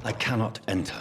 I cannot enter.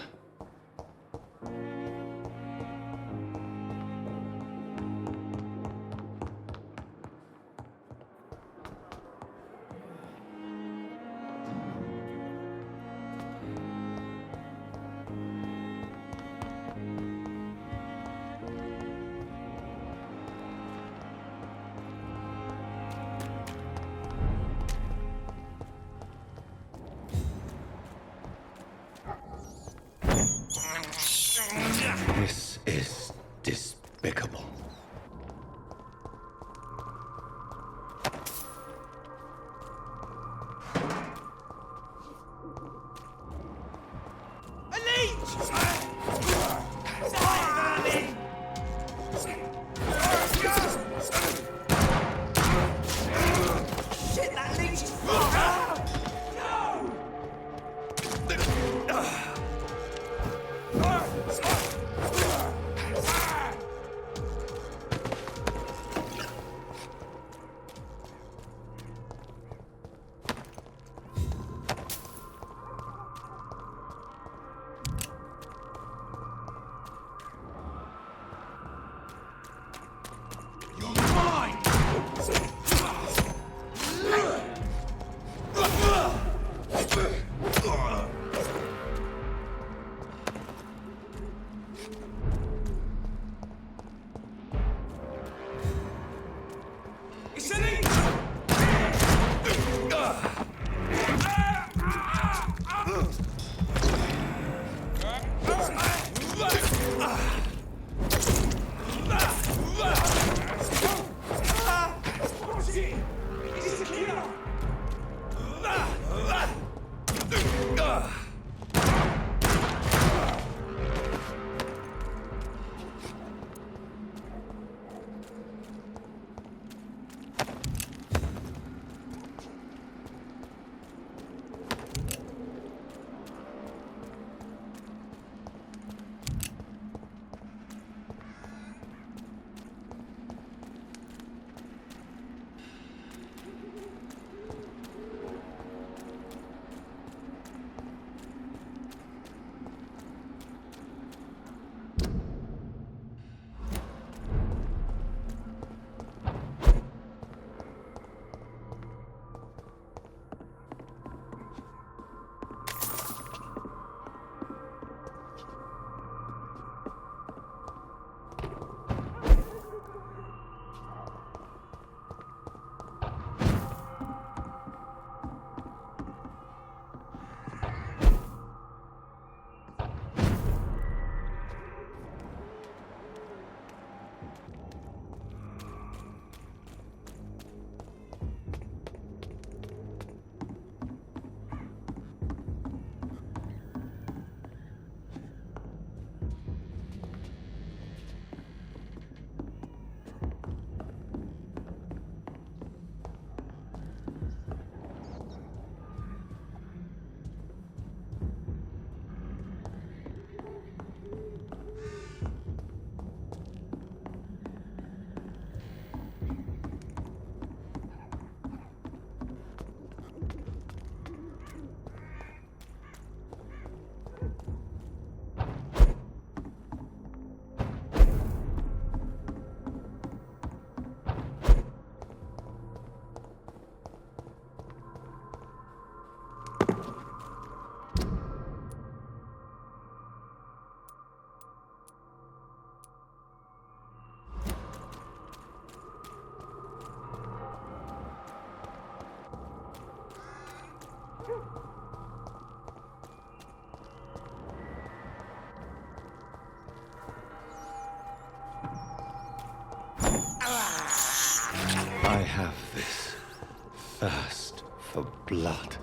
thirst for blood.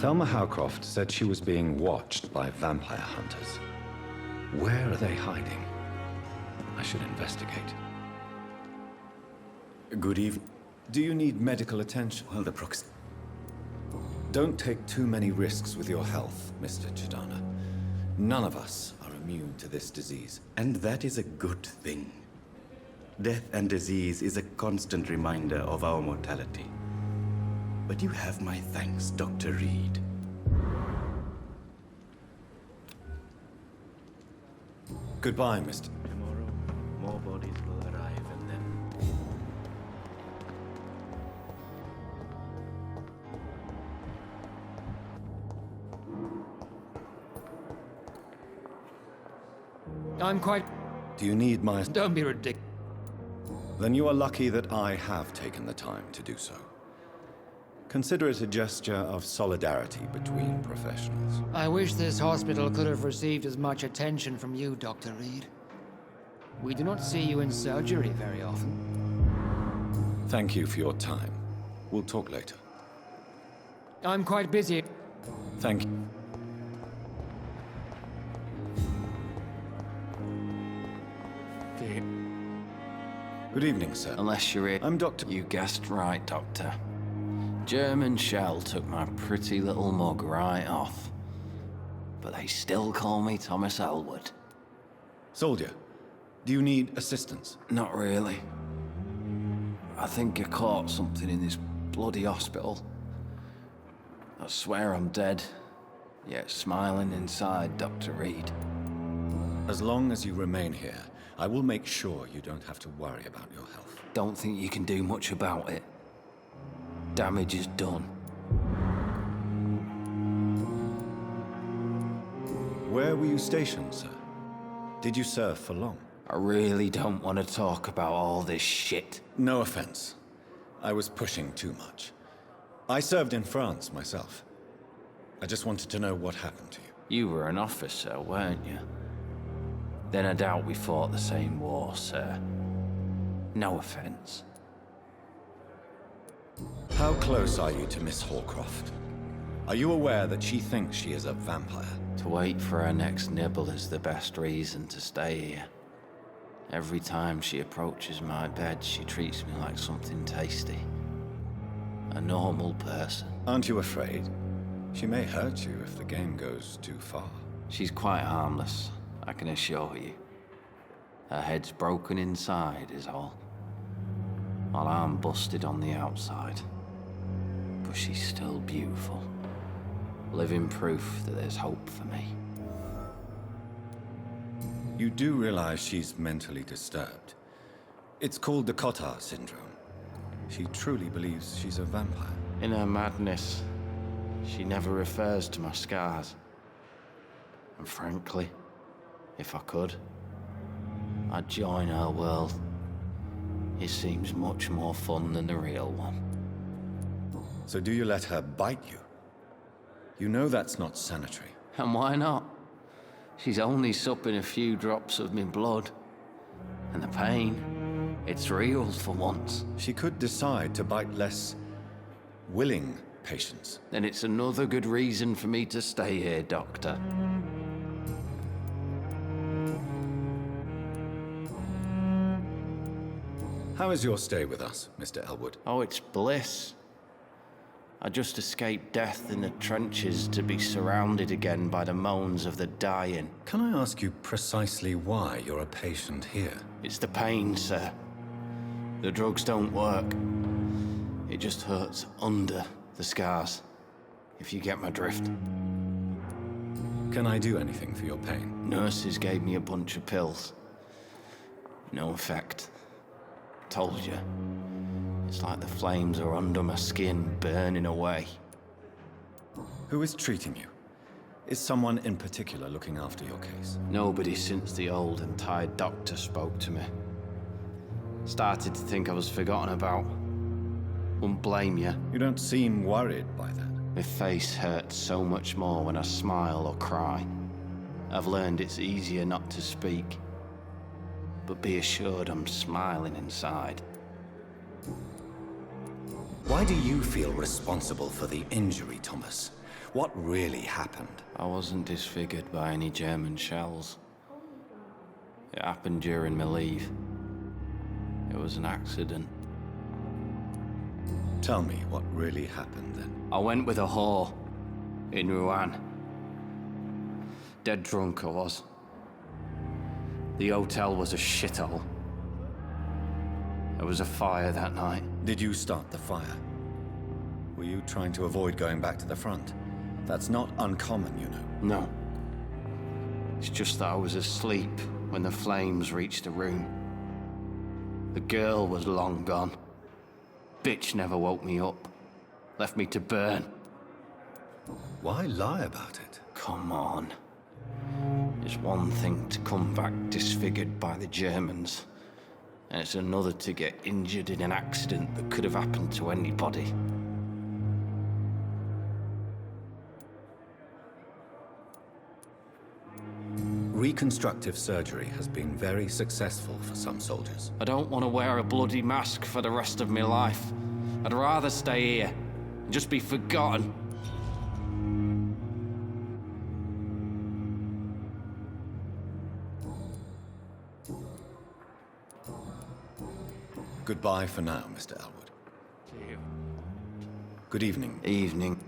Thelma Howcroft said she was being watched by vampire hunters. Where are they hiding? I should investigate. Good evening. Do you need medical attention? Well, the prox... Don't take too many risks with your health, Mr. Chidana. None of us are immune to this disease. And that is a good thing. Death and disease is a constant reminder of our mortality. But you have my thanks, Dr. Reed. Goodbye, Mr. Tomorrow, more bodies will arrive and then... I'm quite... Do you need my... Don't be ridiculous. Then you are lucky that I have taken the time to do so. Consider it a gesture of solidarity between professionals. I wish this hospital could have received as much attention from you, Dr. Reed. We do not see you in surgery very often. Thank you for your time. We'll talk later. I'm quite busy. Thank you. Good evening, sir. Unless you're here. I'm Dr. You guessed right, Doctor. German shell took my pretty little mug right off. But they still call me Thomas Elwood. Soldier, do you need assistance? Not really. I think I caught something in this bloody hospital. I swear I'm dead, yet smiling inside, Dr. Reed. As long as you remain here, I will make sure you don't have to worry about your health. Don't think you can do much about it. Damage is done. Where were you stationed, sir? Did you serve for long? I really don't want to talk about all this shit. No offense. I was pushing too much. I served in France myself. I just wanted to know what happened to you. You were an officer, weren't you? Then I doubt we fought the same war, sir. No offense. How close are you to Miss Hallcroft? Are you aware that she thinks she is a vampire? To wait for her next nibble is the best reason to stay here. Every time she approaches my bed, she treats me like something tasty. A normal person. Aren't you afraid? She may hurt you if the game goes too far. She's quite harmless, I can assure you. Her head's broken inside is all. While I'm busted on the outside. But she's still beautiful. Living proof that there's hope for me. You do realize she's mentally disturbed. It's called the Cotard syndrome. She truly believes she's a vampire. In her madness, she never refers to my scars. And frankly, if I could, I'd join her world. It seems much more fun than the real one. So do you let her bite you? You know that's not sanitary. And why not? She's only supping a few drops of me blood. And the pain, it's real for once. She could decide to bite less willing patients. Then it's another good reason for me to stay here, Doctor. How is your stay with us, Mr. Elwood? Oh, it's bliss. I just escaped death in the trenches to be surrounded again by the moans of the dying. Can I ask you precisely why you're a patient here? It's the pain, sir. The drugs don't work. It just hurts under the scars, if you get my drift. Can I do anything for your pain? Nurses gave me a bunch of pills. No effect. Told you. It's like the flames are under my skin, burning away. Who is treating you? Is someone in particular looking after your case? Nobody since the old and tired doctor spoke to me. Started to think I was forgotten about. Wouldn't blame you. You don't seem worried by that. My face hurts so much more when I smile or cry. I've learned it's easier not to speak. But be assured I'm smiling inside. Why do you feel responsible for the injury, Thomas? What really happened? I wasn't disfigured by any German shells. It happened during my leave. It was an accident. Tell me what really happened then. I went with a whore in Rouen. Dead drunk I was. The hotel was a shithole. There was a fire that night. Did you start the fire? Were you trying to avoid going back to the front? That's not uncommon, you know. No. It's just that I was asleep when the flames reached the room. The girl was long gone. Bitch never woke me up. Left me to burn. Why lie about it? Come on. It's one thing to come back disfigured by the Germans, and it's another to get injured in an accident that could have happened to anybody. Reconstructive surgery has been very successful for some soldiers. I don't want to wear a bloody mask for the rest of my life. I'd rather stay here and just be forgotten. Goodbye for now, Mr. Elwood. Good evening. Evening.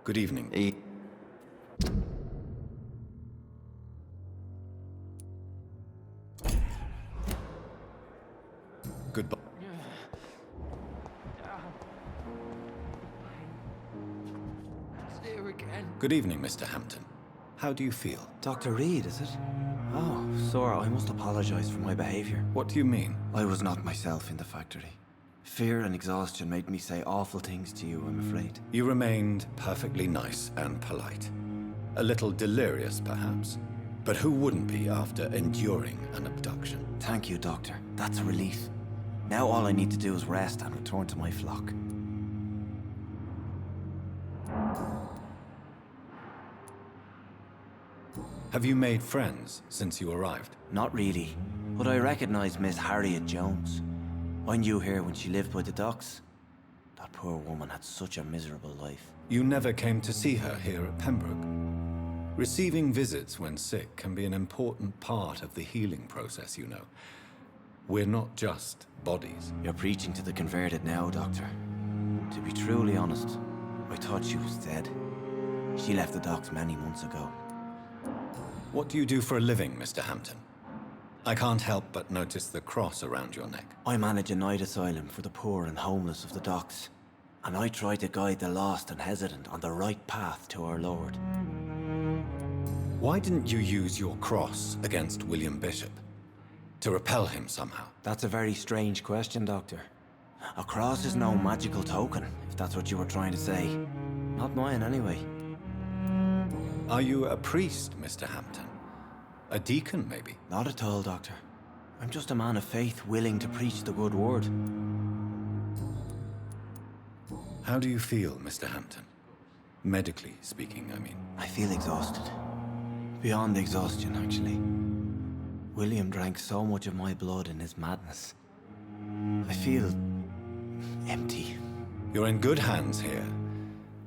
Good evening. Goodbye. It's here again. Good evening, Mr. Hampton. How do you feel? Dr. Reed, is it? Oh, Sora, I must apologize for my behavior. What do you mean? I was not myself in the factory. Fear and exhaustion made me say awful things to you, I'm afraid. You remained perfectly nice and polite. A little delirious, perhaps. But who wouldn't be after enduring an abduction? Thank you, Doctor. That's a relief. Now all I need to do is rest and return to my flock. Have you made friends since you arrived? Not really, but I recognize Miss Harriet Jones. I knew her when she lived by the docks. That poor woman had such a miserable life. You never came to see her here at Pembroke. Receiving visits when sick can be an important part of the healing process, you know. We're not just bodies. You're preaching to the converted now, Doctor. To be truly honest, I thought she was dead. She left the docks many months ago. What do you do for a living, Mr. Hampton? I can't help but notice the cross around your neck. I manage a night asylum for the poor and homeless of the docks, and I try to guide the lost and hesitant on the right path to our Lord. Why didn't you use your cross against William Bishop? To repel him somehow? That's a very strange question, Doctor. A cross is no magical token, if that's what you were trying to say. Not mine, anyway. Are you a priest, Mr. Hampton? A deacon, maybe? Not at all, Doctor. I'm just a man of faith willing to preach the good word. How do you feel, Mr. Hampton? Medically speaking, I mean. I feel exhausted. Beyond exhaustion, actually. William drank so much of my blood in his madness. I feel empty. You're in good hands here.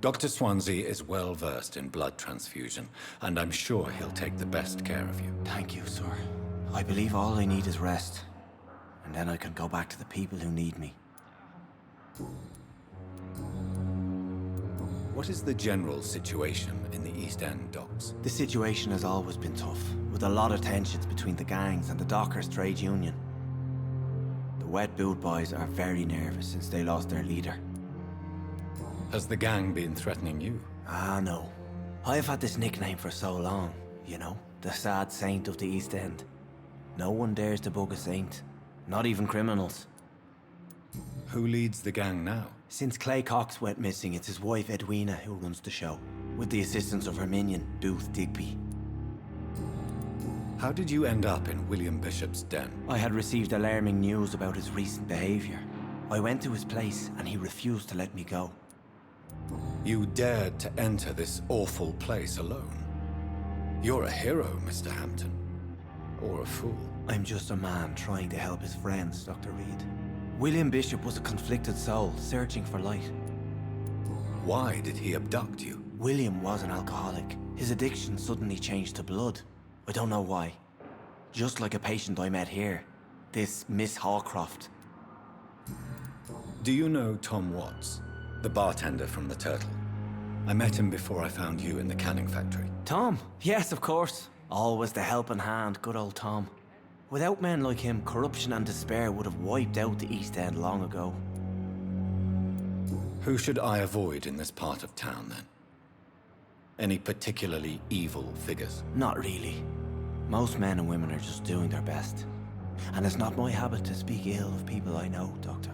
Dr. Swansea is well versed in blood transfusion, and I'm sure he'll take the best care of you. Thank you, sir. I believe all I need is rest, and then I can go back to the people who need me. What is the general situation in the East End docks? The situation has always been tough, with a lot of tensions between the gangs and the Dockers trade union. The wet boot boys are very nervous since they lost their leader. Has the gang been threatening you? Ah, no. I've had this nickname for so long, you know, the sad saint of the East End. No one dares to bug a saint, not even criminals. Who leads the gang now? Since Clay Cox went missing, it's his wife Edwina who runs the show, with the assistance of her minion, Booth Digby. How did you end up in William Bishop's den? I had received alarming news about his recent behavior. I went to his place and he refused to let me go. You dared to enter this awful place alone. You're a hero, Mr. Hampton. Or a fool. I'm just a man trying to help his friends, Dr. Reed. William Bishop was a conflicted soul, searching for light. Why did he abduct you? William was an alcoholic. His addiction suddenly changed to blood. I don't know why. Just like a patient I met here. This Miss Hawcroft. Do you know Tom Watts, the bartender from the Turtle? I met him before I found you in the canning factory. Tom? Yes, of course. Always the helping hand, good old Tom. Without men like him, corruption and despair would have wiped out the East End long ago. Who should I avoid in this part of town, then? Any particularly evil figures? Not really. Most men and women are just doing their best. And it's not my habit to speak ill of people I know, Doctor.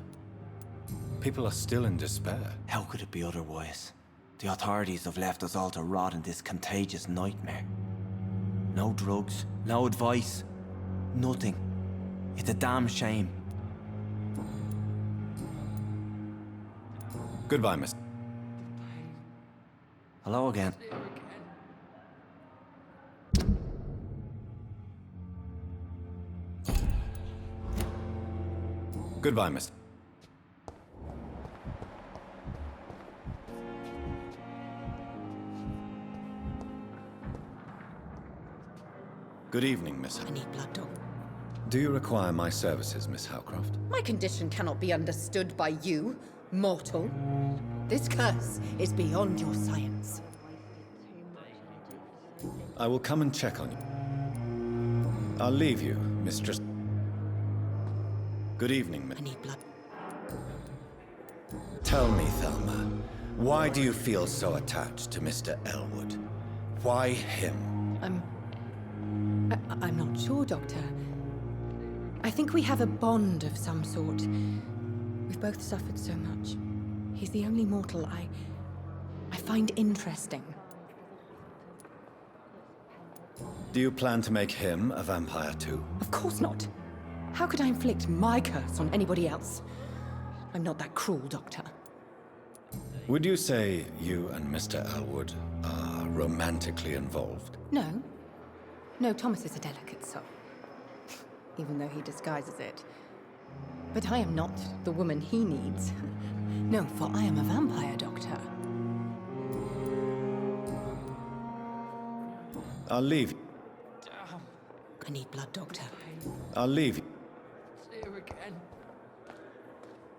People are still in despair. How could it be otherwise? The authorities have left us all to rot in this contagious nightmare. No drugs, no advice, nothing. It's a damn shame. Goodbye, Miss. Hello again. Goodbye, Miss. Good evening, Miss. I need blood, Doc. Do you require my services, Miss Howcroft? My condition cannot be understood by you, mortal. This curse is beyond your science. I will come and check on you. I'll leave you, Mistress. Good evening, Miss. I need blood. Tell me, Thelma, why do you feel so attached to Mr. Elwood? Why him? I'm not sure, Doctor. I think we have a bond of some sort. We've both suffered so much. He's the only mortal I find interesting. Do you plan to make him a vampire too? Of course not. How could I inflict my curse on anybody else? I'm not that cruel, Doctor. Would you say you and Mr. Elwood are romantically involved? No. No, Thomas is a delicate soul. Even though he disguises it. But I am not the woman he needs. No, for I am a vampire, Doctor. I'll leave. I need blood, Doctor. I'll leave you.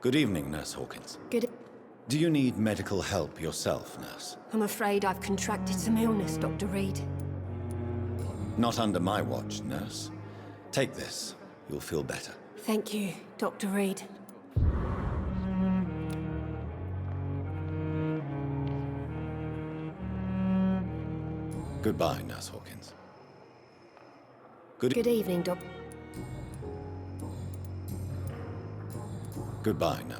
Good evening, Nurse Hawkins. Good. Do you need medical help yourself, Nurse? I'm afraid I've contracted some illness, Dr. Reed. Not under my watch, Nurse. Take this. You'll feel better. Thank you, Dr. Reed. Goodbye, Nurse Hawkins. Good evening, Doc. Goodbye, Nurse.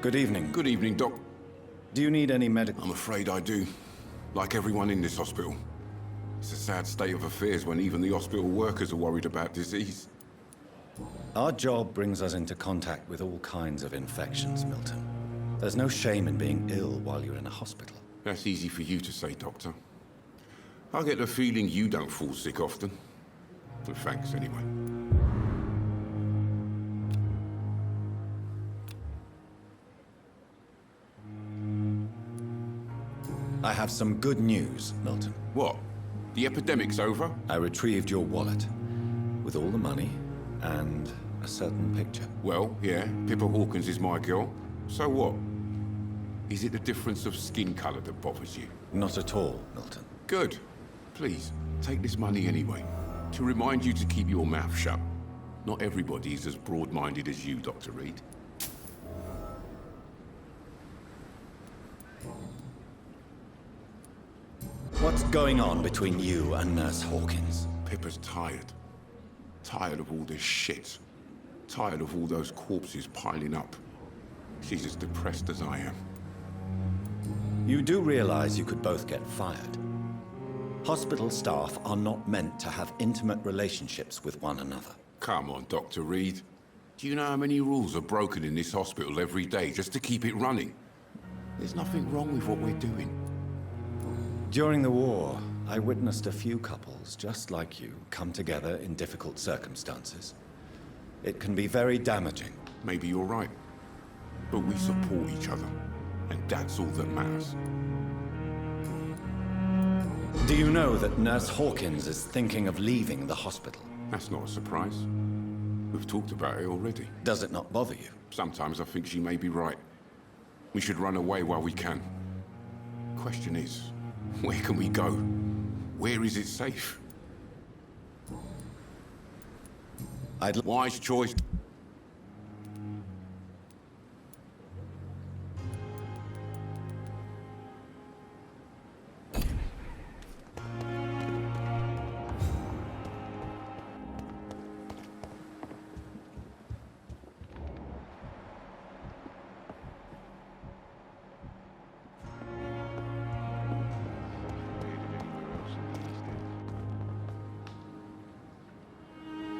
Good evening. Good evening, Doc. Do you need any medical... I'm afraid I do. Like everyone in this hospital. It's a sad state of affairs when even the hospital workers are worried about disease. Our job brings us into contact with all kinds of infections, Milton. There's no shame in being ill while you're in a hospital. That's easy for you to say, Doctor. I get the feeling you don't fall sick often. But thanks, anyway. I have have some good news, Milton. What? The epidemic's over? I retrieved your wallet with all the money and a certain picture. Well, yeah, Pippa Hawkins is my girl. So what? Is it the difference of skin color that bothers you? Not at all, Milton. Good. Please, take this money anyway. To remind you to keep your mouth shut. Not everybody is as broad-minded as you, Dr. Reed. What's going on between you and Nurse Hawkins? Pippa's tired. Tired of all this shit. Tired of all those corpses piling up. She's as depressed as I am. You do realize you could both get fired. Hospital staff are not meant to have intimate relationships with one another. Come on, Dr. Reed. Do you know how many rules are broken in this hospital every day just to keep it running? There's nothing wrong with what we're doing. During the war, I witnessed a few couples just like you come together in difficult circumstances. It can be very damaging. Maybe you're right. But we support each other. And that's all that matters. Do you know that Nurse Hawkins is thinking of leaving the hospital? That's not a surprise. We've talked about it already. Does it not bother you? Sometimes I think she may be right. We should run away while we can. Question is, where can we go? Where is it safe? Wise choice.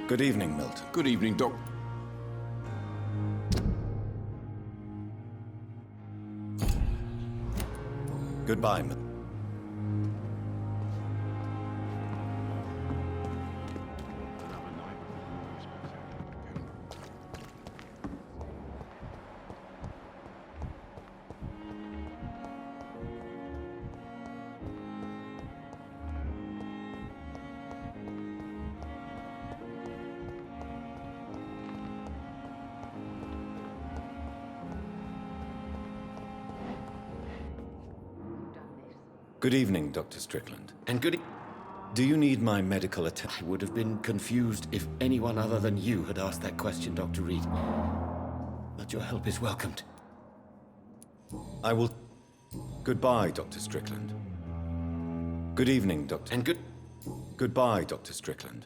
Good evening, Milton. Good evening, Doc. Goodbye, Milton. Good evening, Dr. Strickland. And good. Do you need my medical attention? I would have been confused if anyone other than you had asked that question, Dr. Reed. But your help is welcomed. I will... Goodbye, Dr. Strickland. Good evening, Dr. And good. Goodbye, Dr. Strickland.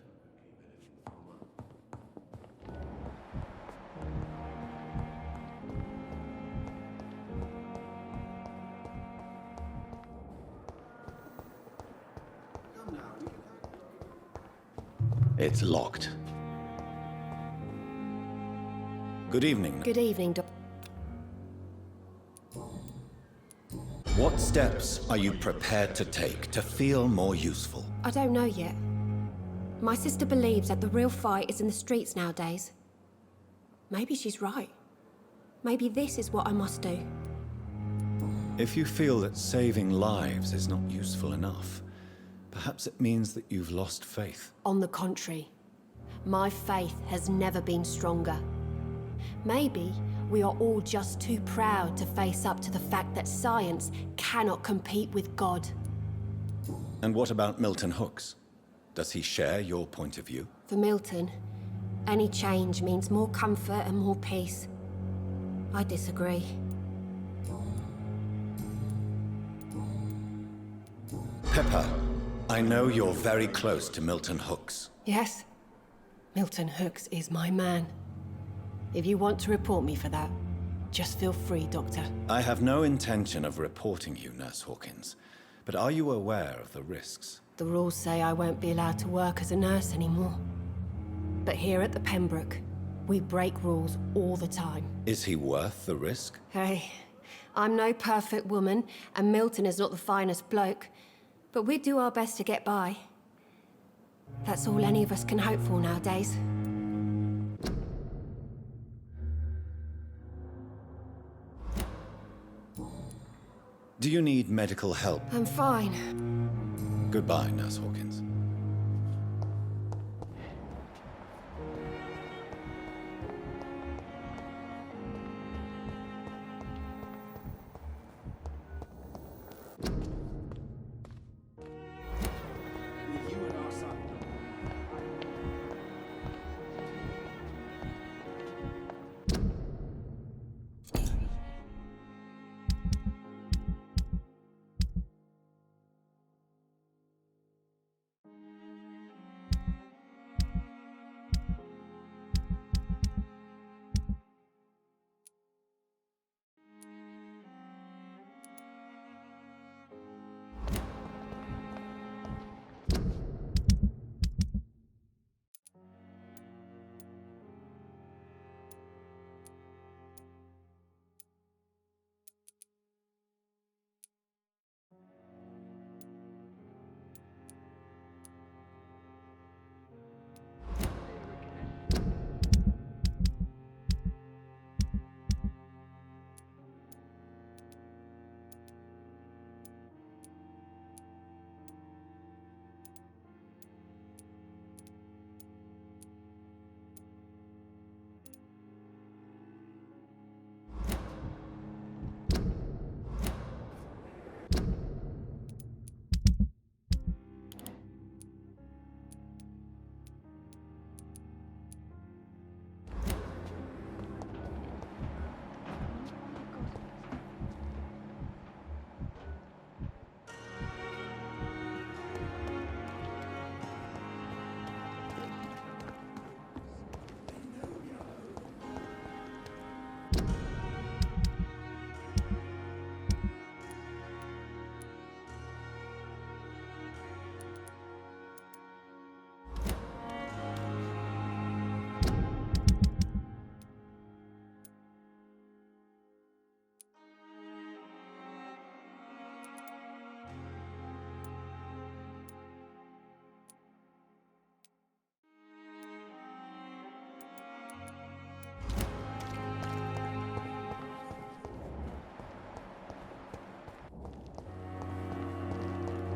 It's locked. Good evening. Good evening, What steps are you prepared to take to feel more useful? I don't know yet. My sister believes that the real fight is in the streets nowadays. Maybe she's right. Maybe this is what I must do. If you feel that saving lives is not useful enough, perhaps it means that you've lost faith. On the contrary, my faith has never been stronger. Maybe we are all just too proud to face up to the fact that science cannot compete with God. And what about Milton Hooks? Does he share your point of view? For Milton, any change means more comfort and more peace. I disagree. Pippa, I know you're very close to Milton Hooks. Yes, Milton Hooks is my man. If you want to report me for that, just feel free, Doctor. I have no intention of reporting you, Nurse Hawkins, but are you aware of the risks? The rules say I won't be allowed to work as a nurse anymore. But here at the Pembroke, we break rules all the time. Is he worth the risk? Hey, I'm no perfect woman, and Milton is not the finest bloke, but we do our best to get by. That's all any of us can hope for nowadays. Do you need medical help? I'm fine. Goodbye, Nurse Hawkins.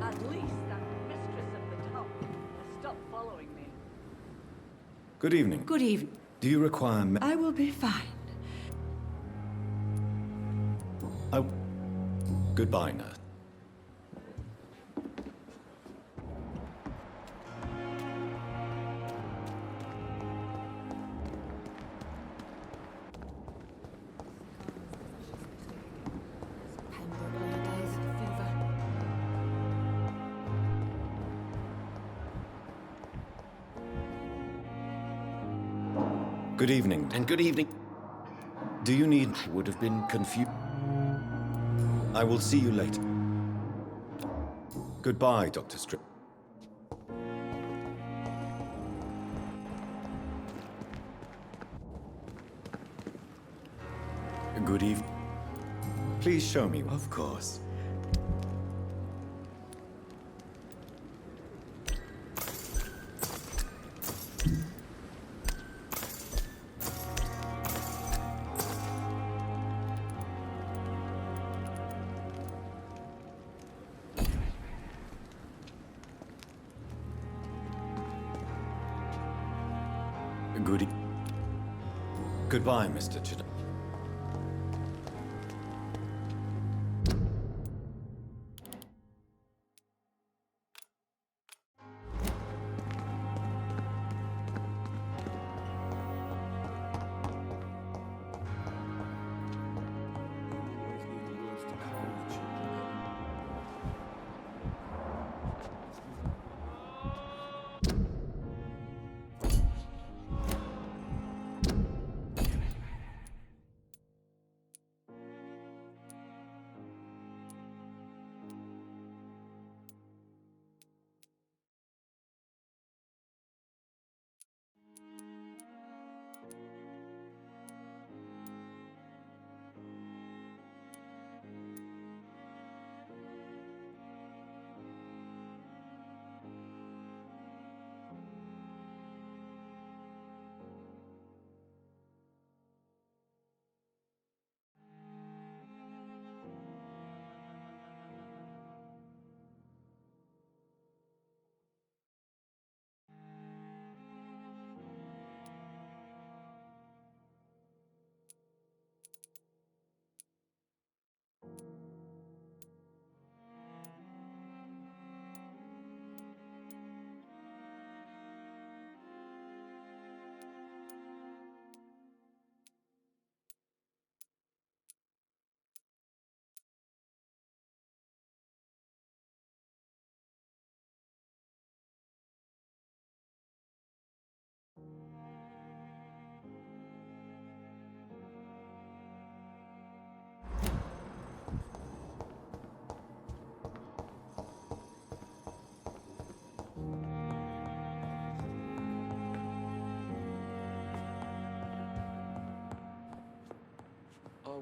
At least that mistress of the town has stopped following me. Good evening. Good evening. Do you require I will be fine. Oh. Goodbye, Nurse. Pembroke nowadays, fever. Good evening. And good evening. Do you need... I would have been confused. I will see you later. Goodbye, Dr. Strip. Good evening. Please show me. Of course. Goodbye, Mr. Chidam.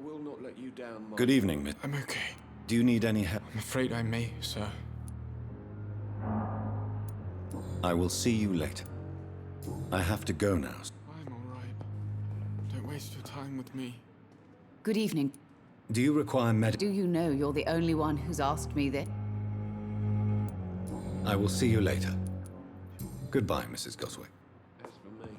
will not let you down, Mark. Good evening, Miss. I'm okay. Do you need any help? I'm afraid I may, sir. I will see you later. I have to go now. I'm all right. Don't waste your time with me. Good evening. Do you require Do you know you're the only one who's asked me this? I will see you later. Goodbye, Mrs. Goswick. As for me,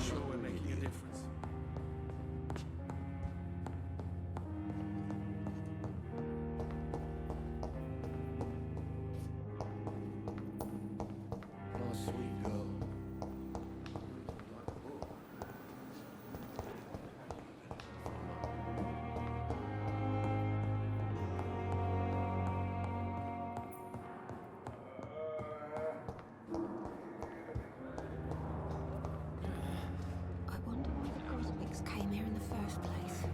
Sure we're making a difference. my sweet girl. I wonder why the Goswicks came here in the first place.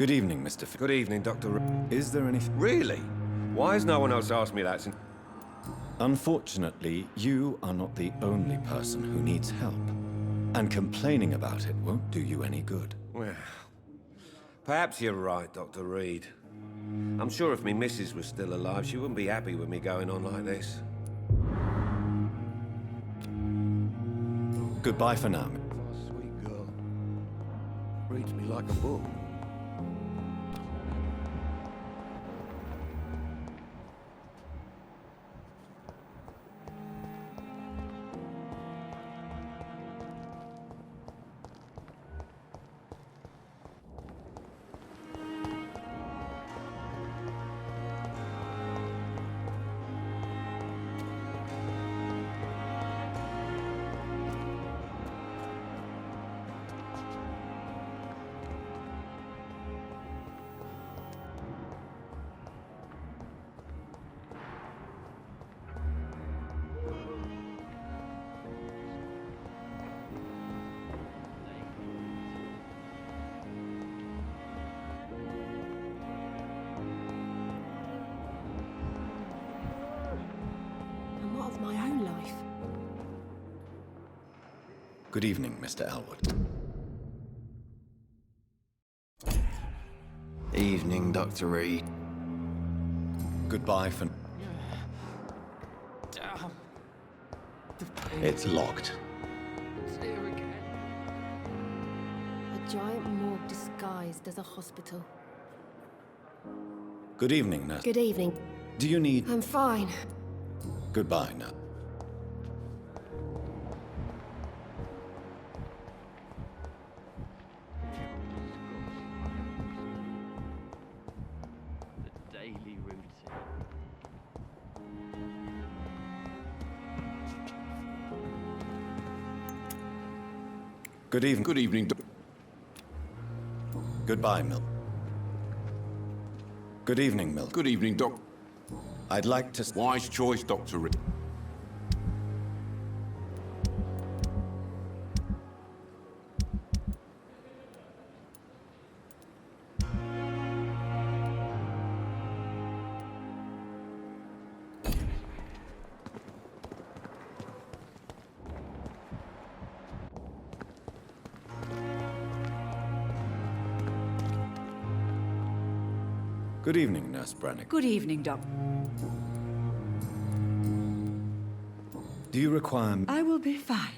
Good evening, Mr. Good evening, Dr. Is there any... Really? Why has no one else asked me that since... Unfortunately, you are not the only person who needs help. And complaining about it won't do you any good. Well, perhaps you're right, Dr. Reed. I'm sure if me missus was still alive, she wouldn't be happy with me going on like this. Goodbye for now. Oh, sweet girl. Reads me like a book. And what of my own life? Good evening, Mr. Elwood. Evening, Dr. Reed. Goodbye for... It's locked. A giant morgue disguised as a hospital. Good evening, nurse. Good evening. Do you need... I'm fine. Goodbye, nurse. The daily routine. Good evening. Good evening, Goodbye, Mill. Good evening, Mill. Good evening, Doc. I'd like to... Wise choice, Dr. Reed. Good evening, Nurse Brannick. Good evening, Doc. Do you require... I will be fine.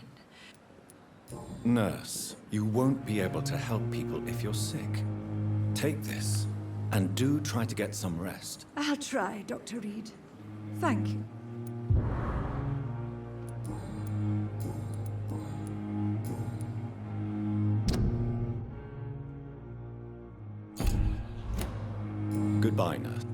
Nurse, you won't be able to help people if you're sick. Take this, and do try to get some rest. I'll try, Dr. Reed. Thank you. Goodbye, nurse.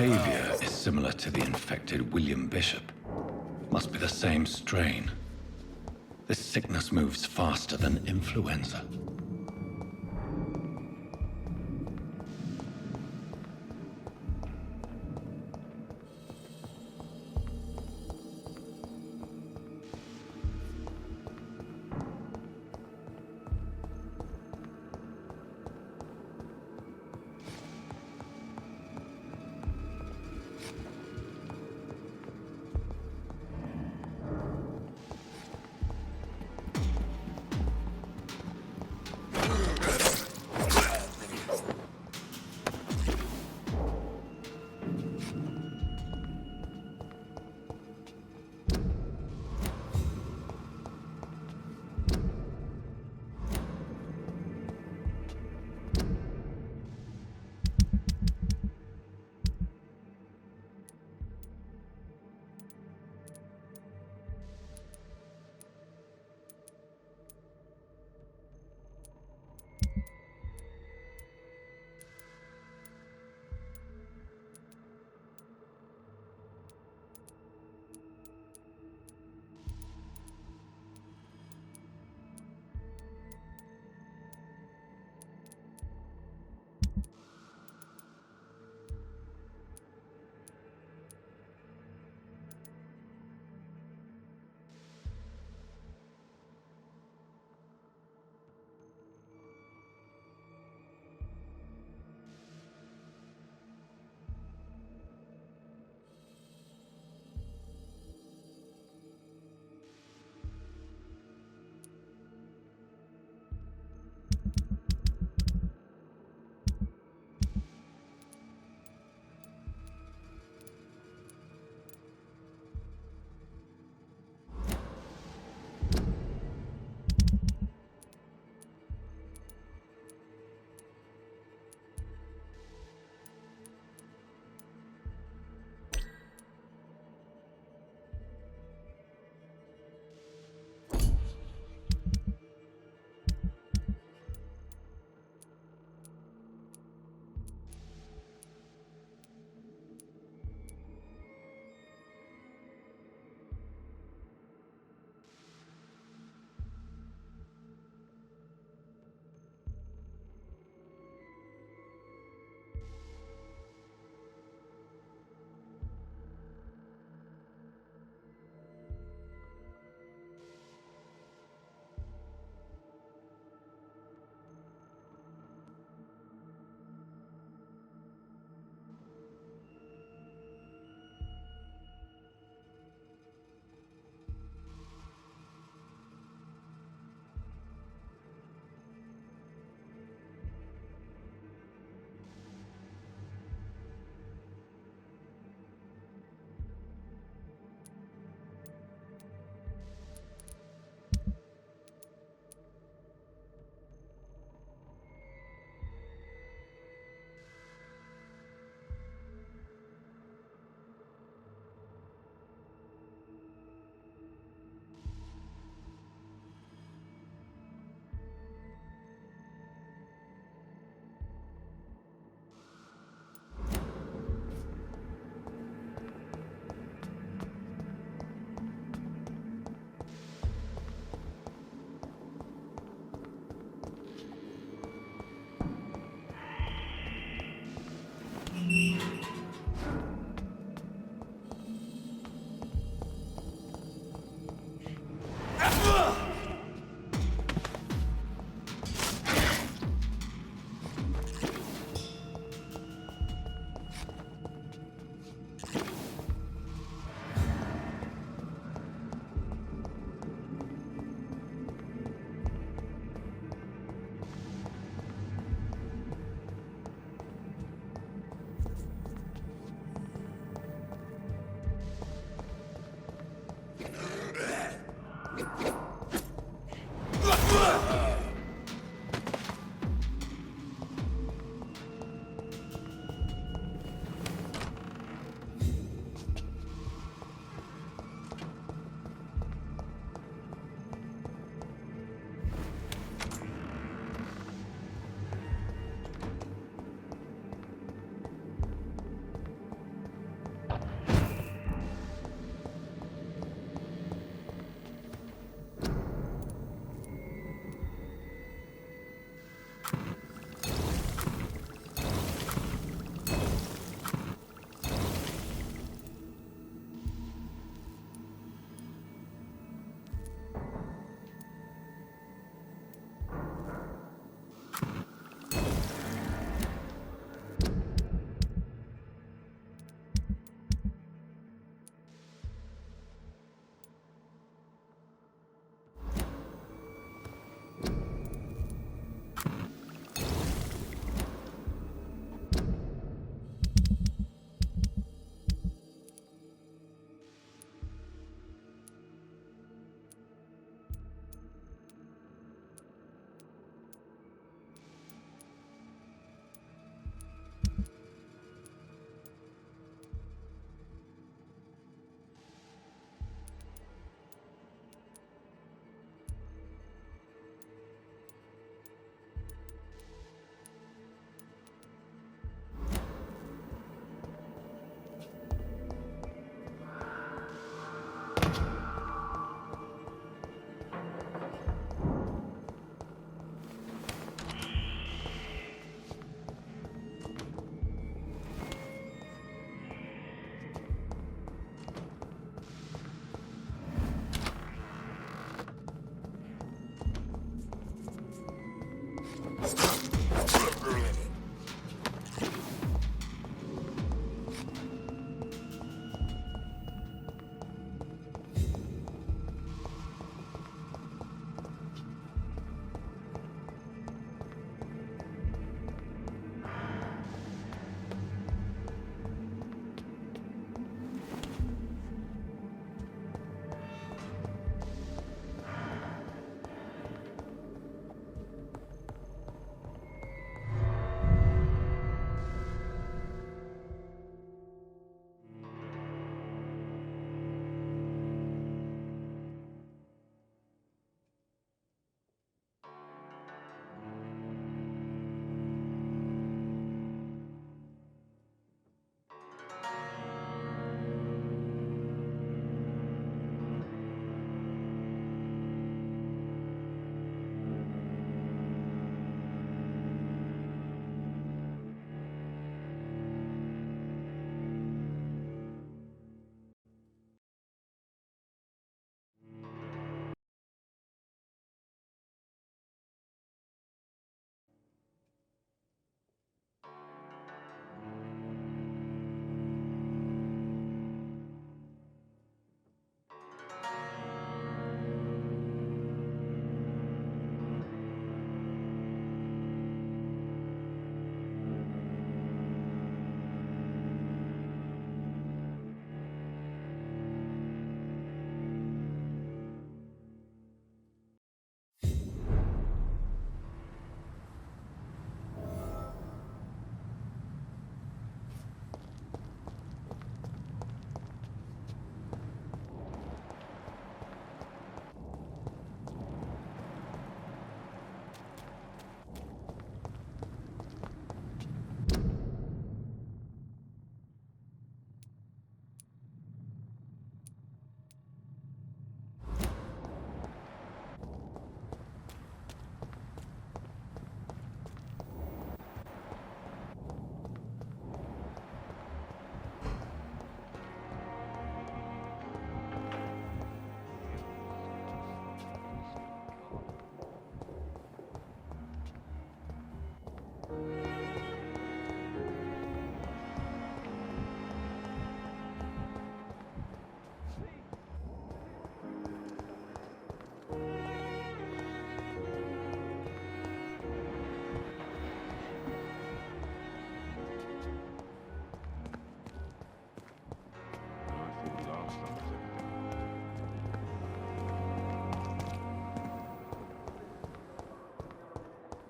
behavior is similar to the infected William Bishop. Must be the same strain. This sickness moves faster than influenza.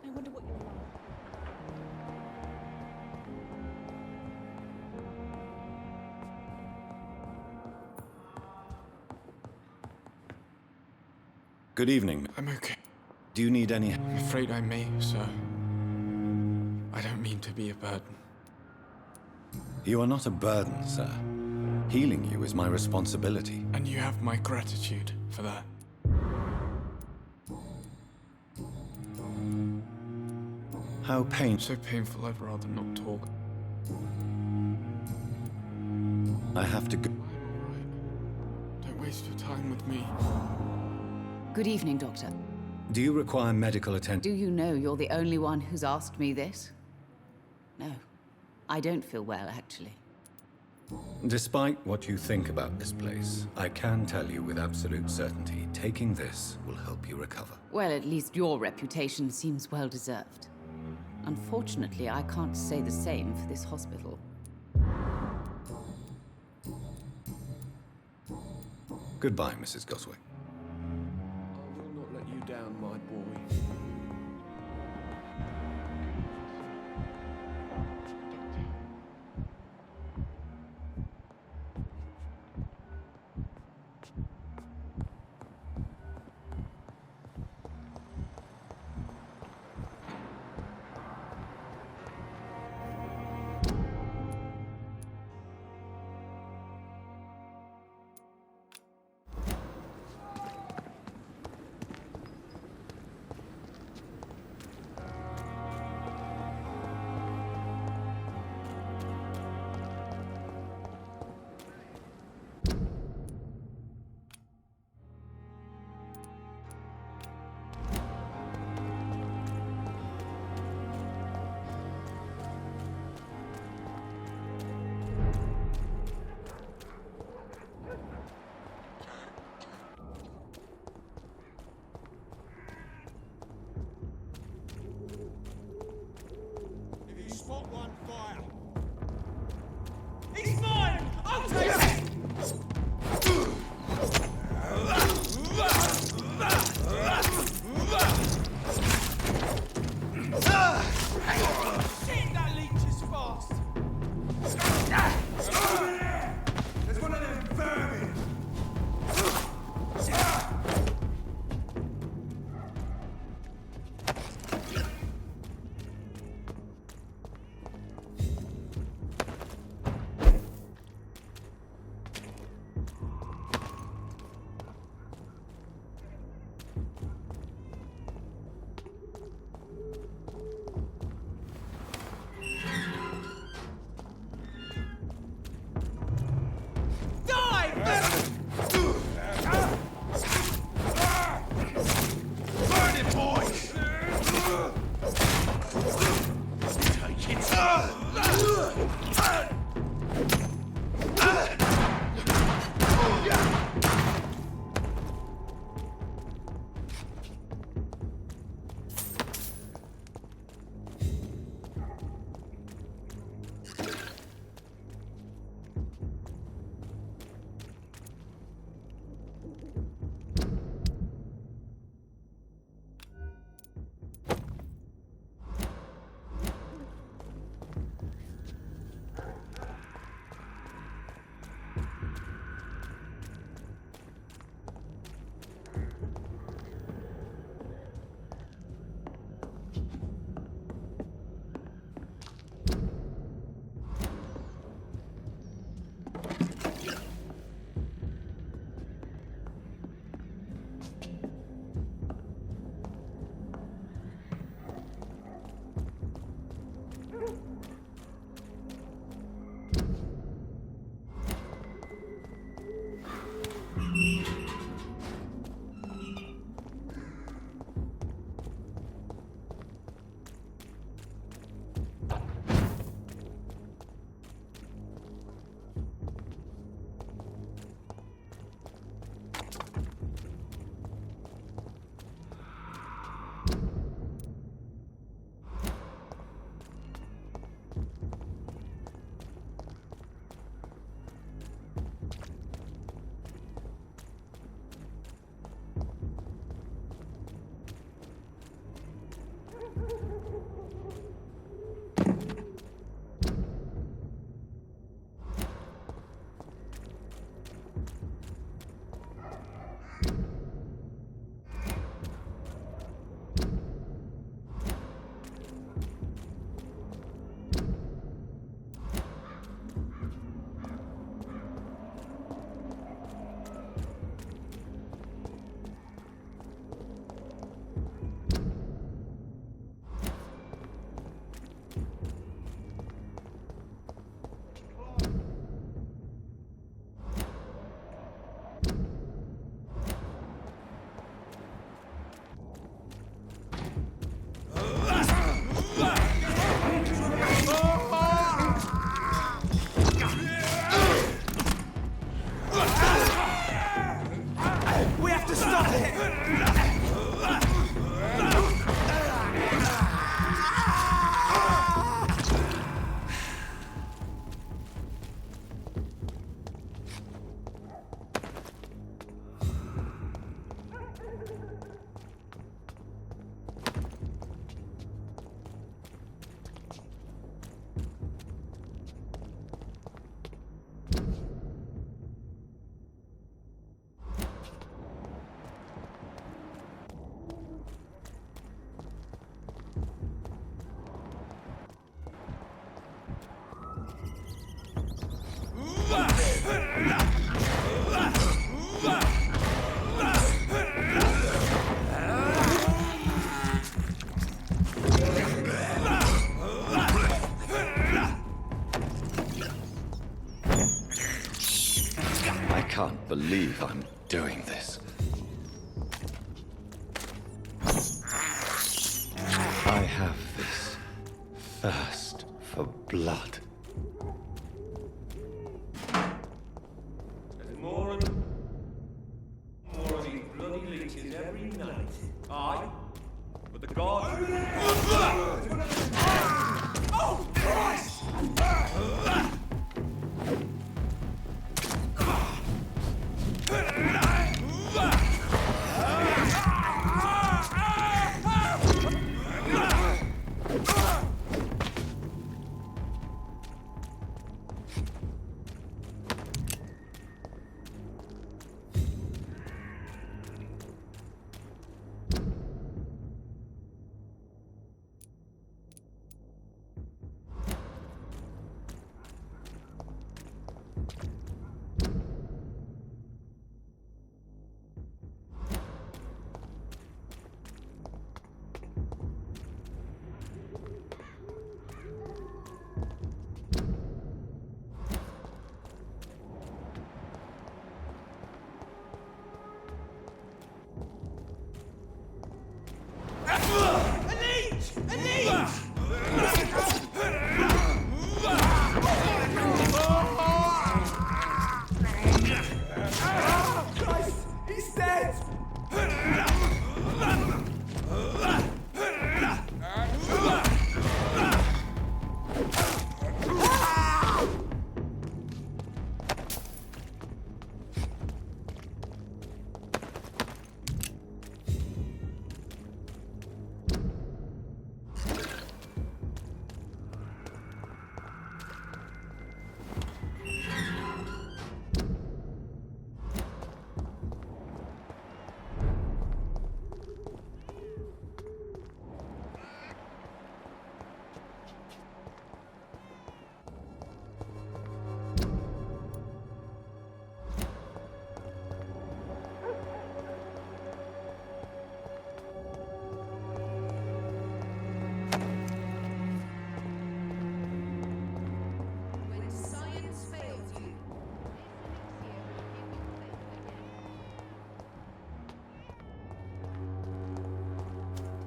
I wonder what you're like. Good evening. I'm okay. Do you need any... I'm afraid I may, sir. I don't mean to be a burden. You are not a burden, sir. Healing you is my responsibility. And you have my gratitude for that. How So painful, I'd rather not talk. I have to go... I'm alright. Don't waste your time with me. Good evening, Doctor. Do you require medical attention? Do you know you're the only one who's asked me this? No. I don't feel well, actually. Despite what you think about this place, I can tell you with absolute certainty, taking this will help you recover. Well, at least your reputation seems well deserved. Unfortunately, I can't say the same for this hospital. Goodbye, Mrs. Goswick. I will not let you down, my boy. can't believe I'm doing this. I have this thirst for blood. There's more of these bloody leeches every night. Aye, but the gods... Oh, Christ!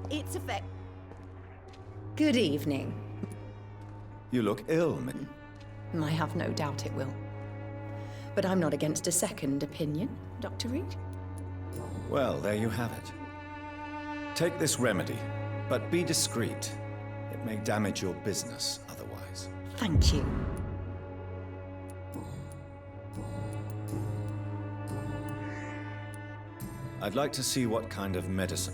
Its effect. Good evening. You look ill, I have no doubt it will. But I'm not against a second opinion, Dr. Reed. Well, there you have it. Take this remedy, but be discreet. It may damage your business otherwise. Thank you. I'd like to see what kind of medicine.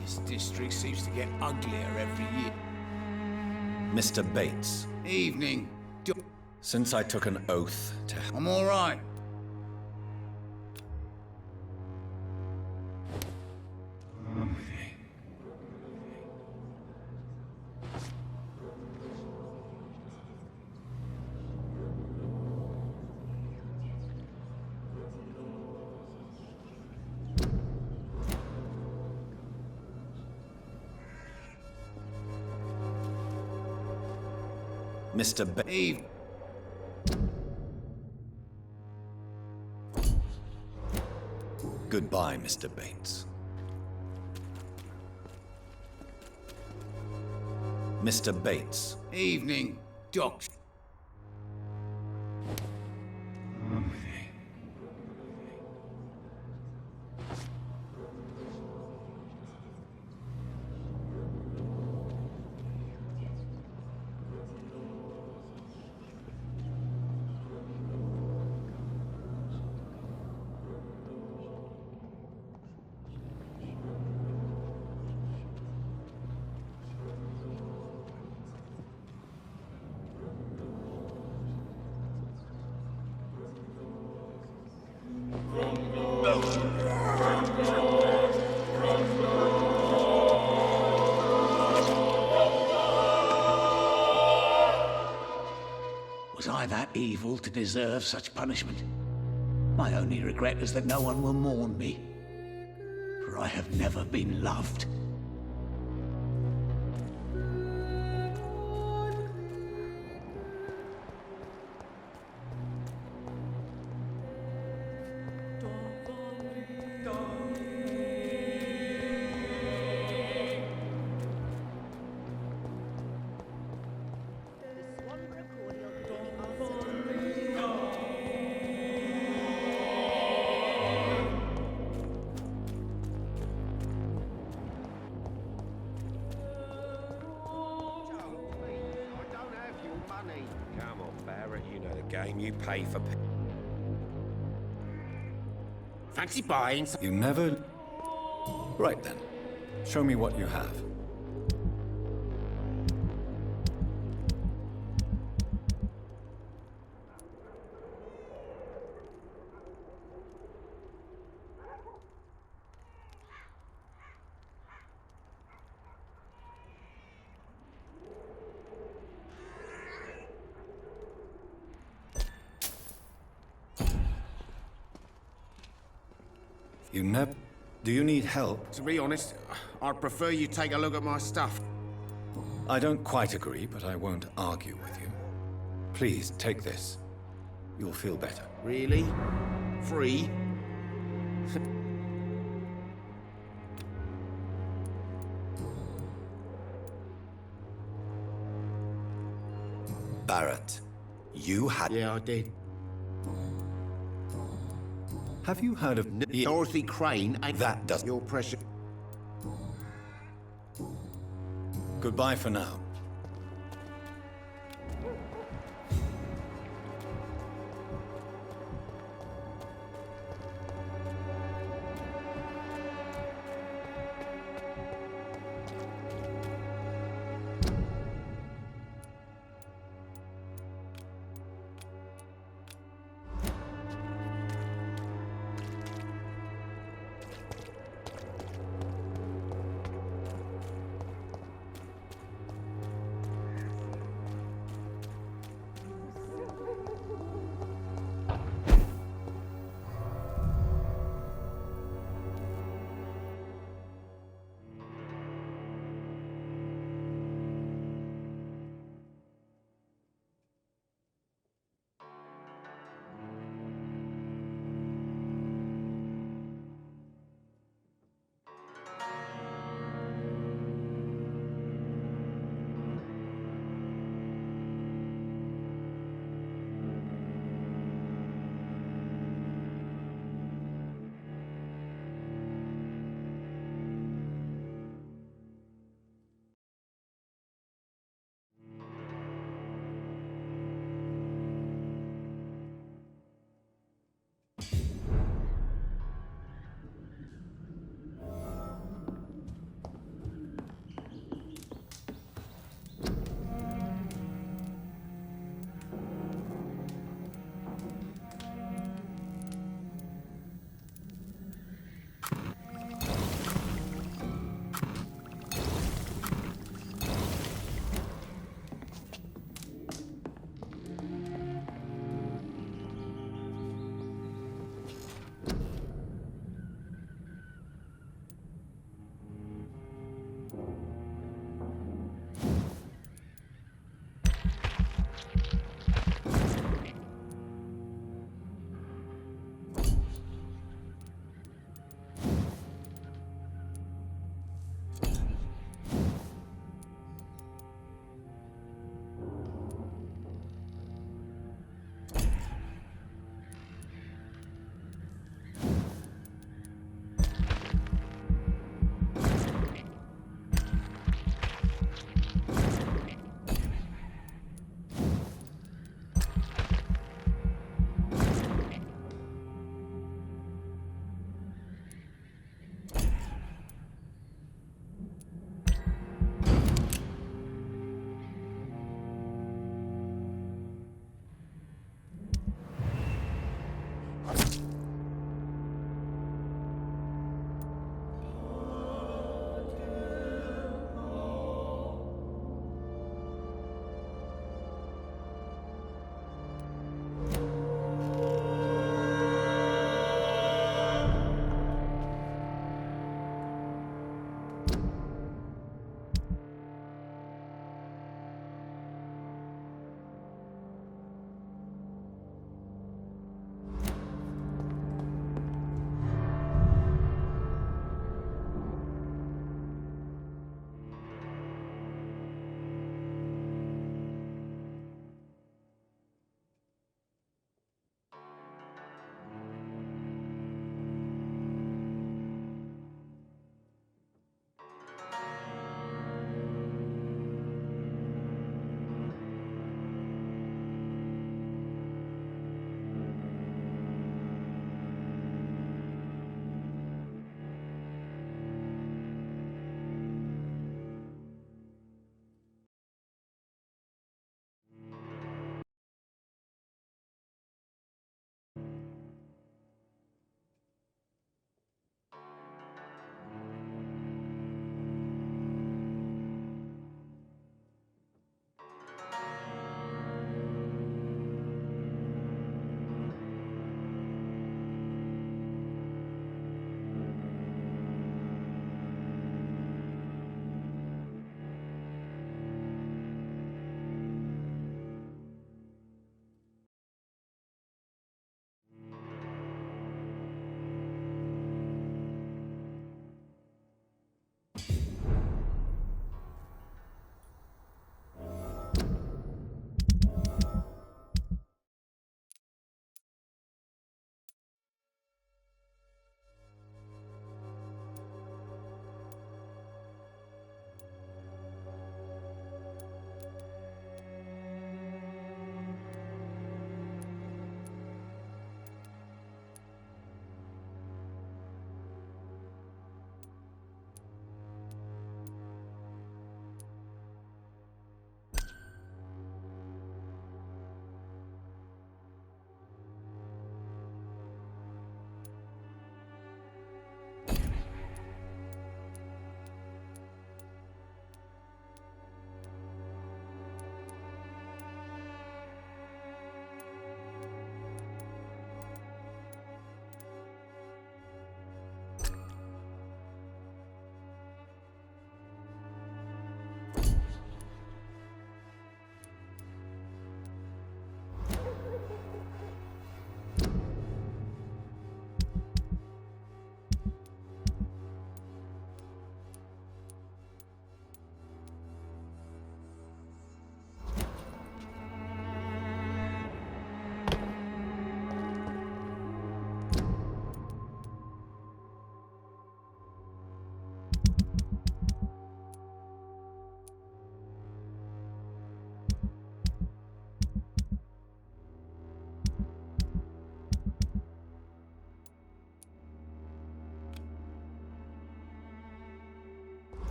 This district seems to get uglier every year. Mr. Bates. Evening. Since I took an oath to... I'm all right. Mr. Bates. Goodbye, Mr. Bates. Mr. Bates. Evening, Doc. I that evil to deserve such punishment? My only regret is that no one will mourn me, for I have never been loved. Come on, Barrett, you know the game. You pay for... Fancy buying some... You never... Right then. Show me what you have. You never... Do you need help? To be honest, I'd prefer you take a look at my stuff. I don't quite agree, but I won't argue with you. Please, take this. You'll feel better. Really? Free? Barrett, you had... Yeah, I did. Have you heard of... Dorothy Crane? That doesn't... Your pressure... Goodbye for now.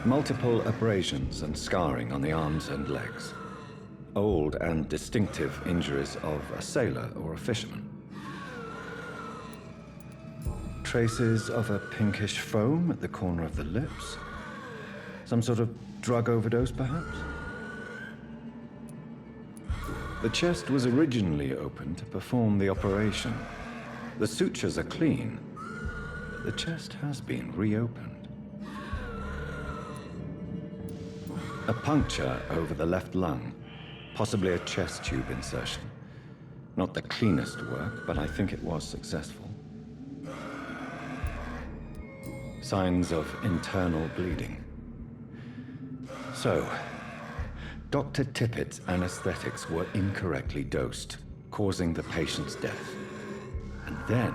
Multiple abrasions and scarring on the arms and legs. Old and distinctive injuries of a sailor or a fisherman. Traces of a pinkish foam at the corner of the lips. Some sort of drug overdose, perhaps? The chest was originally opened to perform the operation. The sutures are clean, but the chest has been reopened. A puncture over the left lung, possibly a chest tube insertion. Not the cleanest work, but I think it was successful. Signs of internal bleeding. So, Dr. Tippett's anesthetics were incorrectly dosed, causing the patient's death. And then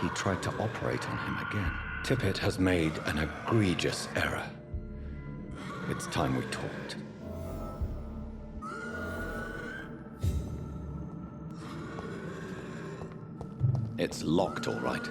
he tried to operate on him again. Tippett has made an egregious error. It's time we talked. It's locked, all right.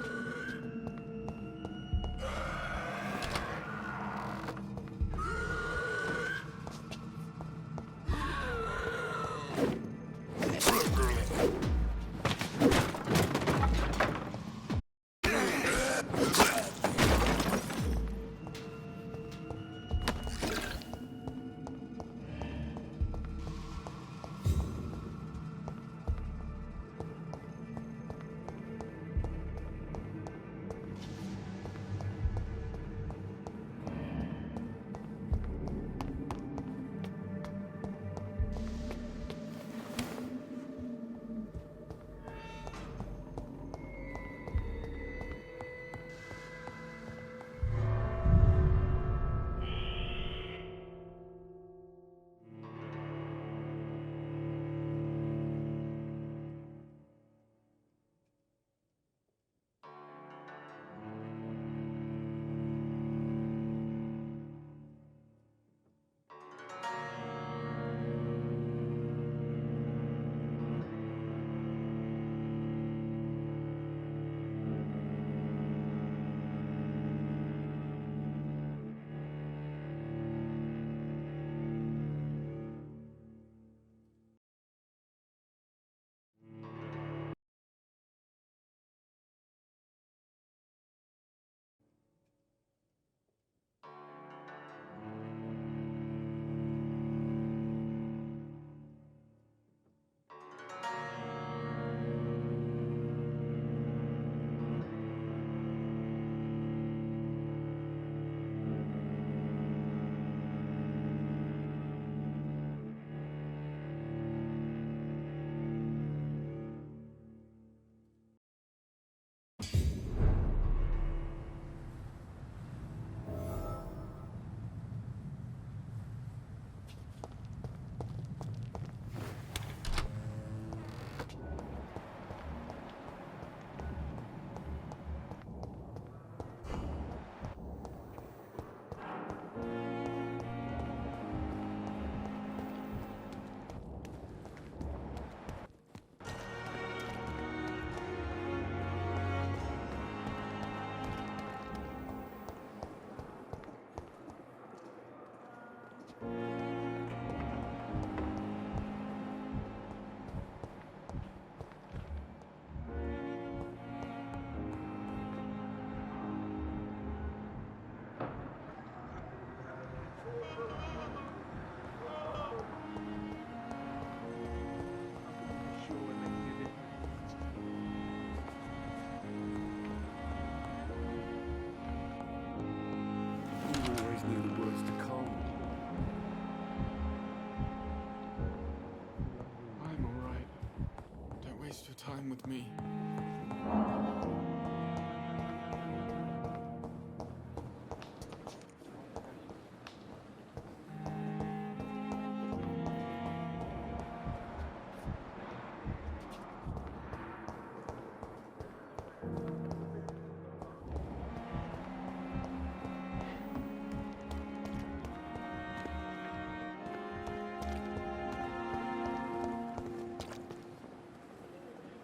waste your time with me.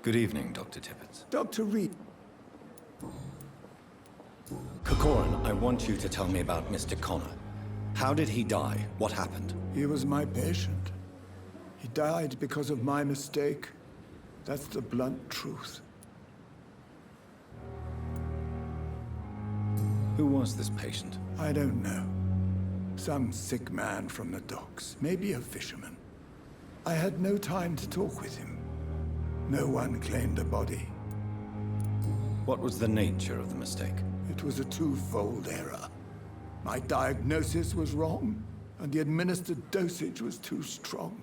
Good evening, Dr. Tippett. Dr. Reed. Corcoran, I want you to tell me about Mr. Connor. How did he die? What happened? He was my patient. He died because of my mistake. That's the blunt truth. Who was this patient? I don't know. Some sick man from the docks. Maybe a fisherman. I had no time to talk with him. No one claimed a body. What was the nature of the mistake? It was a twofold error. My diagnosis was wrong, and the administered dosage was too strong.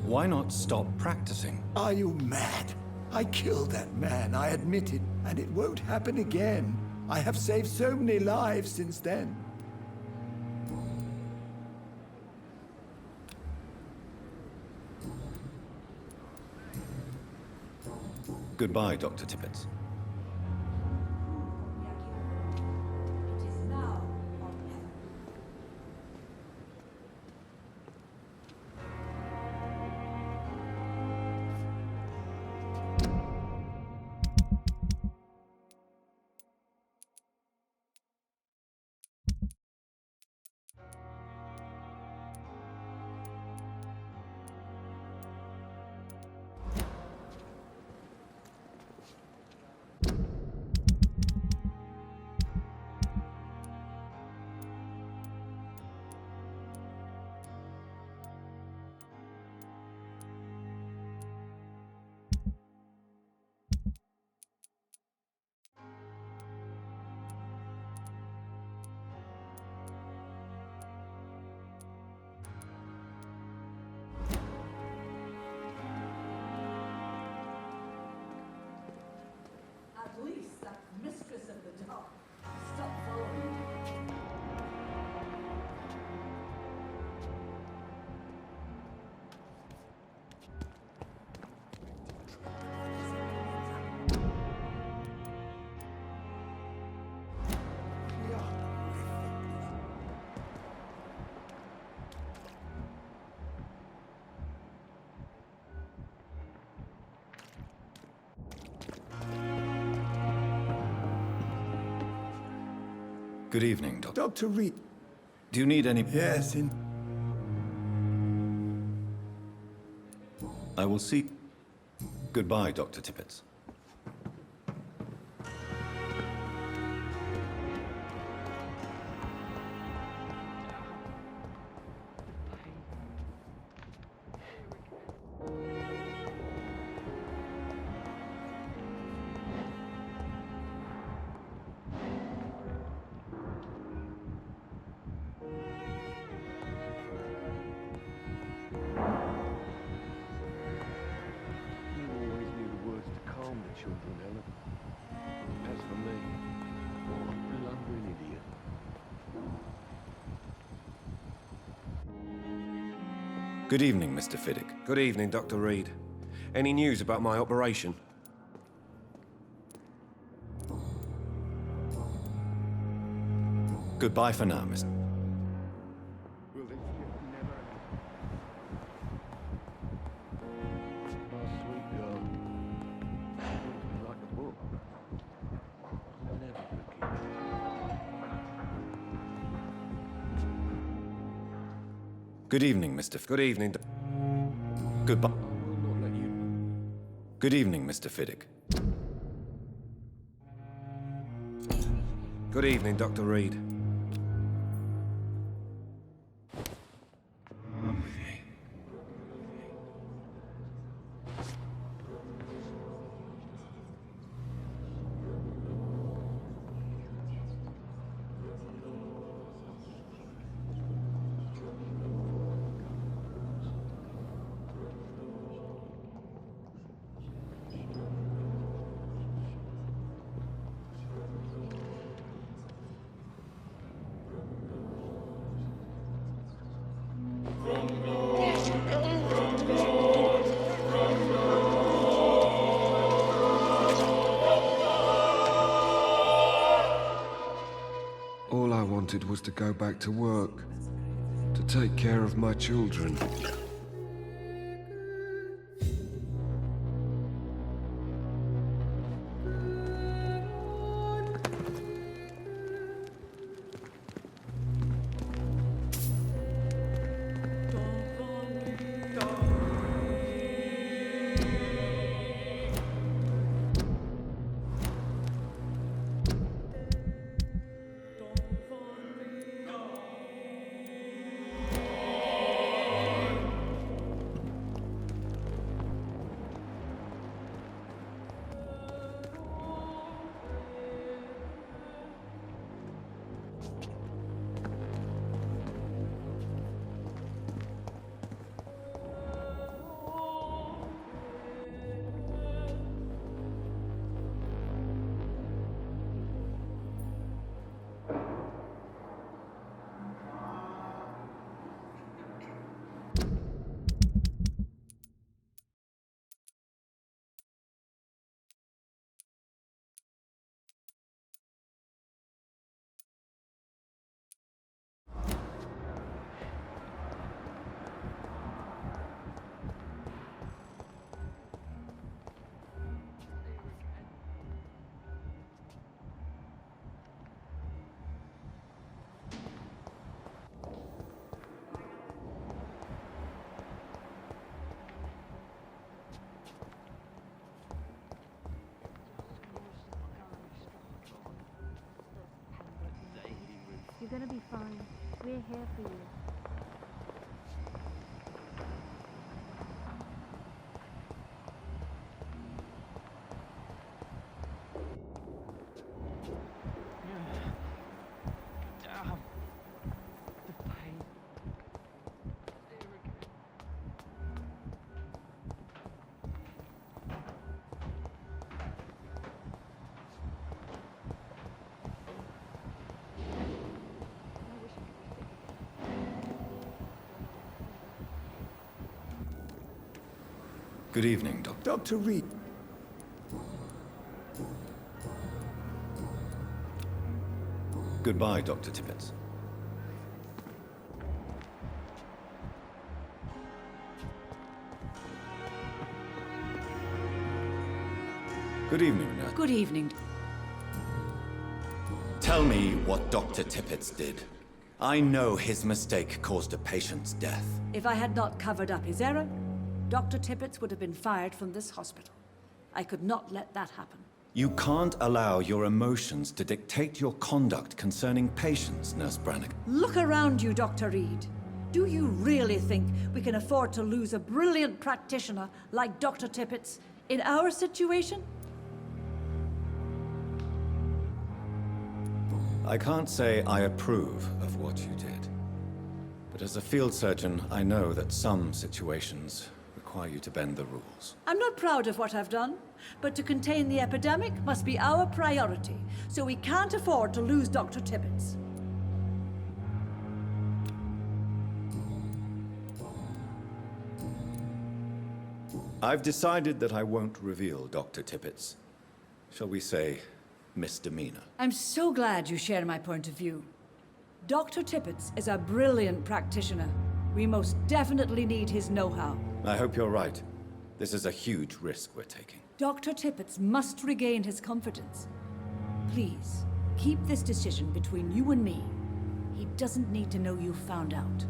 Why not stop practicing? Are you mad? I killed that man, I admit it, and it won't happen again. I have saved so many lives since then. Goodbye, Dr. Tippett. At least that mistress of the top stop following me. Good evening, Doctor. Dr. Reed. Do you need any... Yes, I will see... Goodbye, Dr. Tippett. Good evening, Mr. Fiddick. Good evening, Dr. Reed. Any news about my operation? Goodbye for now, Mr. Good evening, Mr. Good evening. Goodbye. Good evening, Mr. Fiddick. Good evening, Dr. Reed. All I wanted was to go back to work, to take care of my children. You're gonna be fine. We're here for you. Good evening, Doctor. Dr. Reed. Goodbye, Dr. Tippett. Good evening, nurse. Good evening. Tell me what Dr. Tippett did. I know his mistake caused a patient's death. If I had not covered up his error, Dr. Tippett would have been fired from this hospital. I could not let that happen. You can't allow your emotions to dictate your conduct concerning patients, Nurse Brannigan. Look around you, Dr. Reed. Do you really think we can afford to lose a brilliant practitioner like Dr. Tippett in our situation? I can't say I approve of what you did. But as a field surgeon, I know that some situations require you to bend the rules. I'm not proud of what I've done, but to contain the epidemic must be our priority, so we can't afford to lose Dr. Tippett. I've decided that I won't reveal Dr. Tippett's, shall we say, misdemeanor. I'm so glad you share my point of view. Dr. Tippett is a brilliant practitioner. We most definitely need his know-how. I hope you're right. This is a huge risk we're taking. Dr. Tippett must regain his confidence. Please, keep this decision between you and me. He doesn't need to know you found out.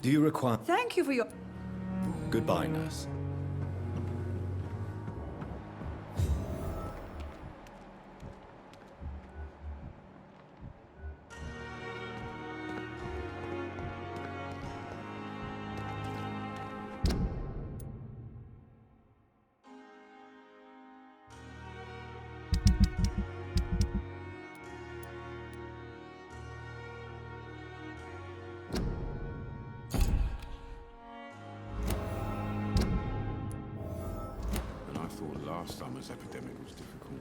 Do you require... Thank you for your... Goodbye, nurse. Last summer's epidemic was difficult.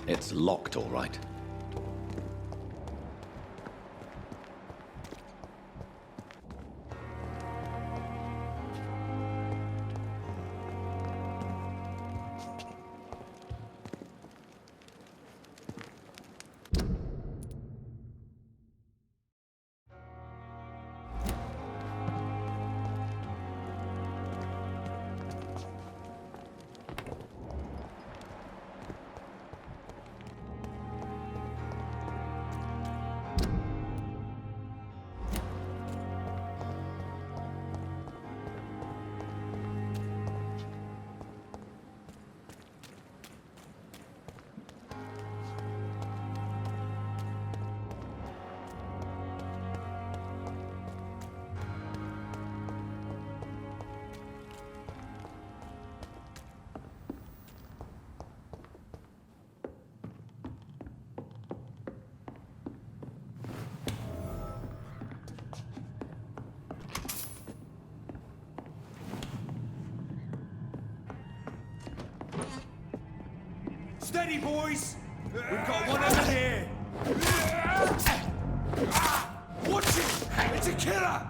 It's locked, all right. Steady, boys! We've got one over here! Watch it! It's a killer!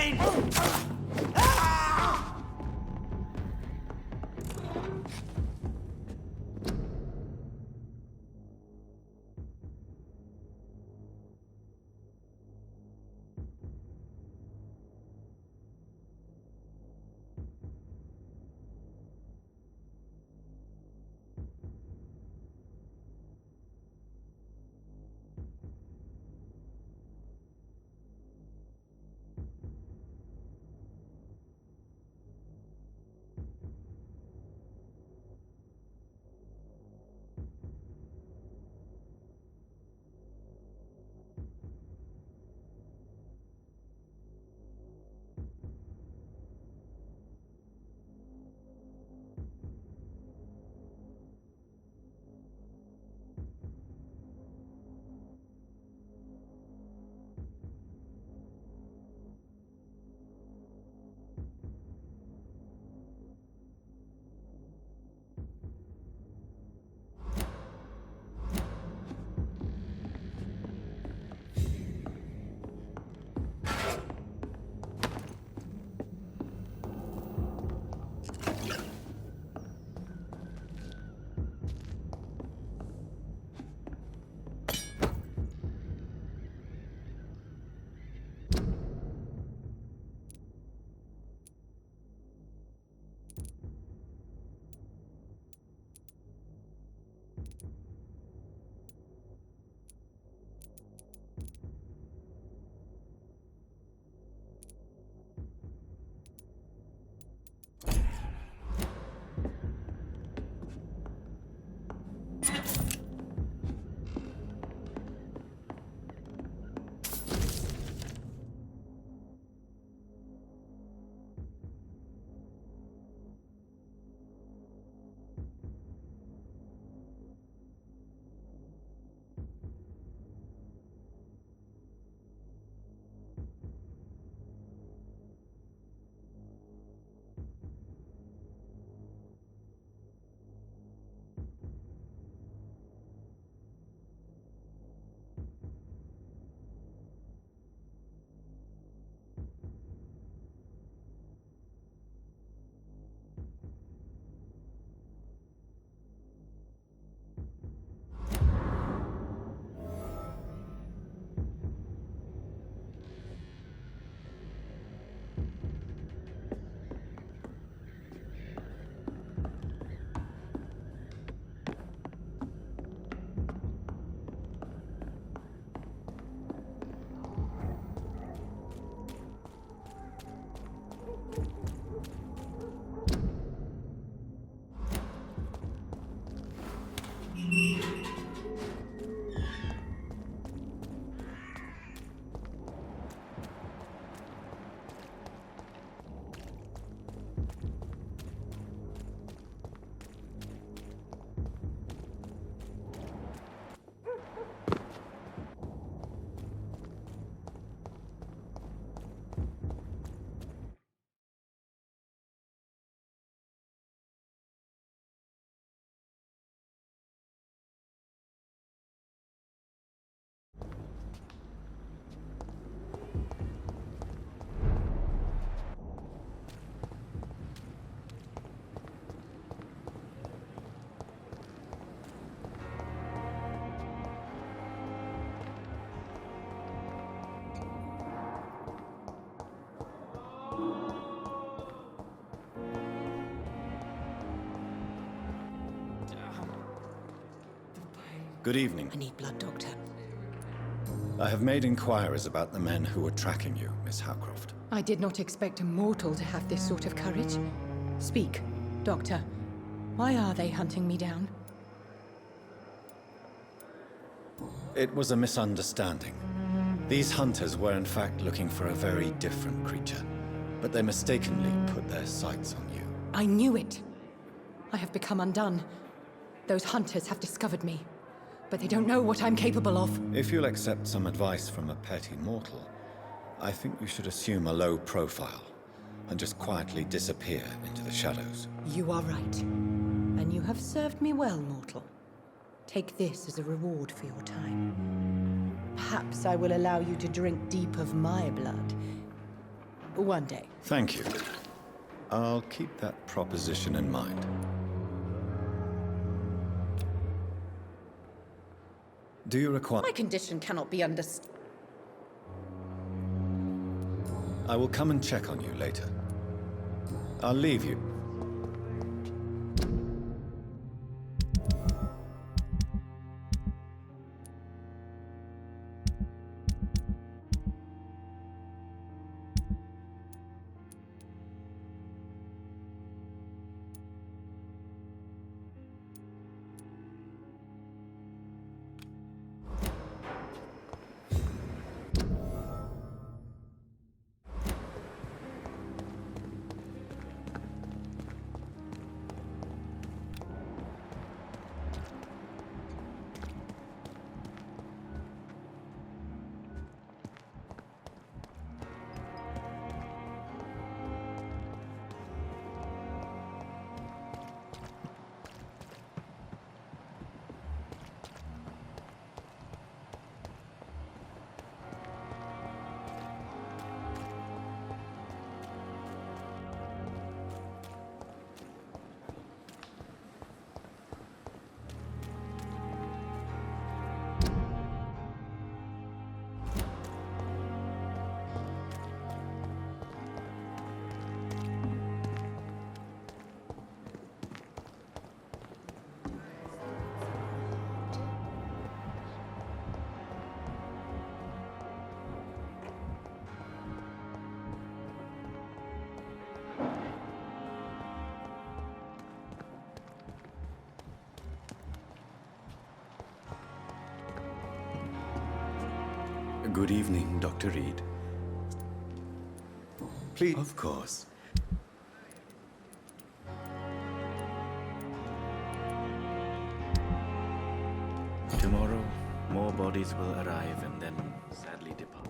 in! Good evening. I need blood, Doctor. I have made inquiries about the men who were tracking you, Miss Howcroft. I did not expect a mortal to have this sort of courage. Speak, Doctor. Why are they hunting me down? It was a misunderstanding. These hunters were in fact looking for a very different creature, but they mistakenly put their sights on you. I knew it. I have become undone. Those hunters have discovered me, but they don't know what I'm capable of. If you'll accept some advice from a petty mortal, I think you should assume a low profile and just quietly disappear into the shadows. You are right. And you have served me well, mortal. Take this as a reward for your time. Perhaps I will allow you to drink deep of my blood. One day. Thank you. I'll keep that proposition in mind. Do you require... My condition cannot be understood. I will come and check on you later. I'll leave you. Good evening, Dr. Reed. Please. Of course. Tomorrow, more bodies will arrive and then sadly depart.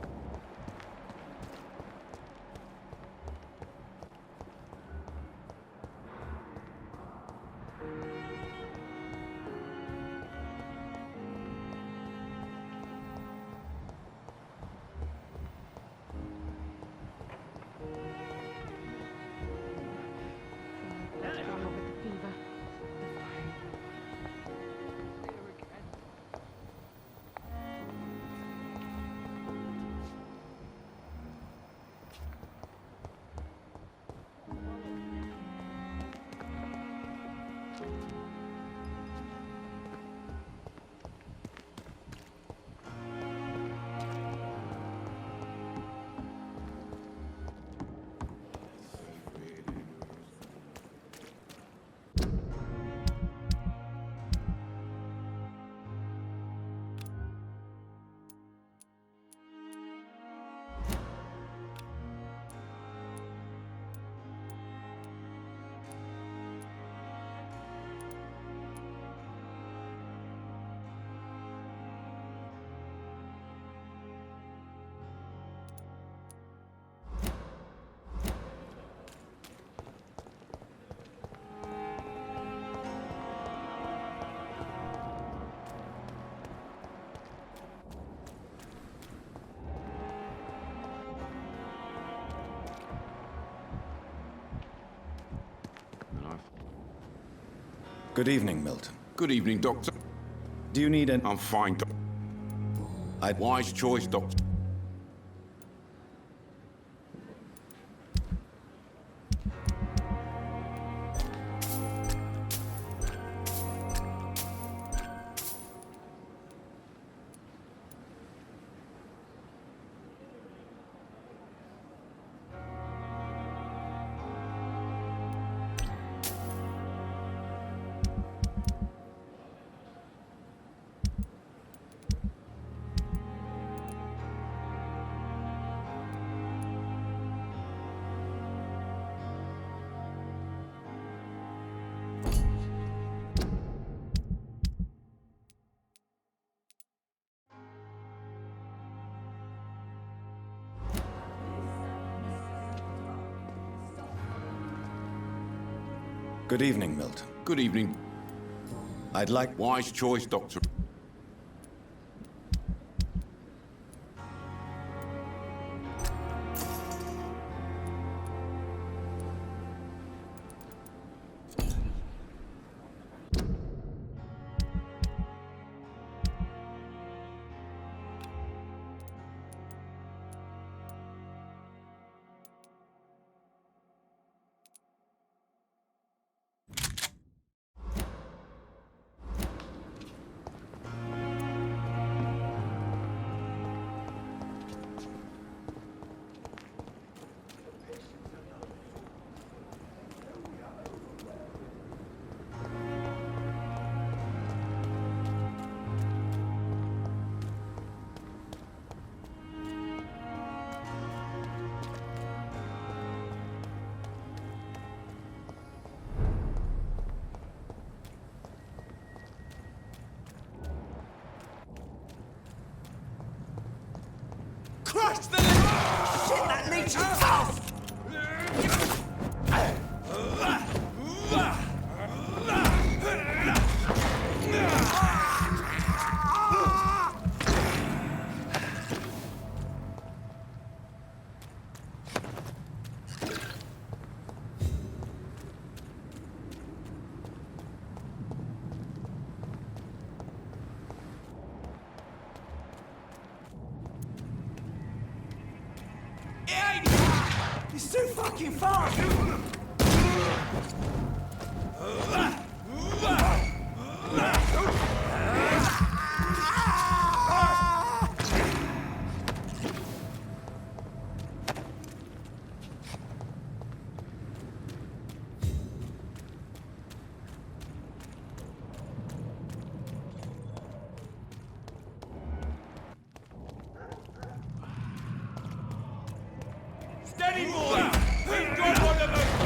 Good evening, Milton. Good evening, Doctor. Do you need an... I'm fine, Doctor. Wise choice, Doctor. Good evening, Milton. Good evening. I'd like... Wise choice, Doctor. Shit, that leech is tough! He's too fucking fast! Steady, boy! We've got one of them!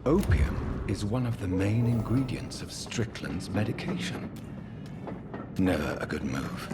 Opium is one of the main ingredients of Strickland's medication. Never a good move.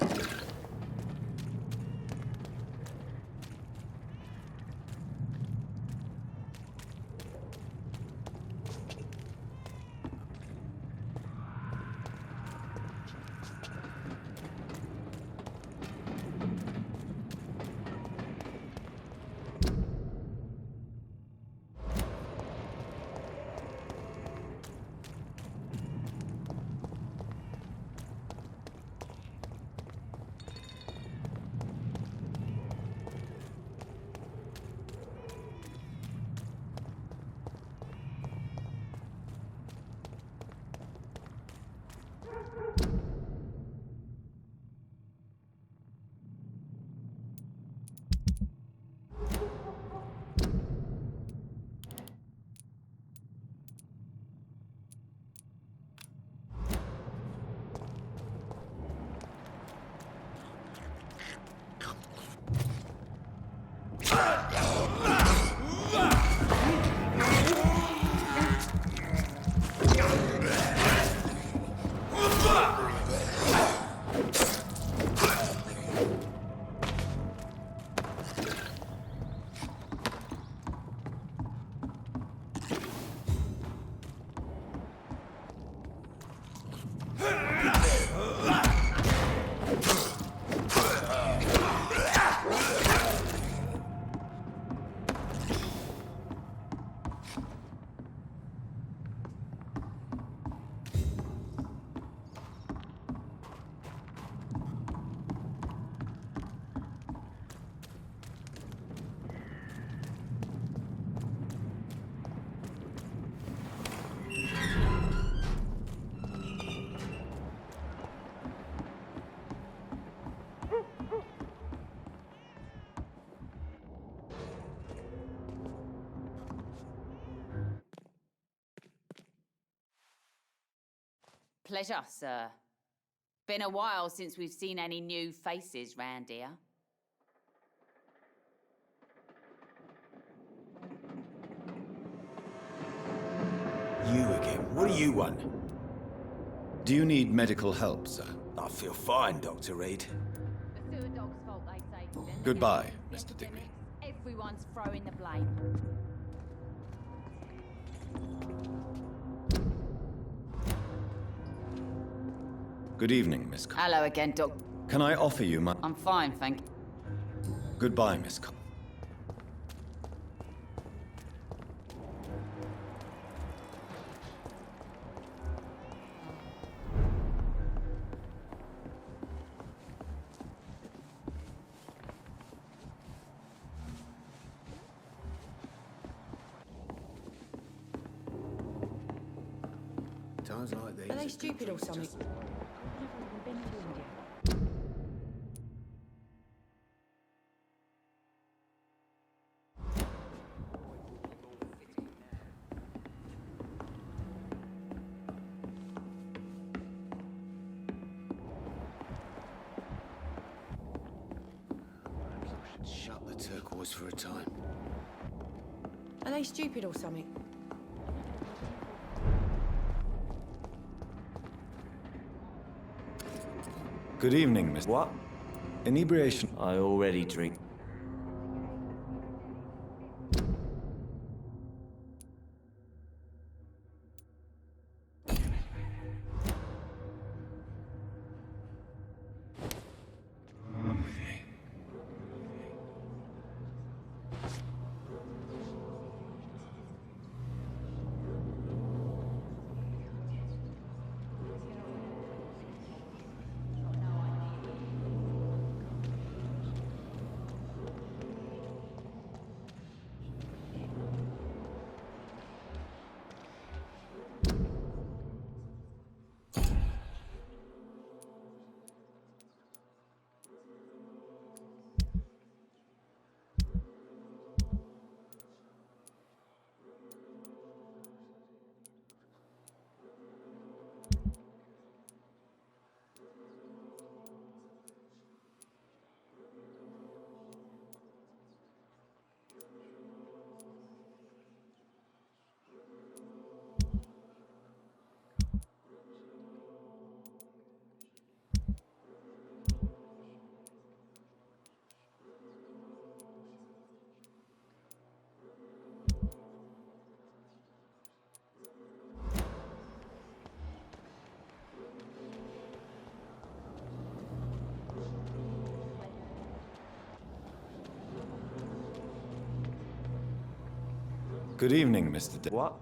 Pleasure, sir. Been a while since we've seen any new faces round here. You again? What do you want? Do you need medical help, sir? I feel fine, Dr. Reed. The sewer dog's fault, they say. Then Goodbye, Mr. Digby. everyone's throwing the blame. Good evening, Miss Cole. Hello again, Doc. Can I offer you my... I'm fine, thank you. Goodbye, Miss Cole. Times like these. Are they stupid or something? Shut the turquoise for a time. Are they stupid or something? Good evening, Miss... What? Inebriation... I already drink. Good evening, Mr. Digby. What?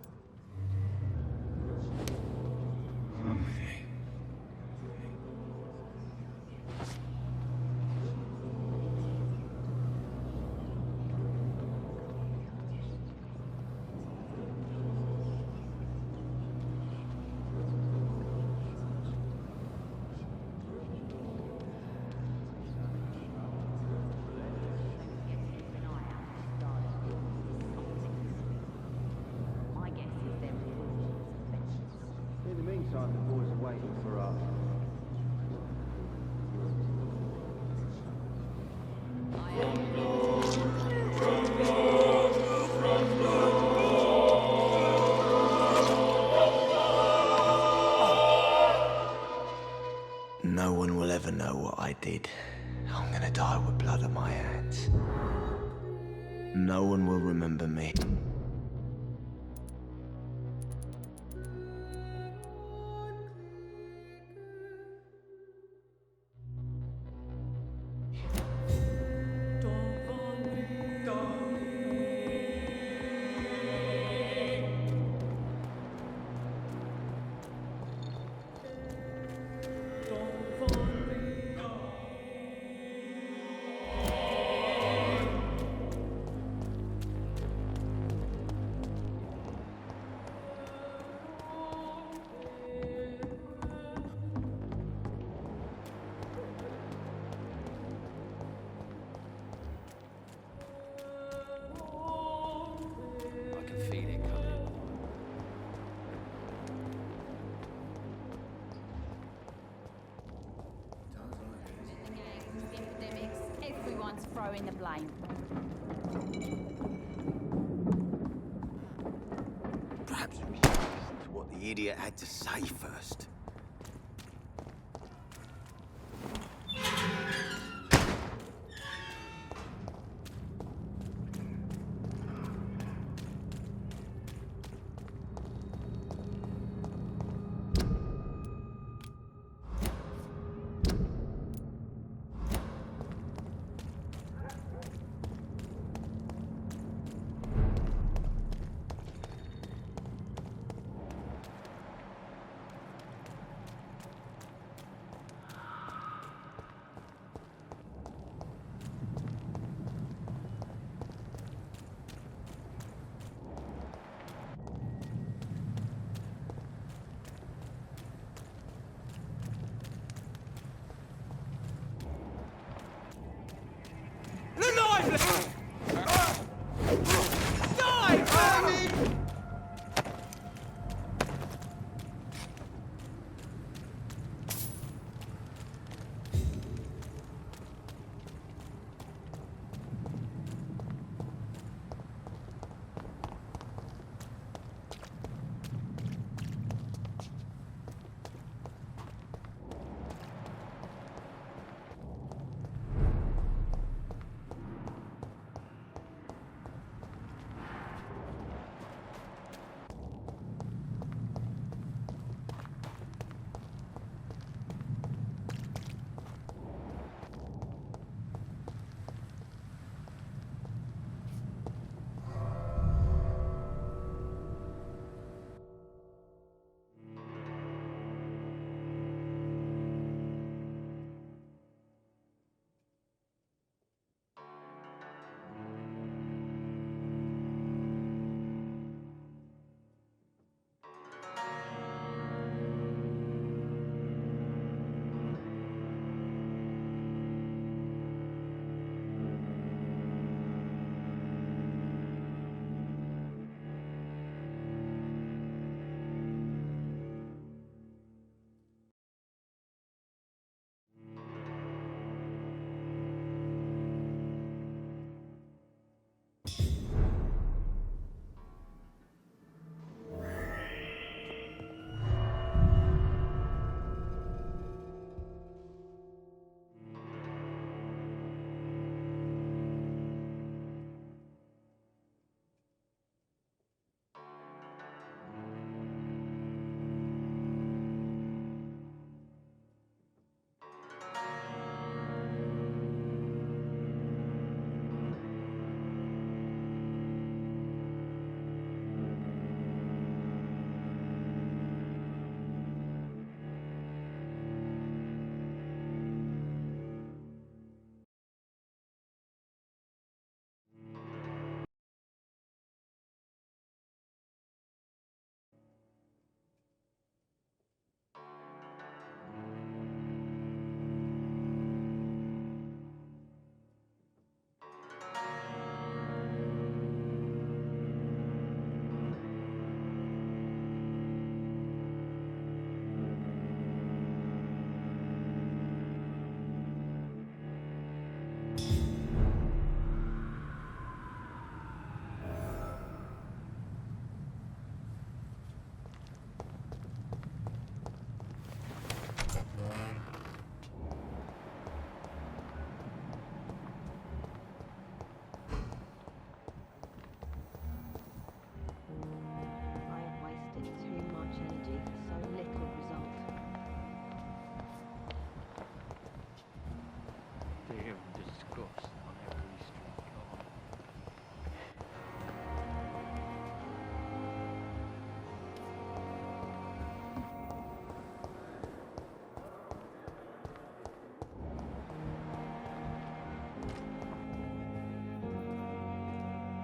In the meantime, the boys are waiting for us. No one will ever know what I did. I'm gonna die with blood on my hands. No one will remember me. throwing the blame. Perhaps we should listen to what the idiot had to say first.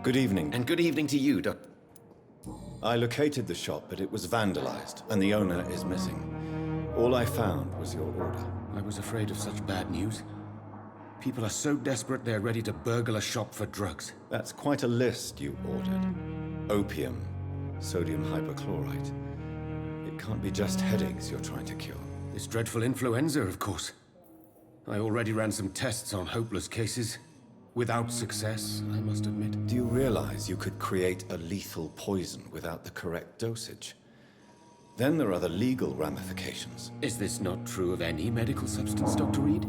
Good evening. And good evening to you, Doctor. I located the shop, but it was vandalized, and the owner is missing. All I found was your order. I was afraid of such bad news. People are so desperate they're ready to burgle a shop for drugs. That's quite a list you ordered. Opium, sodium hypochlorite. It can't be just headaches you're trying to cure. This dreadful influenza, of course. I already ran some tests on hopeless cases. Without success, I must admit. Do you realize you could create a lethal poison without the correct dosage? Then there are the legal ramifications. Is this not true of any medical substance, Dr. Reed?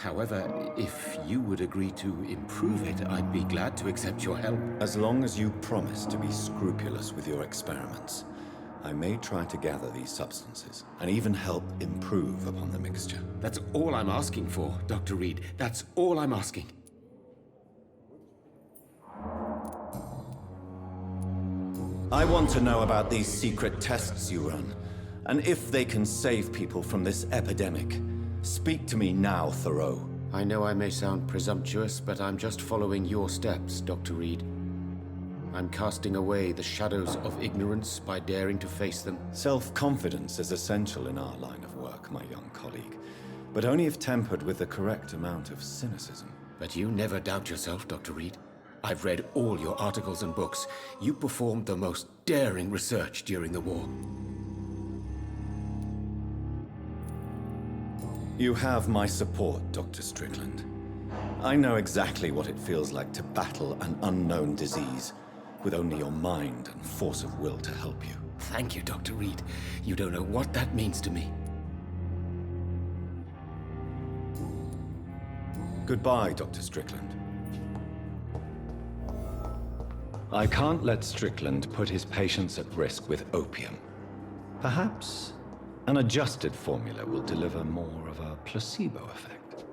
However, if you would agree to improve it, I'd be glad to accept your help. As long as you promise to be scrupulous with your experiments, I may try to gather these substances, and even help improve upon the mixture. That's all I'm asking for, Dr. Reed. That's all I'm asking. I want to know about these secret tests you run, and if they can save people from this epidemic. Speak to me now, Thoreau. I know I may sound presumptuous, but I'm just following your steps, Dr. Reed. I'm casting away the shadows of ignorance by daring to face them. Self-confidence is essential in our line of work, my young colleague, but only if tempered with the correct amount of cynicism. But you never doubt yourself, Dr. Reed. I've read all your articles and books. You performed the most daring research during the war. You have my support, Dr. Strickland. I know exactly what it feels like to battle an unknown disease, with only your mind and force of will to help you. Thank you, Dr. Reed. You don't know what that means to me. Goodbye, Dr. Strickland. I can't let Strickland put his patients at risk with opium. Perhaps an adjusted formula will deliver more of a placebo effect.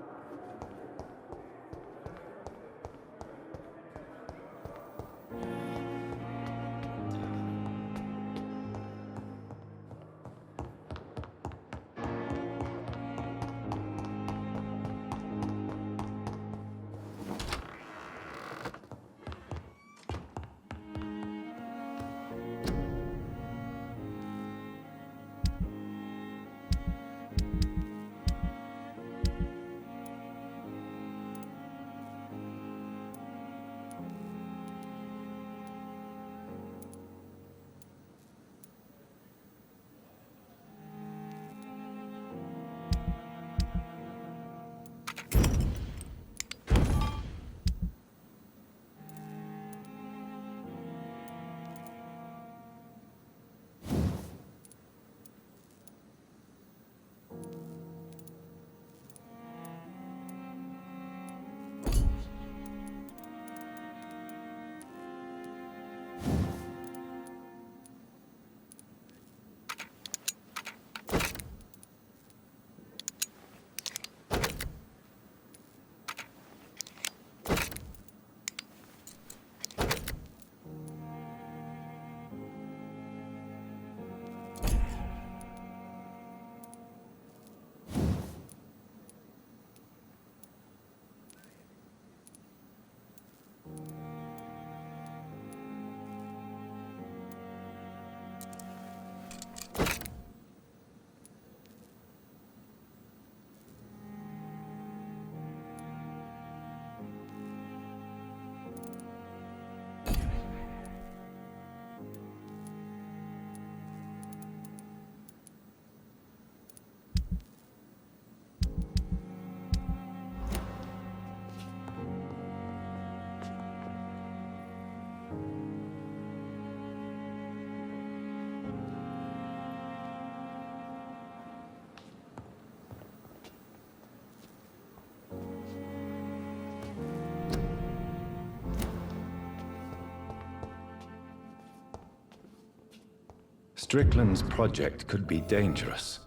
Strickland's project could be dangerous.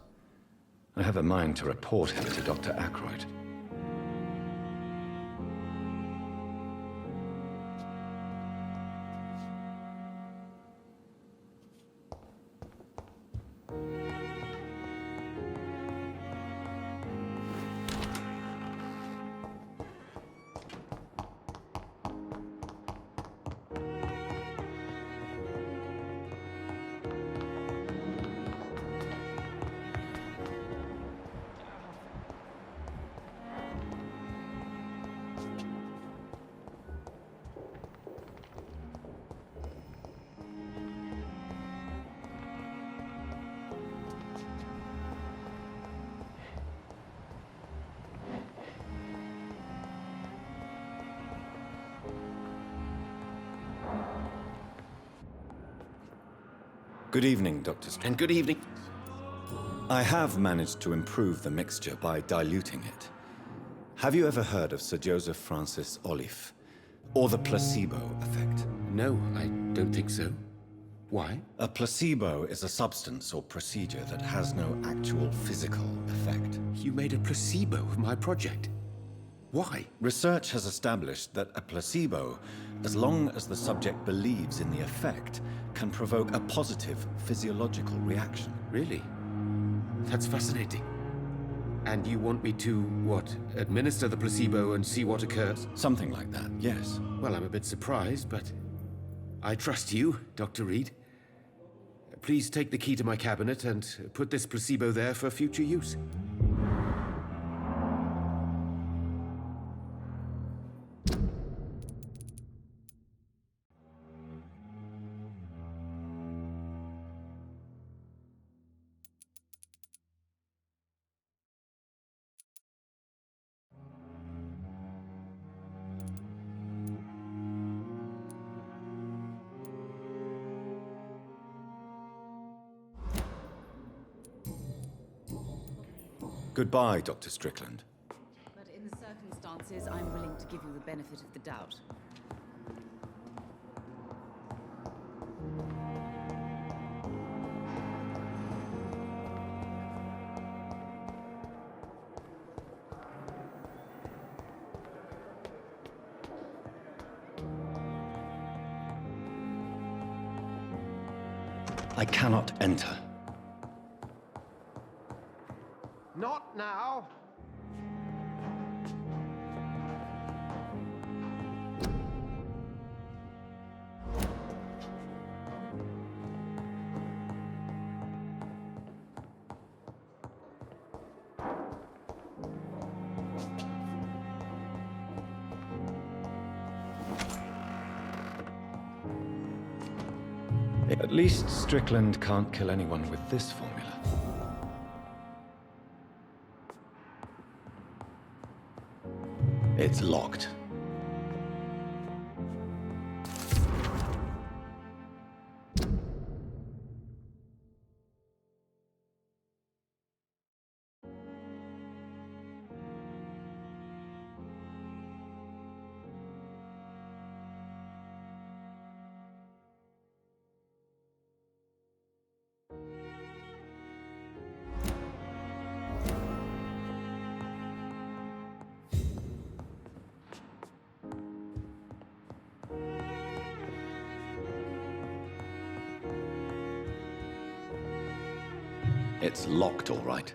I have a mind to report him to Dr. Aykroyd. Good evening, Dr. And good evening. I have managed to improve the mixture by diluting it. Have you ever heard of Sir Joseph Francis Olive? Or the placebo effect? No, I don't think so. Why? A placebo is a substance or procedure that has no actual physical effect. You made a placebo of my project. Why? Research has established that a placebo, as long as the subject believes in the effect, can provoke a positive physiological reaction. Really? That's fascinating. And you want me to, what, administer the placebo and see what occurs? Something like that, yes. Well, I'm a bit surprised, but I trust you, Dr. Reed. Please take the key to my cabinet and put this placebo there for future use. Goodbye, Dr. Strickland. But in the circumstances, I'm willing to give you the benefit of the doubt. I cannot enter. Not now. At least Strickland can't kill anyone with this formula. It's locked. It's locked, all right.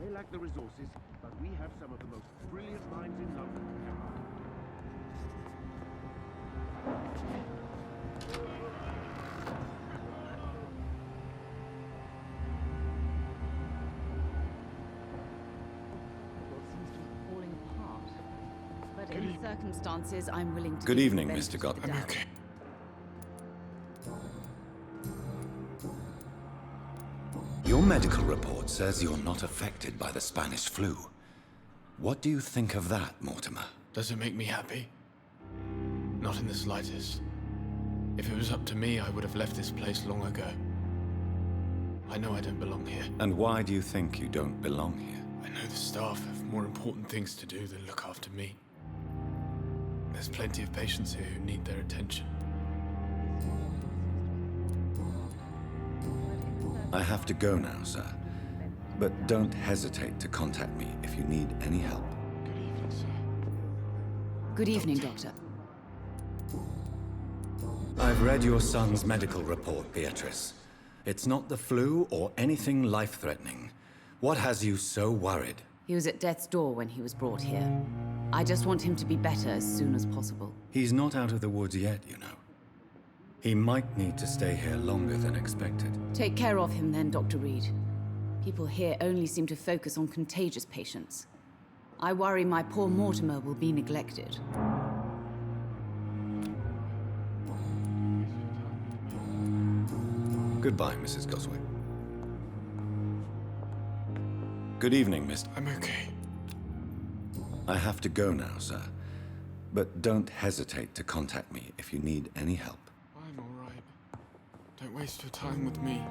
They lack the resources, but we have some of the most brilliant minds in London. Falling apart. But in the circumstances, I'm willing to. Good give you evening, the Mr. benefit of the Godwin. doubt. Your medical report says you're not affected by the Spanish flu. What do you think of that, Mortimer? Does it make me happy? Not in the slightest. If it was up to me, I would have left this place long ago. I know I don't belong here. And why do you think you don't belong here? I know the staff have more important things to do than look after me. There's plenty of patients here who need their attention. I have to go now, sir. But don't hesitate to contact me if you need any help. Good evening, sir. Good evening, Doctor. I've read your son's medical report, Beatrice. It's not the flu or anything life-threatening. What has you so worried? He was at death's door when he was brought here. I just want him to be better as soon as possible. He's not out of the woods yet, you know. He might need to stay here longer than expected. Take care of him then, Dr. Reed. People here only seem to focus on contagious patients. I worry my poor Mortimer will be neglected. Goodbye, Mrs. Goswick. Good evening, Mr. I'm okay. I have to go now, sir. But don't hesitate to contact me if you need any help. I'm all right. Don't waste your time with me.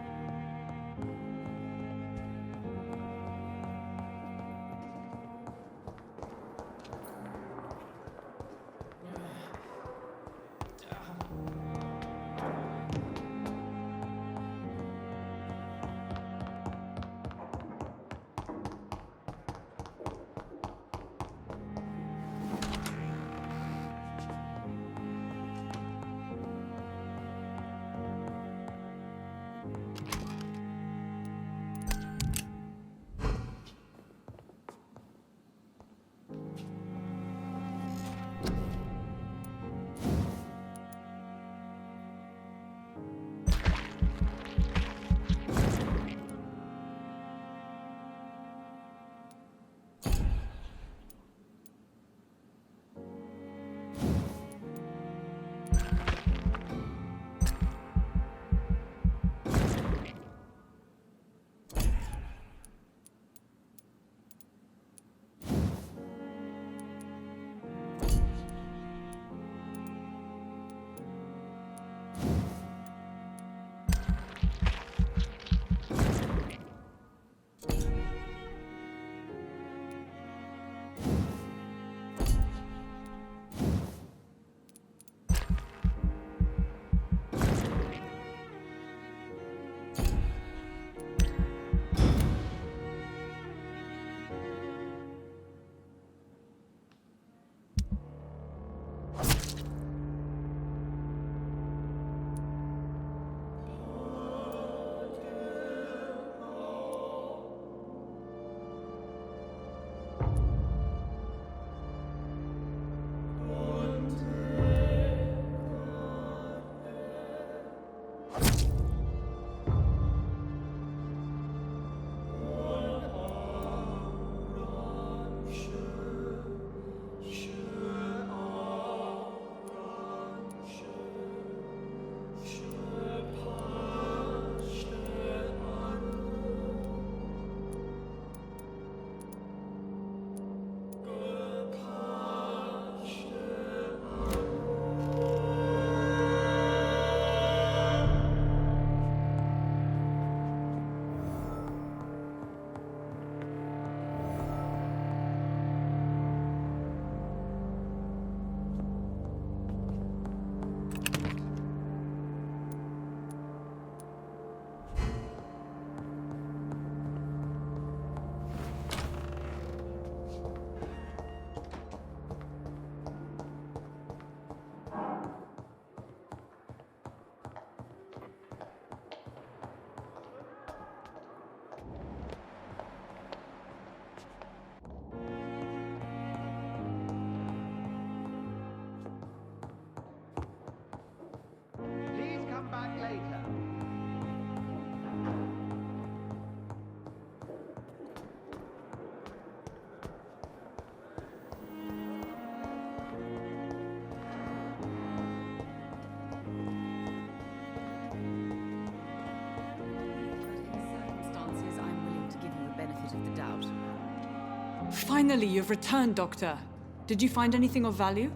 Finally, you've returned, Doctor. Did you find anything of value?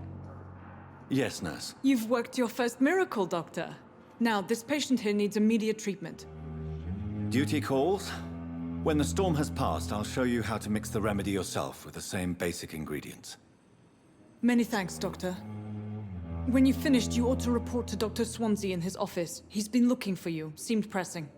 Yes, nurse. You've worked your first miracle, Doctor. Now, this patient here needs immediate treatment. Duty calls. When the storm has passed, I'll show you how to mix the remedy yourself with the same basic ingredients. Many thanks, Doctor. When you've finished, you ought to report to Dr. Swansea in his office. He's been looking for you. Seemed pressing.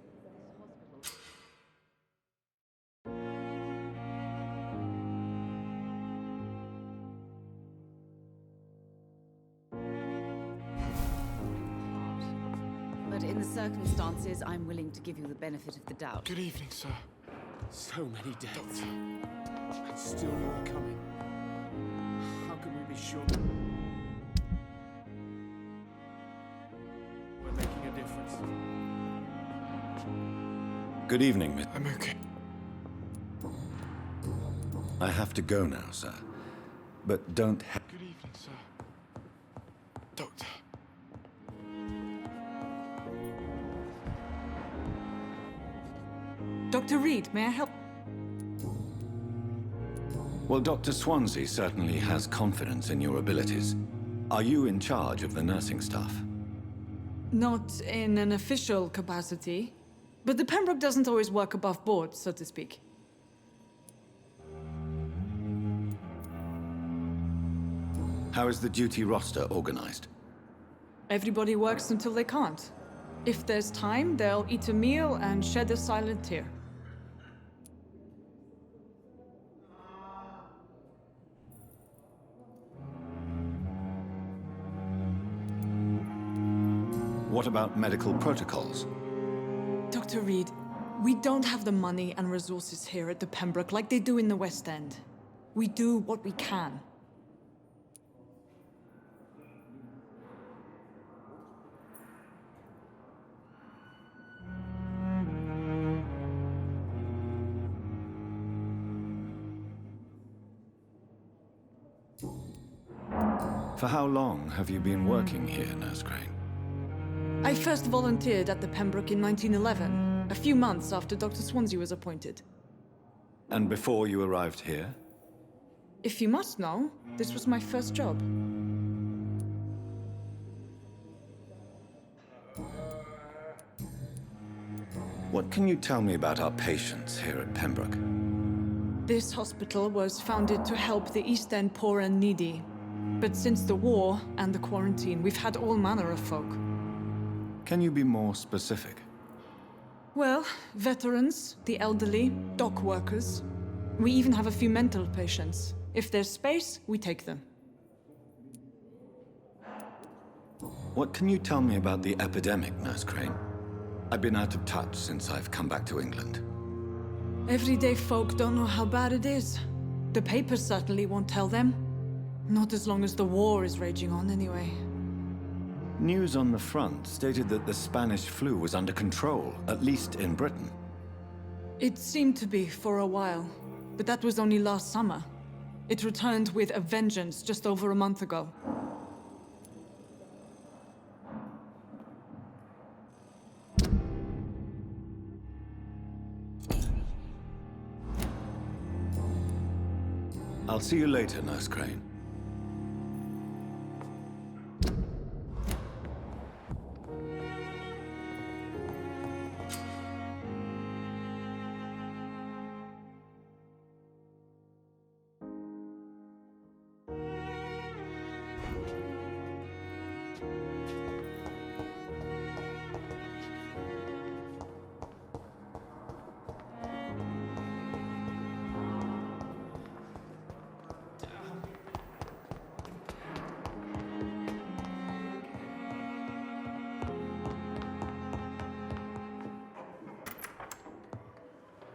But in the circumstances, I'm willing to give you the benefit of the doubt. Good evening, sir. So many deaths. And still more coming. How can we be sure? Good evening, Miss. I'm okay. I have to go now, sir. But don't Good evening, sir. Doctor. Dr. Reed, may I help? Well, Dr. Swansea certainly has confidence in your abilities. Are you in charge of the nursing staff? Not in an official capacity, but the Pembroke doesn't always work above board, so to speak. How is the duty roster organized? Everybody works until they can't. If there's time, they'll eat a meal and shed a silent tear. What about medical protocols? Dr. Reed, we don't have the money and resources here at the Pembroke like they do in the West End. We do what we can. For how long have you been working here, Nurse Crane? I first volunteered at the Pembroke in 1911, a few months after Dr. Swansea was appointed. And before you arrived here? If you must know, this was my first job. What can you tell me about our patients here at Pembroke? This hospital was founded to help the East End poor and needy. But since the war and the quarantine, we've had all manner of folk. Can you be more specific? Well, veterans, the elderly, dock workers. We even have a few mental patients. If there's space, we take them. What can you tell me about the epidemic, Nurse Crane? I've been out of touch since I've come back to England. Everyday folk don't know how bad it is. The papers certainly won't tell them. Not as long as the war is raging on, anyway. News on the front stated that the Spanish flu was under control, at least in Britain. It seemed to be for a while, but that was only last summer. It returned with a vengeance just over a month ago. I'll see you later, Nurse Crane.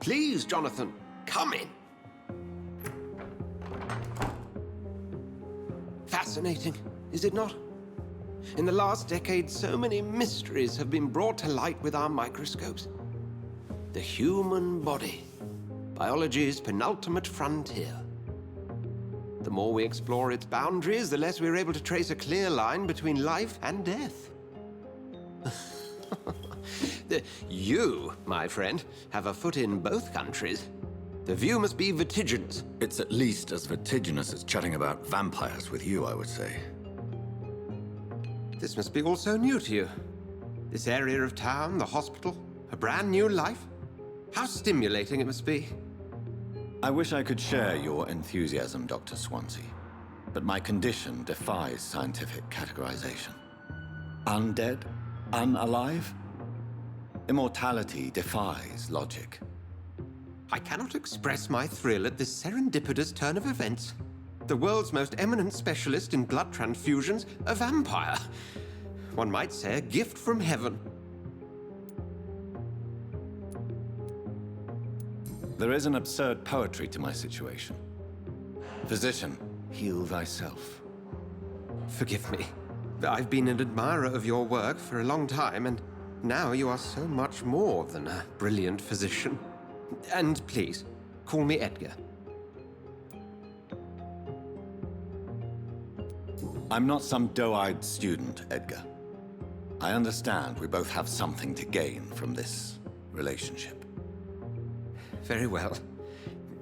Please, Jonathan, come in. Fascinating, is it not? In the last decade, so many mysteries have been brought to light with our microscopes. The human body, biology's penultimate frontier. The more we explore its boundaries, the less we're able to trace a clear line between life and death. You, my friend, have a foot in both countries. The view must be vertiginous. It's at least as vertiginous as chatting about vampires with you, I would say. This must be all so new to you. This area of town, the hospital, a brand new life. How stimulating it must be. I wish I could share your enthusiasm, Dr. Swansea, but my condition defies scientific categorization. Undead? Unalive? Immortality defies logic. I cannot express my thrill at this serendipitous turn of events. The world's most eminent specialist in blood transfusions, a vampire. One might say a gift from heaven. There is an absurd poetry to my situation. Physician, heal thyself. Forgive me. I've been an admirer of your work for a long time, and Now you are so much more than a brilliant physician. And please, call me Edgar. I'm not some doe-eyed student, Edgar. I understand we both have something to gain from this relationship. Very well.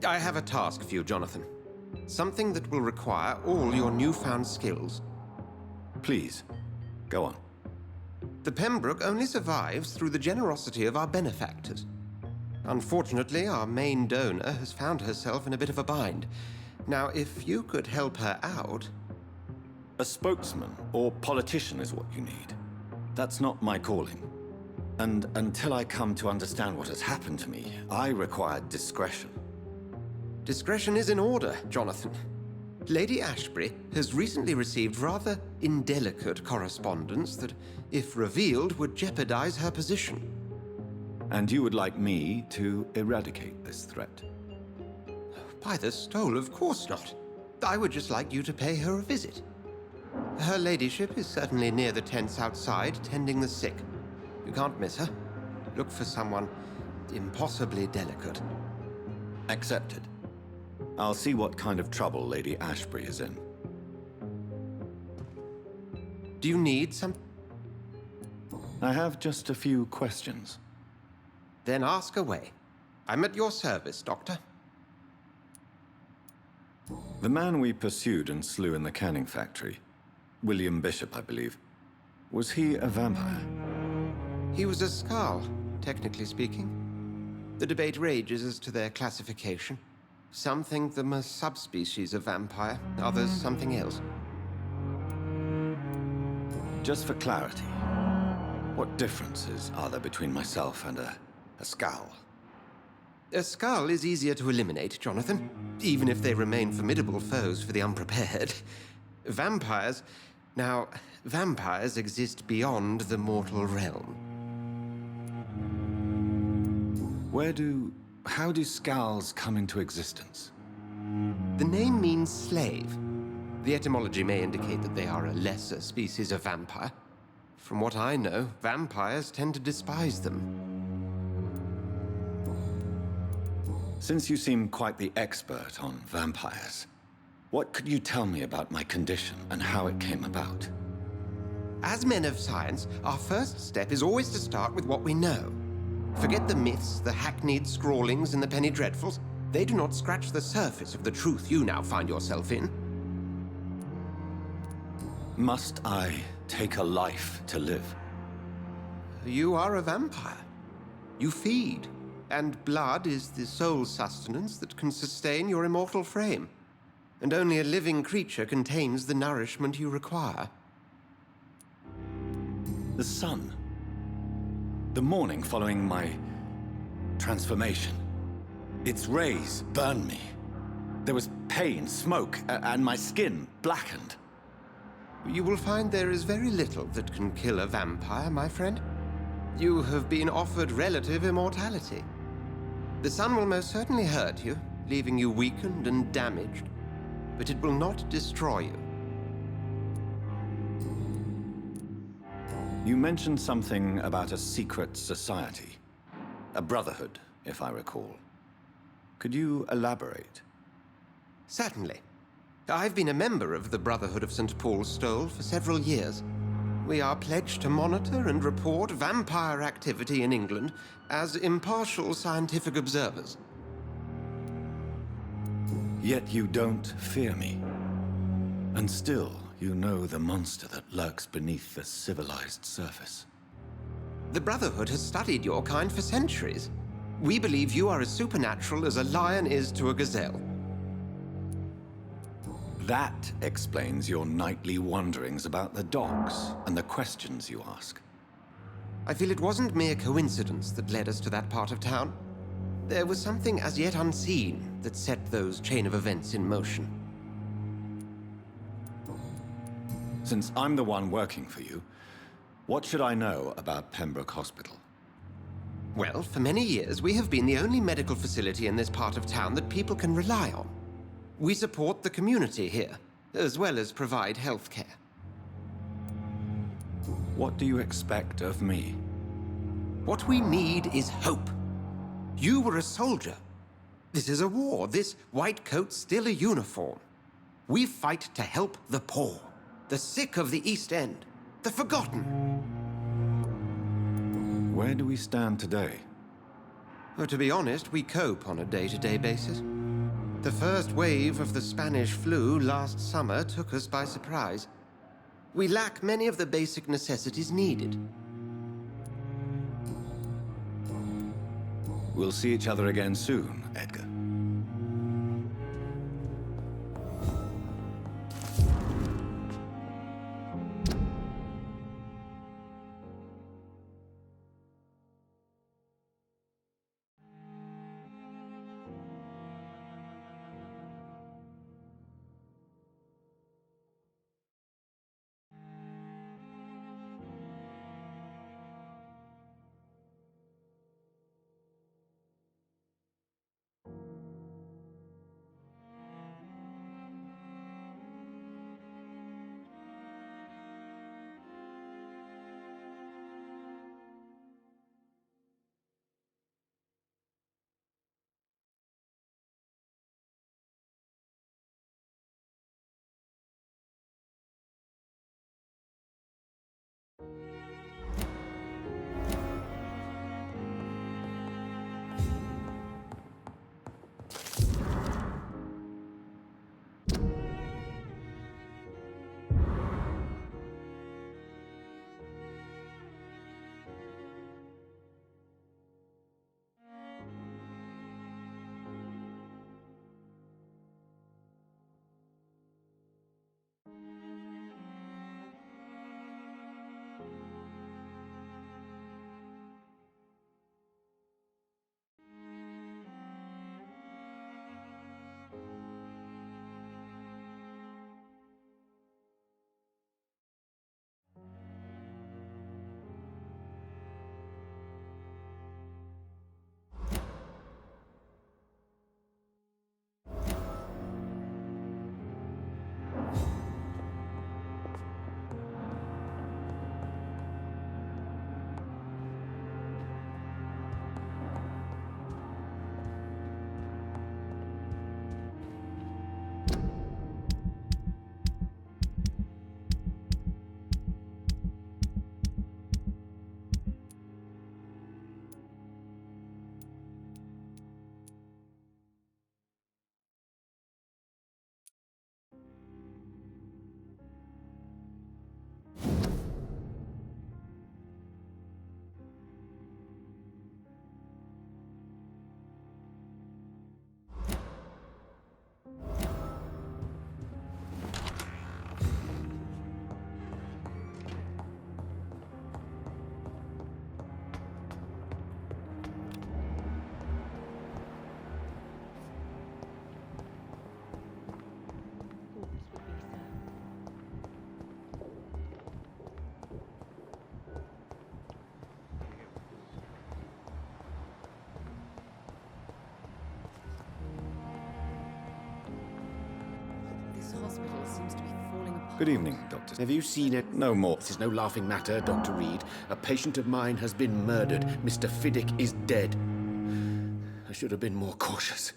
I have a task for you, Jonathan. Something that will require all your newfound skills. Please, go on. The Pembroke only survives through the generosity of our benefactors. Unfortunately, our main donor has found herself in a bit of a bind. Now, if you could help her out... A spokesman or politician is what you need. That's not my calling. And until I come to understand what has happened to me, I require discretion. Discretion is in order, Jonathan. Lady Ashbury has recently received rather indelicate correspondence that, if revealed, would jeopardize her position. And you would like me to eradicate this threat? By the stole, of course not. I would just like you to pay her a visit. Her ladyship is certainly near the tents outside, tending the sick. You can't miss her. Look for someone impossibly delicate. Accepted. I'll see what kind of trouble Lady Ashbury is in. Do you need some... I have just a few questions. Then ask away. I'm at your service, Doctor. The man we pursued and slew in the canning factory, William Bishop, I believe, was he a vampire? He was a Skald, technically speaking. The debate rages as to their classification. Some think them a subspecies of vampire, others something else. Just for clarity, what differences are there between myself and a Skald? A Skald is easier to eliminate, Jonathan, even if they remain formidable foes for the unprepared. Vampires... Now, vampires exist beyond the mortal realm. How do Skalds come into existence? The name means slave. The etymology may indicate that they are a lesser species of vampire. From what I know, vampires tend to despise them. Since you seem quite the expert on vampires, what could you tell me about my condition and how it came about? As men of science, our first step is always to start with what we know. Forget the myths, the hackneyed scrawlings, and the penny dreadfuls. They do not scratch the surface of the truth you now find yourself in. Must I take a life to live? You are a vampire. You feed, and blood is the sole sustenance that can sustain your immortal frame. And only a living creature contains the nourishment you require. The sun. The morning following my transformation. Its rays burned me. There was pain, smoke, and my skin blackened. You will find there is very little that can kill a vampire, my friend. You have been offered relative immortality. The sun will most certainly hurt you, leaving you weakened and damaged, but it will not destroy you. You mentioned something about a secret society. A brotherhood, if I recall. Could you elaborate? Certainly. I've been a member of the Brotherhood of St. Paul's Stole for several years. We are pledged to monitor and report vampire activity in England as impartial scientific observers. Yet you don't fear me. And still, you know the monster that lurks beneath the civilized surface. The Brotherhood has studied your kind for centuries. We believe you are as supernatural as a lion is to a gazelle. That explains your nightly wanderings about the docks and the questions you ask. I feel it wasn't mere coincidence that led us to that part of town. There was something as yet unseen that set those chain of events in motion. Since I'm the one working for you, what should I know about Pembroke Hospital? Well, for many years, we have been the only medical facility in this part of town that people can rely on. We support the community here, as well as provide health care. What do you expect of me? What we need is hope. You were a soldier. This is a war. This white coat's still a uniform. We fight to help the poor, the sick of the East End, the forgotten. Where do we stand today? Oh, to be honest, we cope on a day-to-day basis. The first wave of the Spanish flu last summer took us by surprise. We lack many of the basic necessities needed. We'll see each other again soon, Edgar. Hospital seems to be falling apart. Good evening, Doctor. Have you seen it? No more. This is no laughing matter, Dr. Reed. A patient of mine has been murdered. Mr. Fiddick is dead. I should have been more cautious.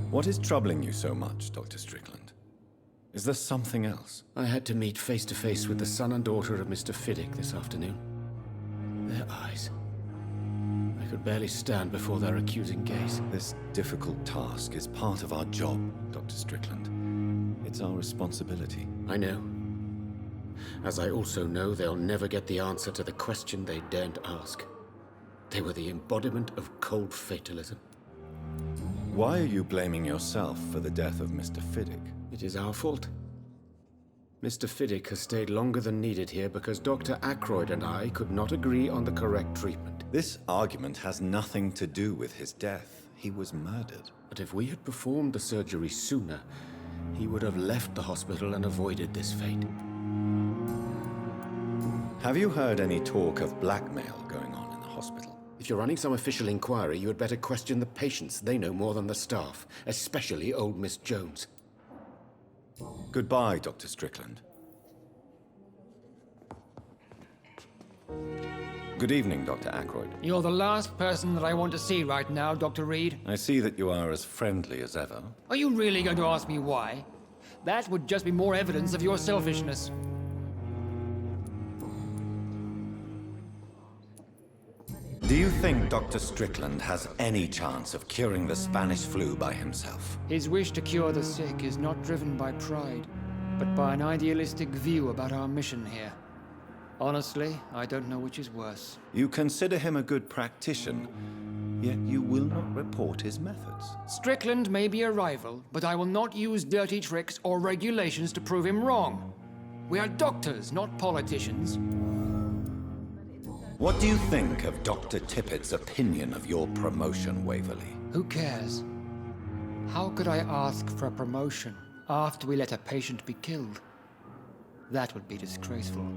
What is troubling you so much, Dr. Strickland? Is there something else? I had to meet face to face with the son and daughter of Mr. Fiddick this afternoon. Their eyes. I could barely stand before their accusing gaze. This difficult task is part of our job, Dr. Strickland. It's our responsibility. I know. As I also know they'll never get the answer to the question they daren't ask. They were the embodiment of cold fatalism. Why are you blaming yourself for the death of Mr. Fiddick? It is our fault. Mr. Fiddick has stayed longer than needed here because Dr. Ackroyd and I could not agree on the correct treatment. This argument has nothing to do with his death. He was murdered. But if we had performed the surgery sooner, he would have left the hospital and avoided this fate. Have you heard any talk of blackmail going on in the hospital? If you're running some official inquiry, you had better question the patients. They know more than the staff, especially old Miss Jones. Goodbye, Dr. Strickland. Good evening, Dr. Ackroyd. You're the last person that I want to see right now, Dr. Reed. I see that you are as friendly as ever. Are you really going to ask me why? That would just be more evidence of your selfishness. Do you think Dr. Strickland has any chance of curing the Spanish flu by himself? His wish to cure the sick is not driven by pride, but by an idealistic view about our mission here. Honestly, I don't know which is worse. You consider him a good practitioner, yet you will not report his methods. Strickland may be a rival, but I will not use dirty tricks or regulations to prove him wrong. We are doctors, not politicians. What do you think of Dr. Tippett's opinion of your promotion, Waverly? Who cares? How could I ask for a promotion after we let a patient be killed? That would be disgraceful.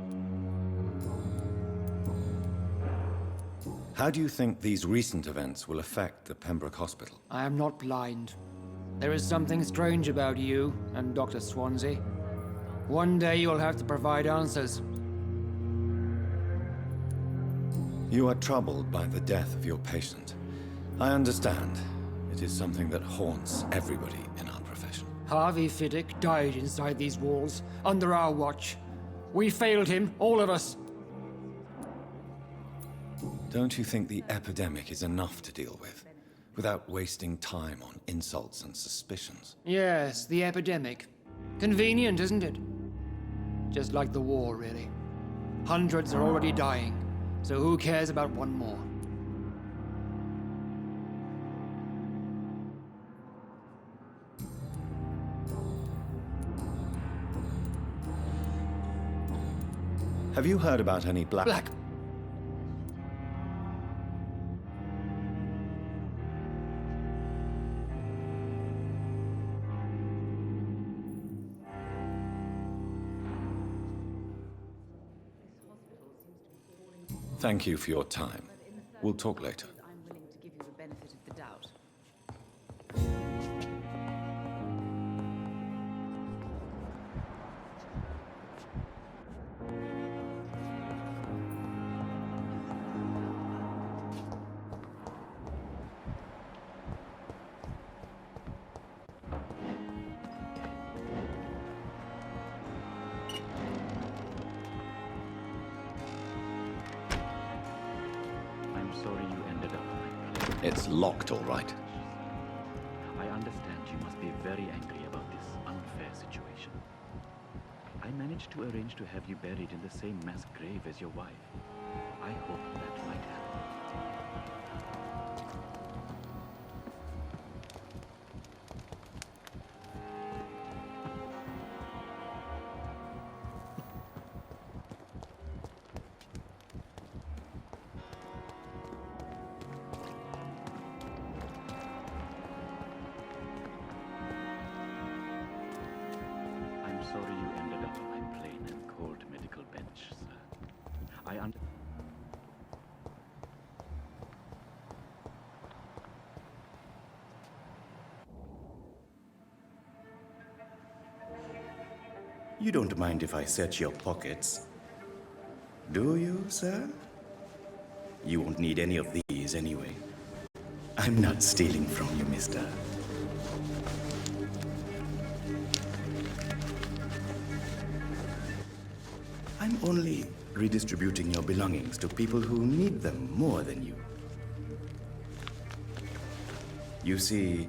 How do you think these recent events will affect the Pembroke Hospital? I am not blind. There is something strange about you and Dr. Swansea. One day you'll have to provide answers. You are troubled by the death of your patient. I understand. It is something that haunts everybody in our profession. Harvey Fiddick died inside these walls, under our watch. We failed him, all of us. Don't you think the epidemic is enough to deal with, without wasting time on insults and suspicions? Yes, the epidemic. Convenient, isn't it? Just like the war, really. Hundreds are already dying, so who cares about one more? Have you heard about any black... Thank you for your time. We'll talk later. I'm willing to give you the benefit of the doubt. I'm sorry you ended up like that. It's locked, all right. I understand you must be very angry about this unfair situation. I managed to arrange to have you buried in the same mass grave as your wife. I hope that might happen. I'm sorry you ended up on my plain and cold medical bench, sir. You don't mind if I search your pockets, do you, sir? You won't need any of these anyway. I'm not stealing from you, mister. I'm only redistributing your belongings to people who need them more than you. You see,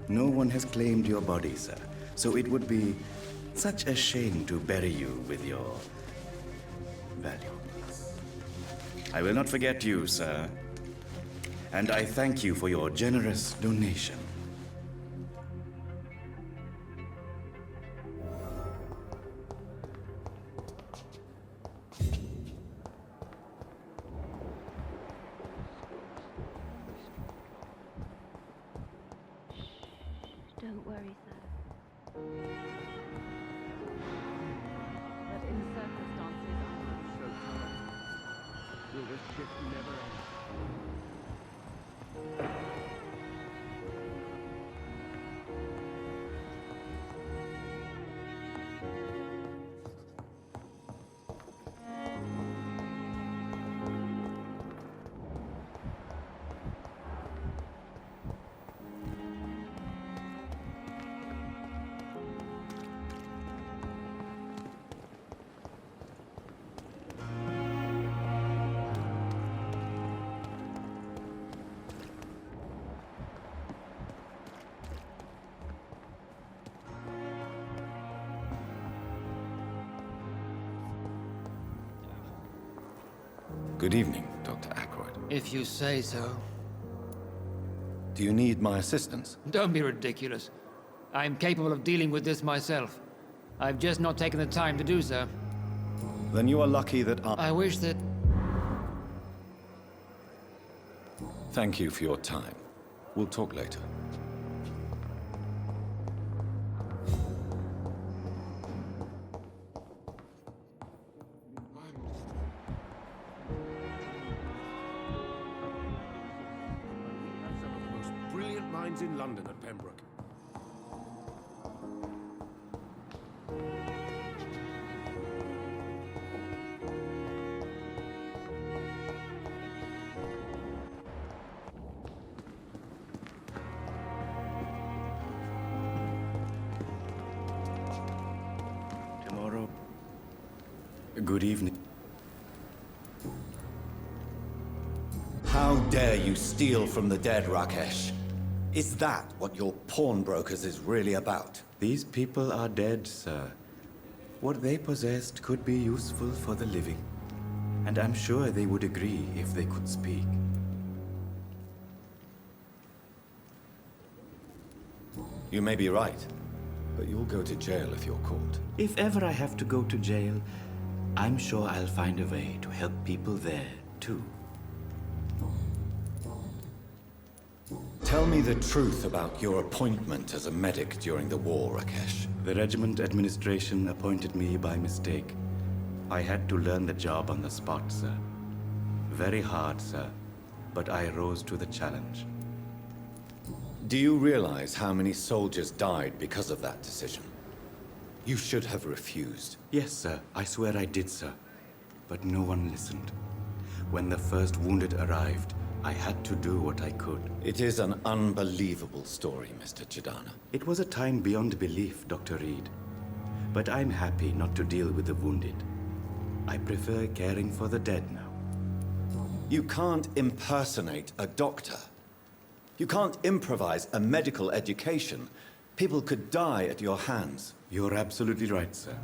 no one has claimed your body, sir, so it would be such a shame to bury you with your valuables. I will not forget you, sir, and I thank you for your generous donation. Don't worry, sir. But in the circumstances, I'm So tired. Will this shift never end? Good evening, Dr. Ackroyd. If you say so. Do you need my assistance? Don't be ridiculous. I'm capable of dealing with this myself. I've just not taken the time to do so. Then you are lucky that I wish that... Thank you for your time. We'll talk later. Brilliant minds in London at Pembroke. Tomorrow. Good evening. How dare you steal from the dead, Rakesh? Is that what your pawnbrokers is really about? These people are dead, sir. What they possessed could be useful for the living. And I'm sure they would agree if they could speak. You may be right, but you'll go to jail if you're caught. If ever I have to go to jail, I'm sure I'll find a way to help people there, too. Tell me the truth about your appointment as a medic during the war, Rakesh. The regiment administration appointed me by mistake. I had to learn the job on the spot, sir. Very hard, sir, but I rose to the challenge. Do you realize how many soldiers died because of that decision? You should have refused. Yes, sir. I swear I did, sir. But no one listened. When the first wounded arrived, I had to do what I could. It is an unbelievable story, Mr. Chidana. It was a time beyond belief, Dr. Reed. But I'm happy not to deal with the wounded. I prefer caring for the dead now. You can't impersonate a doctor. You can't improvise a medical education. People could die at your hands. You're absolutely right, sir.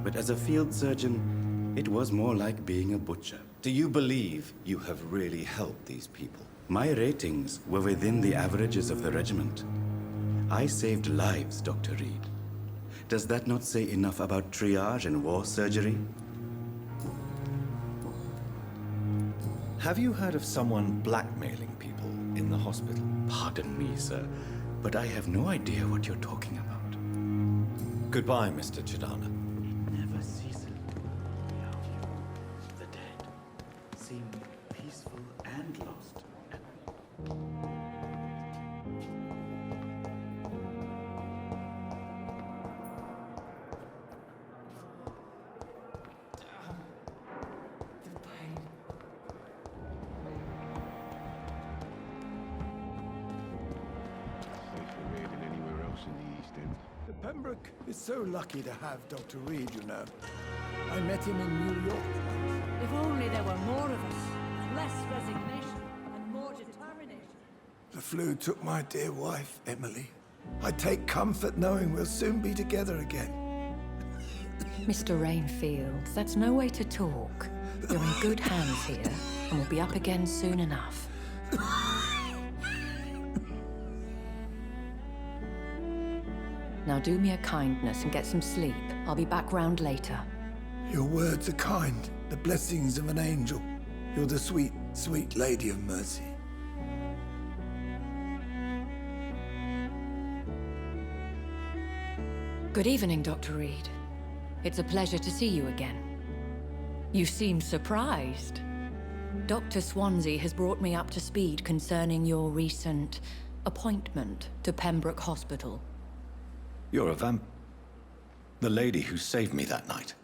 But as a field surgeon, it was more like being a butcher. Do you believe you have really helped these people? My ratings were within the averages of the regiment. I saved lives, Dr. Reed. Does that not say enough about triage and war surgery? Have you heard of someone blackmailing people in the hospital? Pardon me, sir, but I have no idea what you're talking about. Goodbye, Mr. Chidana. Never ceases to be out here. The dead seem peaceful and lost. The Pembroke is so lucky to have Dr. Reed, you know. I met him in New York once. If only there were more of us, less resignation and more determination. The flu took my dear wife, Emily. I take comfort knowing we'll soon be together again. Mr. Rainfield, that's no way to talk. You're in good hands here, and we'll be up again soon enough. Now do me a kindness and get some sleep. I'll be back round later. Your words are kind, the blessings of an angel. You're the sweet, sweet Lady of Mercy. Good evening, Dr. Reed. It's a pleasure to see you again. You seem surprised. Dr. Swansea has brought me up to speed concerning your recent appointment to Pembroke Hospital. You're a the lady who saved me that night,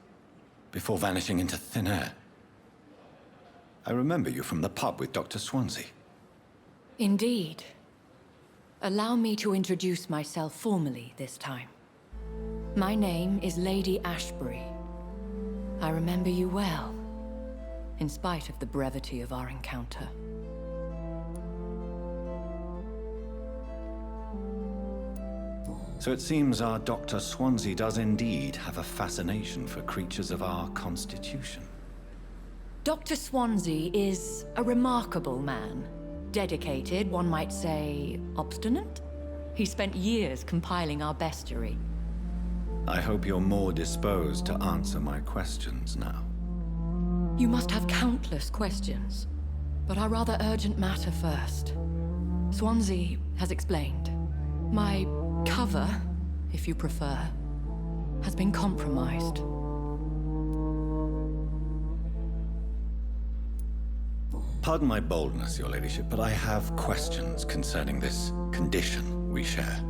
before vanishing into thin air. I remember you from the pub with Dr. Swansea. Indeed. Allow me to introduce myself formally this time. My name is Lady Ashbury. I remember you well, in spite of the brevity of our encounter. So it seems our Dr. Swansea does indeed have a fascination for creatures of our constitution. Dr. Swansea is a remarkable man. Dedicated, one might say, obstinate? He spent years compiling our bestiary. I hope you're more disposed to answer my questions now. You must have countless questions, but our rather urgent matter first. Swansea has explained. My cover, if you prefer, has been compromised. Pardon my boldness, Your Ladyship, but I have questions concerning this condition we share.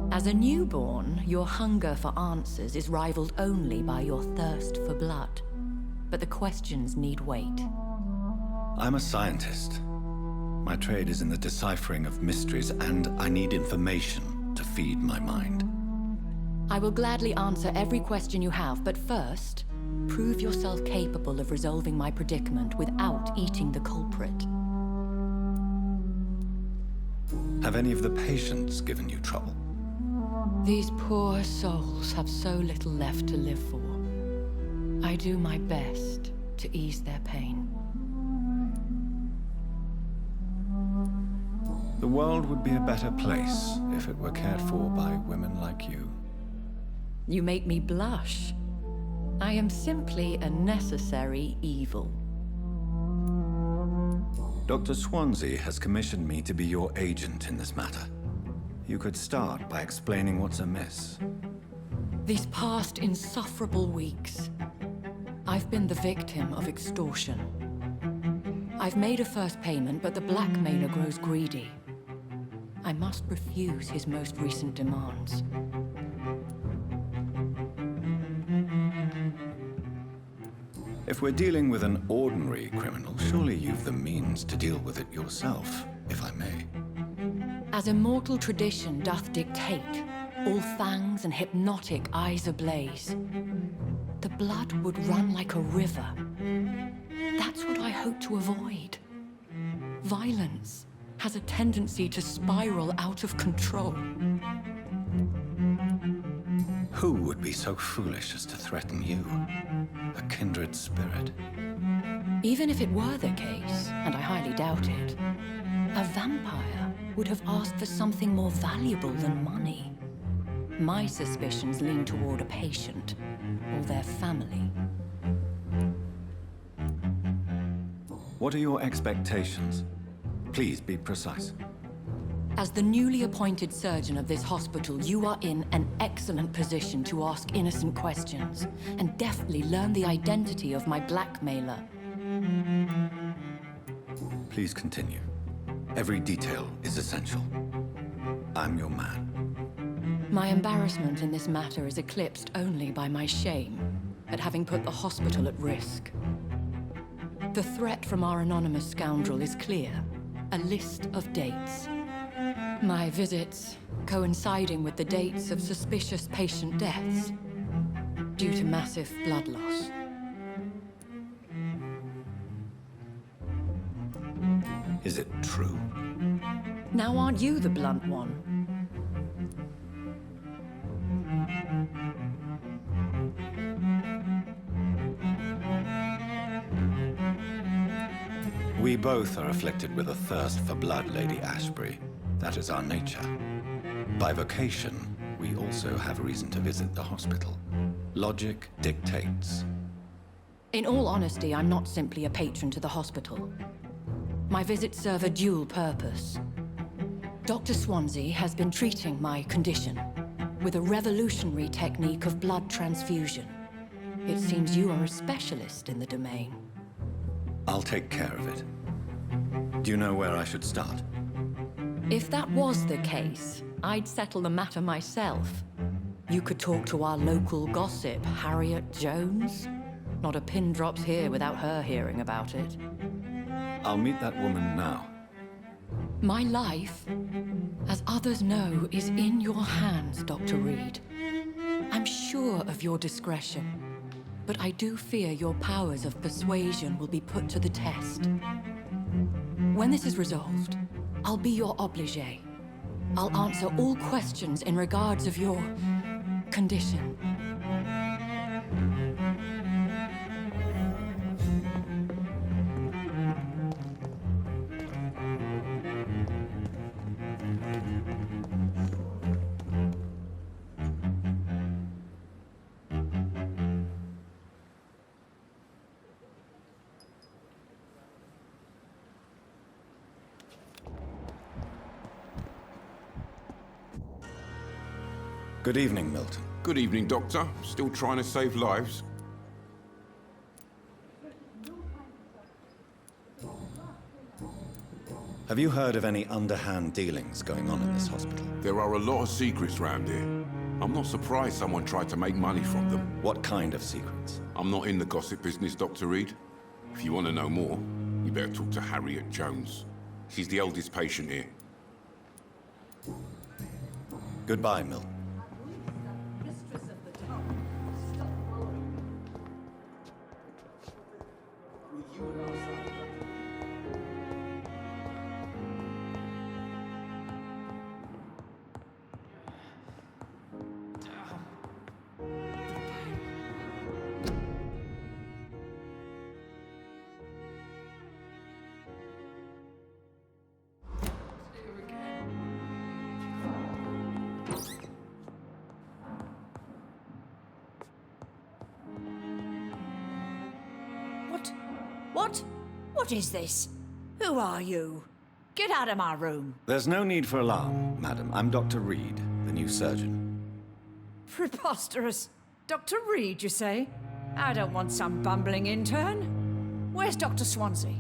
As a newborn, your hunger for answers is rivaled only by your thirst for blood. But the questions need wait. I'm a scientist. My trade is in the deciphering of mysteries, and I need information to feed my mind. I will gladly answer every question you have, but first, prove yourself capable of resolving my predicament without eating the culprit. Have any of the patients given you trouble? These poor souls have so little left to live for. I do my best to ease their pain. The world would be a better place if it were cared for by women like you. You make me blush. I am simply a necessary evil. Dr. Swansea has commissioned me to be your agent in this matter. You could start by explaining what's amiss. These past insufferable weeks, I've been the victim of extortion. I've made a first payment, but the blackmailer grows greedy. I must refuse his most recent demands. If we're dealing with an ordinary criminal, surely you've the means to deal with it yourself, if I may. As immortal tradition doth dictate, all fangs and hypnotic eyes ablaze, the blood would run like a river. That's what I hope to avoid. Violence has a tendency to spiral out of control. Who would be so foolish as to threaten you? A kindred spirit. Even if it were the case, and I highly doubt it, a vampire would have asked for something more valuable than money. My suspicions lean toward a patient, or their family. What are your expectations? Please be precise. As the newly appointed surgeon of this hospital, you are in an excellent position to ask innocent questions and deftly learn the identity of my blackmailer. Please continue. Every detail is essential. I'm your man. My embarrassment in this matter is eclipsed only by my shame at having put the hospital at risk. The threat from our anonymous scoundrel is clear. A list of dates. My visits coinciding with the dates of suspicious patient deaths due to massive blood loss. Is it true? Now aren't you the blunt one? We both are afflicted with a thirst for blood, Lady Ashbury. That is our nature. By vocation, we also have reason to visit the hospital. Logic dictates. In all honesty, I'm not simply a patron to the hospital. My visits serve a dual purpose. Dr. Swansea has been treating my condition with a revolutionary technique of blood transfusion. It seems you are a specialist in the domain. I'll take care of it. Do you know where I should start? If that was the case, I'd settle the matter myself. You could talk to our local gossip, Harriet Jones. Not a pin drops here without her hearing about it. I'll meet that woman now. My life, as others know, is in your hands, Dr. Reed. I'm sure of your discretion, but I do fear your powers of persuasion will be put to the test. When this is resolved, I'll be your obligé. I'll answer all questions in regards of your condition. Good evening, Milton. Good evening, Doctor. Still trying to save lives? Have you heard of any underhand dealings going on in this hospital? There are a lot of secrets round here. I'm not surprised someone tried to make money from them. What kind of secrets? I'm not in the gossip business, Dr. Reed. If you want to know more, you better talk to Harriet Jones. She's the eldest patient here. Goodbye, Milton. What is this? Who are you? Get out of my room. There's no need for alarm, madam. I'm Dr. Reed, the new surgeon. Preposterous. Dr. Reed, you say? I don't want some bumbling intern. Where's Dr. Swansea?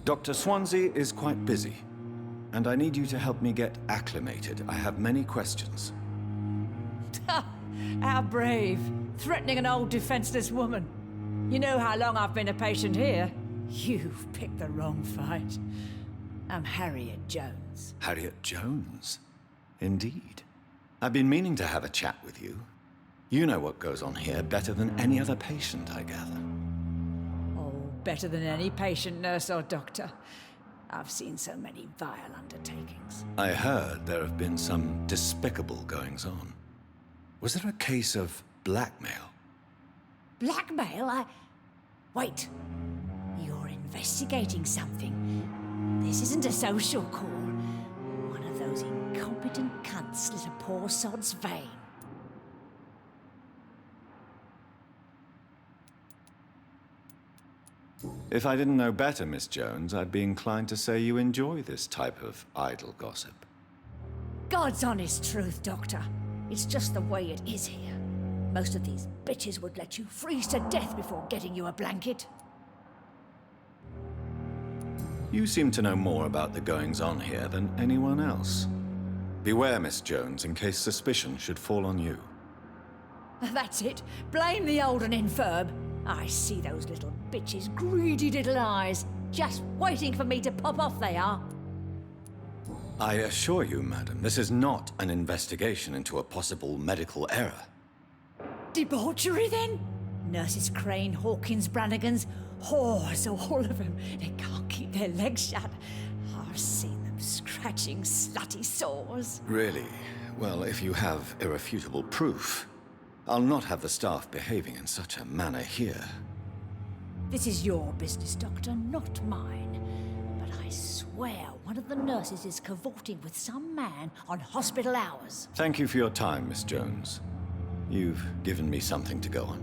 Dr. Swansea is quite busy, and I need you to help me get acclimated. I have many questions. How brave. Threatening an old defenseless woman. You know how long I've been a patient here? You've picked the wrong fight. I'm Harriet Jones. Harriet Jones? Indeed. I've been meaning to have a chat with you. You know what goes on here better than any other patient, I gather. Oh, better than any patient, nurse, or doctor. I've seen so many vile undertakings. I heard there have been some despicable goings-on. Was there a case of blackmail? Blackmail? Wait. You're investigating something. This isn't a social call. One of those incompetent cunts slit a poor sod's vein. If I didn't know better, Miss Jones, I'd be inclined to say you enjoy this type of idle gossip. God's honest truth, Doctor. It's just the way it is here. Most of these bitches would let you freeze to death before getting you a blanket. You seem to know more about the goings-on here than anyone else. Beware, Miss Jones, in case suspicion should fall on you. That's it. Blame the old and infirm. I see those little bitches' greedy little eyes. Just waiting for me to pop off they are. I assure you, madam, this is not an investigation into a possible medical error. Debauchery, then? Nurses Crane, Hawkins, Brannigans, whores, all of them. They can't keep their legs shut. I've seen them scratching slutty sores. Really? Well, if you have irrefutable proof, I'll not have the staff behaving in such a manner here. This is your business, Doctor, not mine. But I swear one of the nurses is cavorting with some man on hospital hours. Thank you for your time, Miss Jones. You've given me something to go on.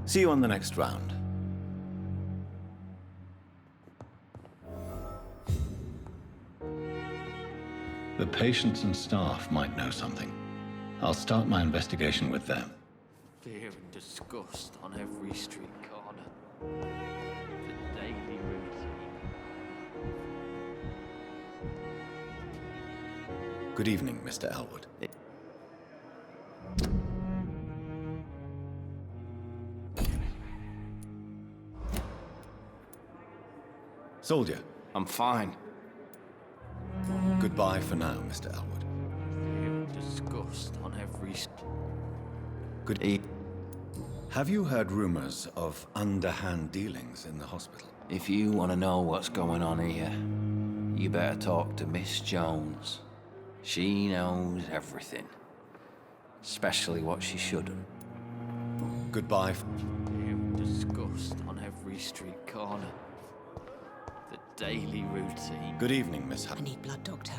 See you on the next round. The patients and staff might know something. I'll start my investigation with them. Fear and disgust on every street corner. The daily routine. Good evening, Mr. Elwood. Soldier. I'm fine. Goodbye for now, Mr. Elwood. Fear and disgust on every Good evening. Have you heard rumors of underhand dealings in the hospital? If you want to know what's going on here, you better talk to Miss Jones. She knows everything. Especially what she shouldn't. Goodbye. Fear and disgust on every street corner. The daily routine. Good evening, Miss I need blood, Doctor.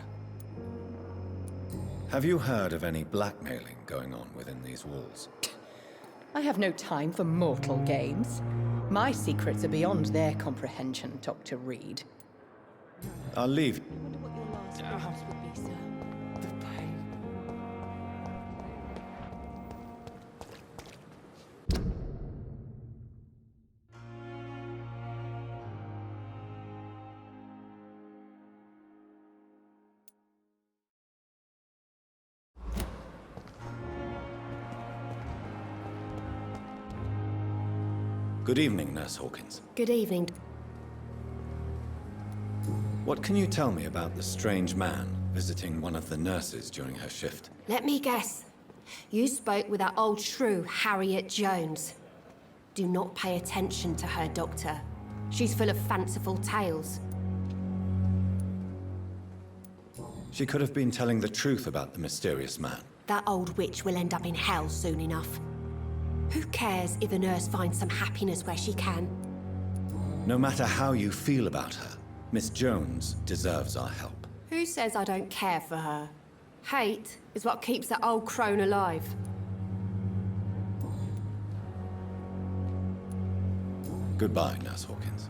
Have you heard of any blackmailing going on within these walls? I have no time for mortal games. My secrets are beyond their comprehension, Dr. Reed. I'll leave. I wonder what your last thoughts would be, sir. Good evening, Nurse Hawkins. Good evening. What can you tell me about the strange man visiting one of the nurses during her shift? Let me guess. You spoke with that old shrew, Harriet Jones. Do not pay attention to her, Doctor. She's full of fanciful tales. She could have been telling the truth about the mysterious man. That old witch will end up in hell soon enough. Who cares if a nurse finds some happiness where she can? No matter how you feel about her, Miss Jones deserves our help. Who says I don't care for her? Hate is what keeps that old crone alive. Goodbye, Nurse Hawkins.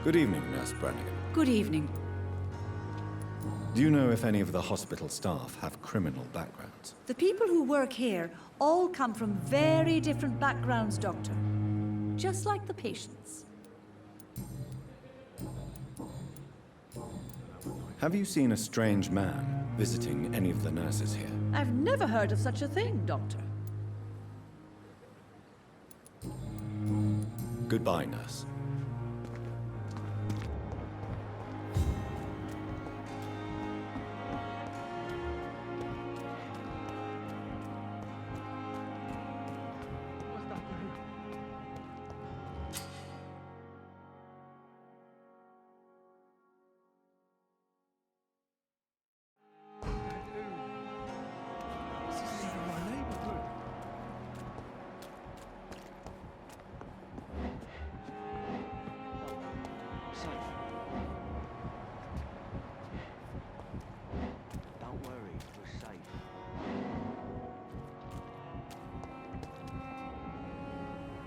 Good evening, Nurse Brannigan. Good evening. Do you know if any of the hospital staff have criminal backgrounds? The people who work here all come from very different backgrounds, Doctor. Just like the patients. Have you seen a strange man visiting any of the nurses here? I've never heard of such a thing, Doctor. Goodbye, nurse.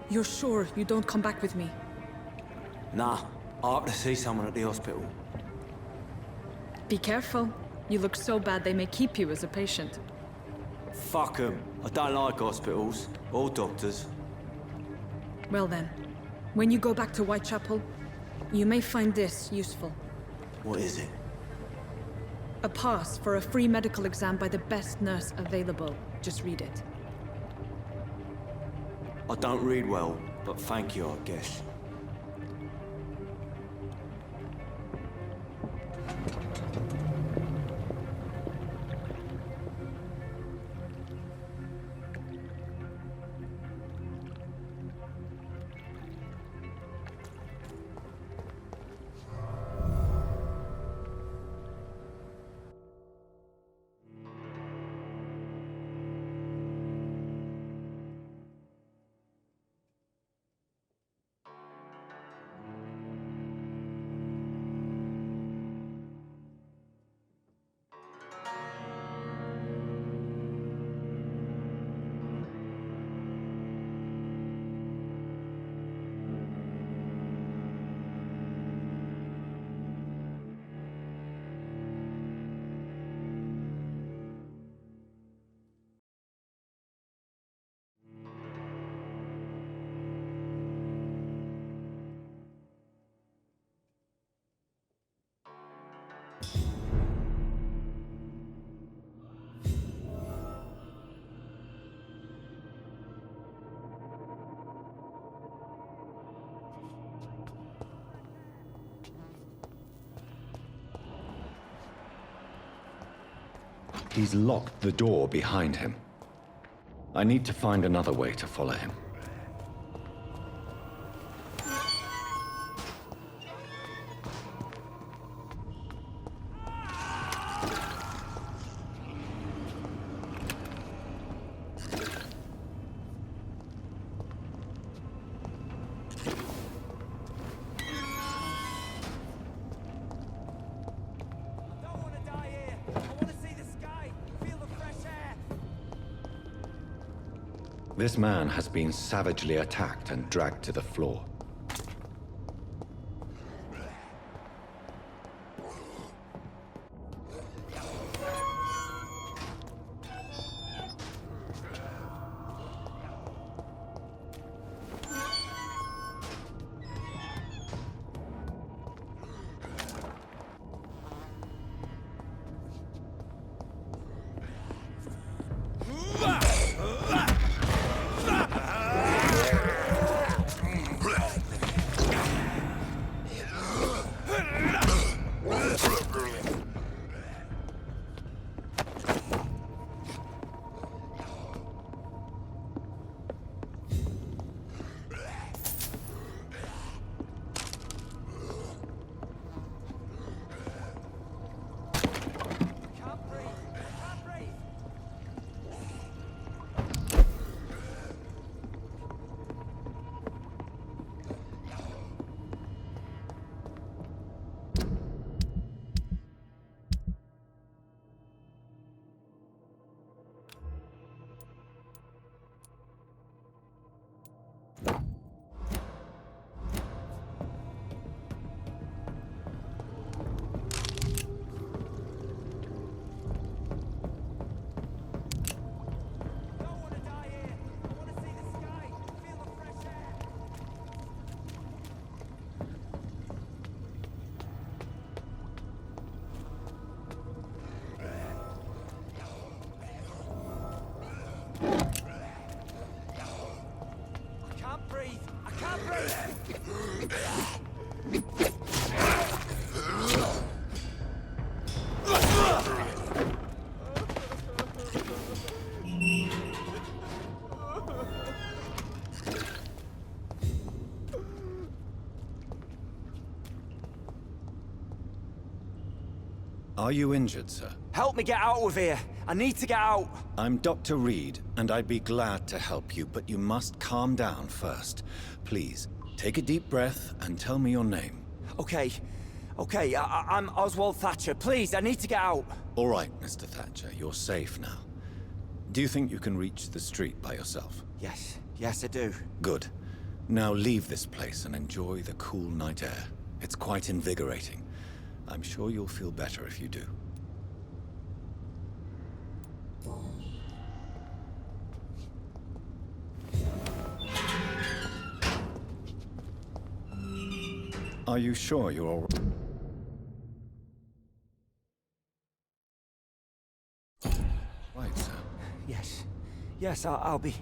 You're sure you don't come back with me? Nah, I have to see someone at the hospital. Be careful. You look so bad they may keep you as a patient. Fuck 'em. I don't like hospitals. Or doctors. Well then, when you go back to Whitechapel, you may find this useful. What is it? A pass for a free medical exam by the best nurse available. Just read it. I don't read well, but thank you, I guess. He's locked the door behind him. I need to find another way to follow him. This man has been savagely attacked and dragged to the floor. Are you injured, sir? Help me get out of here! I need to get out! I'm Dr. Reed, and I'd be glad to help you, but you must calm down first. Please, take a deep breath and tell me your name. Okay. I'm Oswald Thatcher. Please, I need to get out! All right, Mr. Thatcher, you're safe now. Do you think you can reach the street by yourself? Yes, I do. Good. Now leave this place and enjoy the cool night air. It's quite invigorating. I'm sure you'll feel better if you do. Are you sure you're all right, sir? Yes, I'll be...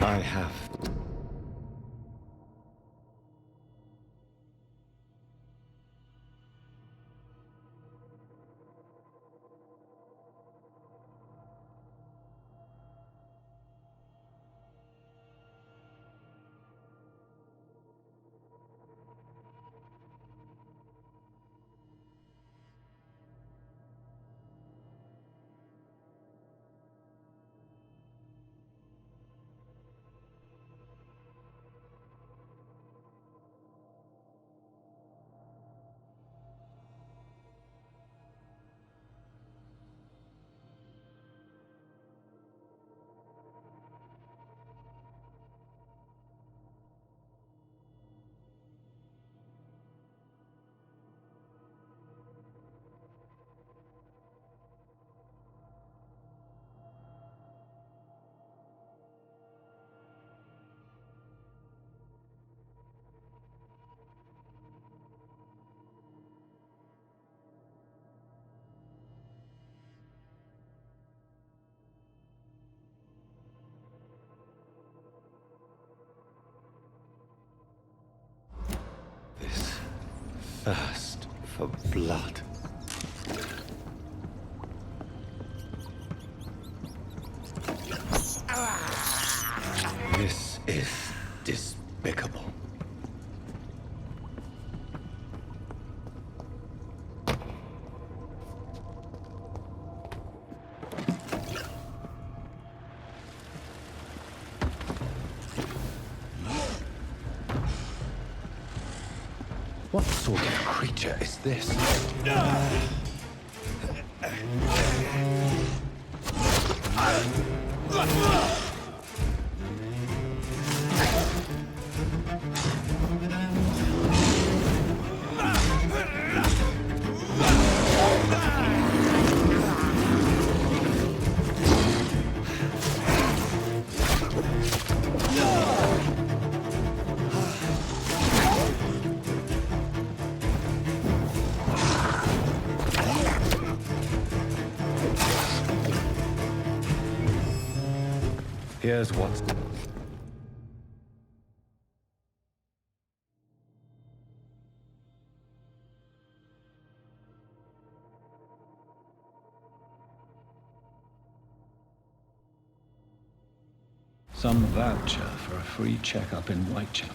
I have. This thirst for blood. This is despicable. What sort of creature is this? Here's what's... Some voucher for a free checkup in Whitechapel.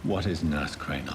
What is Nurse Crane?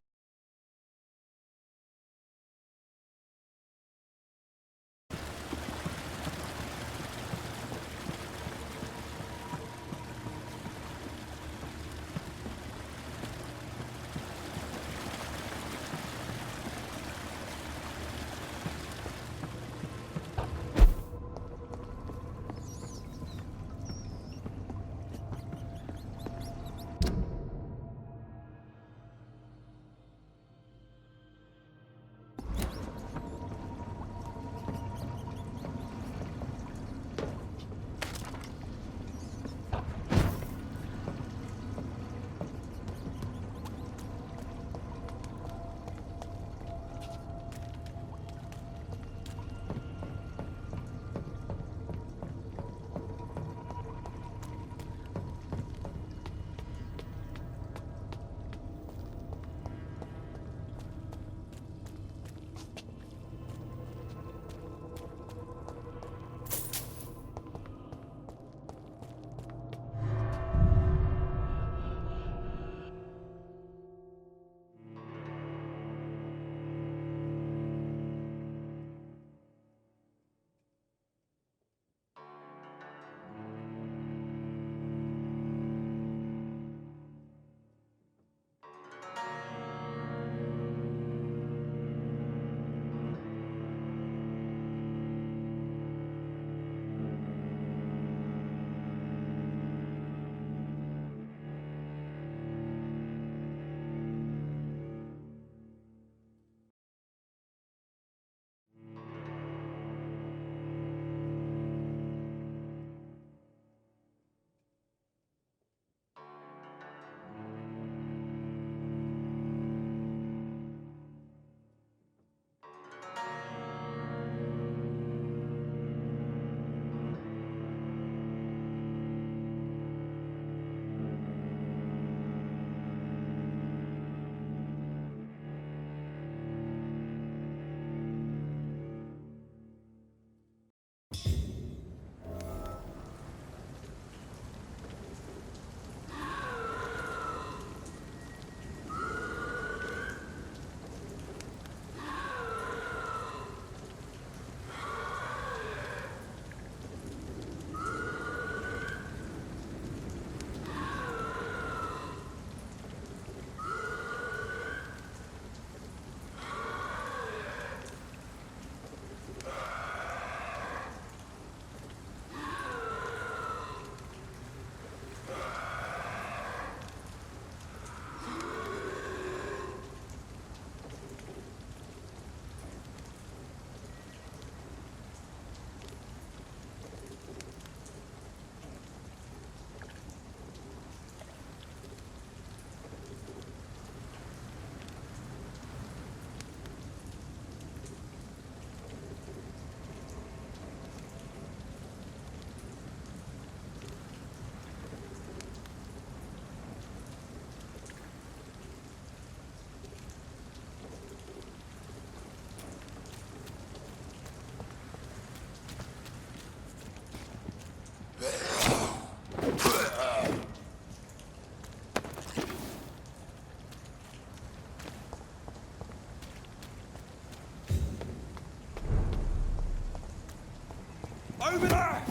Over there!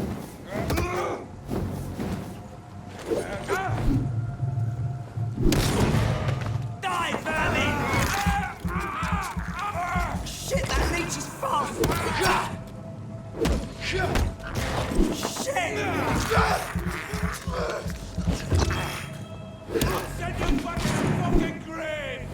Die, vermin! Shit, that leech is fast! Shit! Send you back to the fucking grave!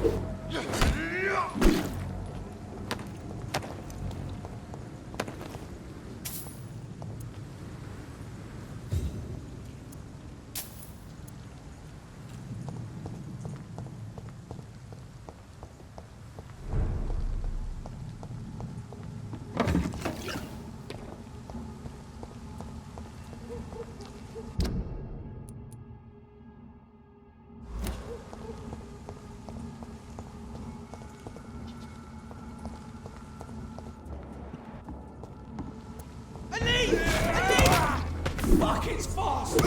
Fuck, it's fast!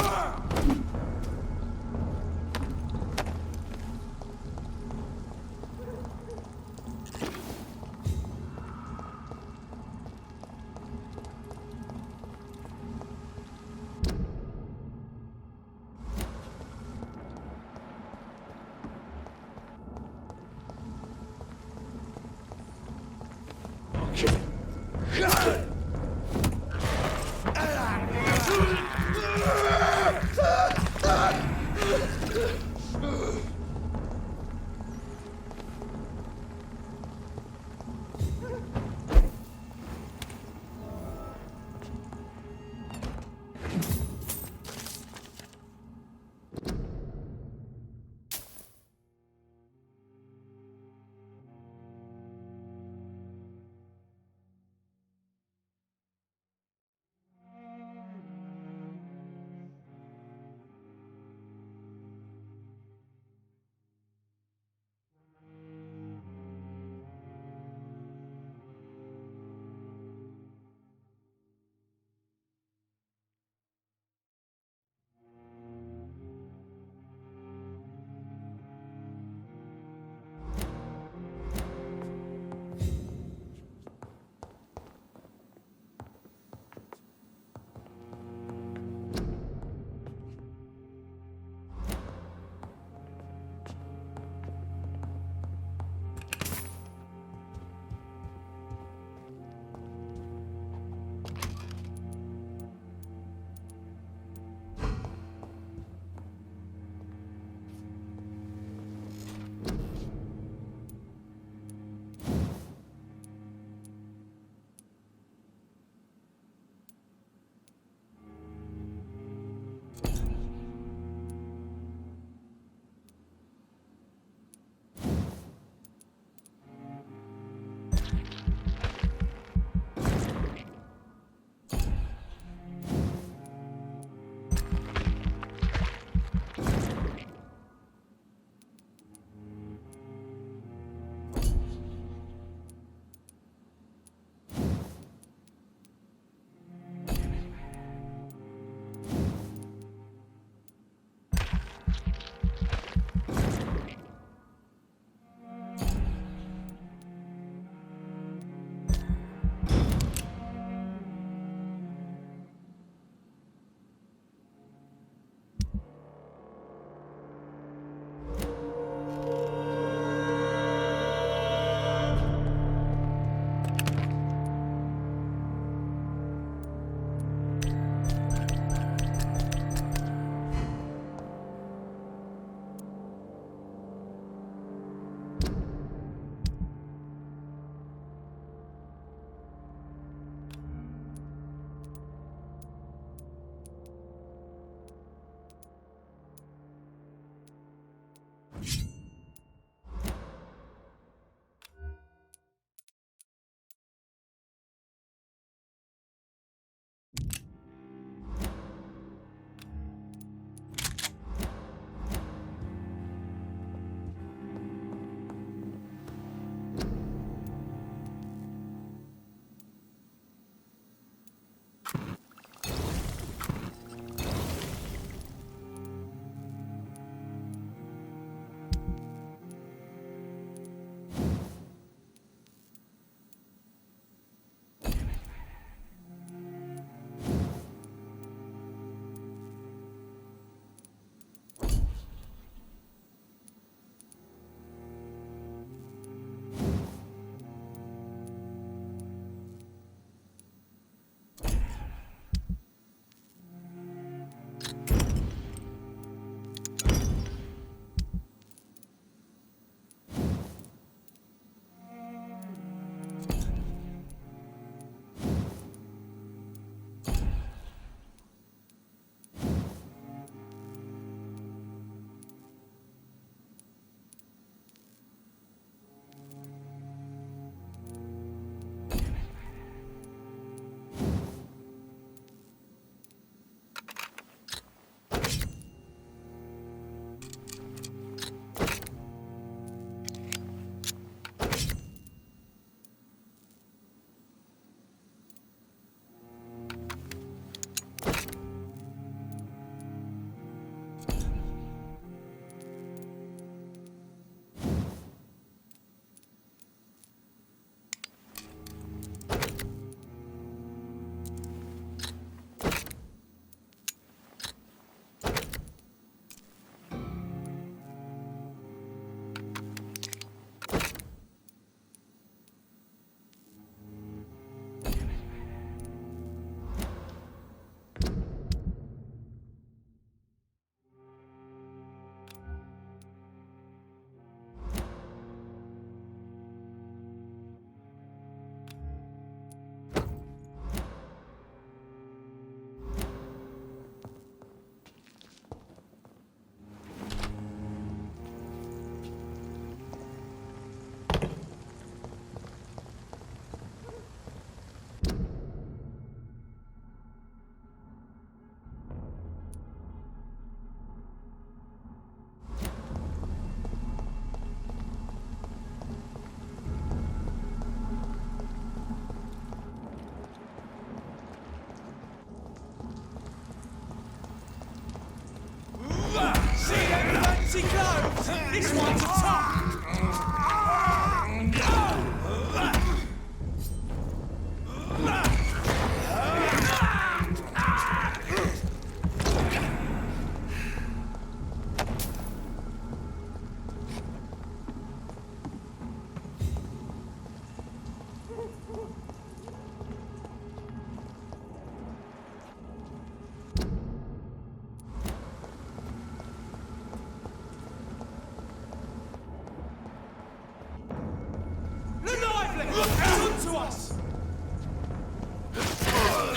This one's a top!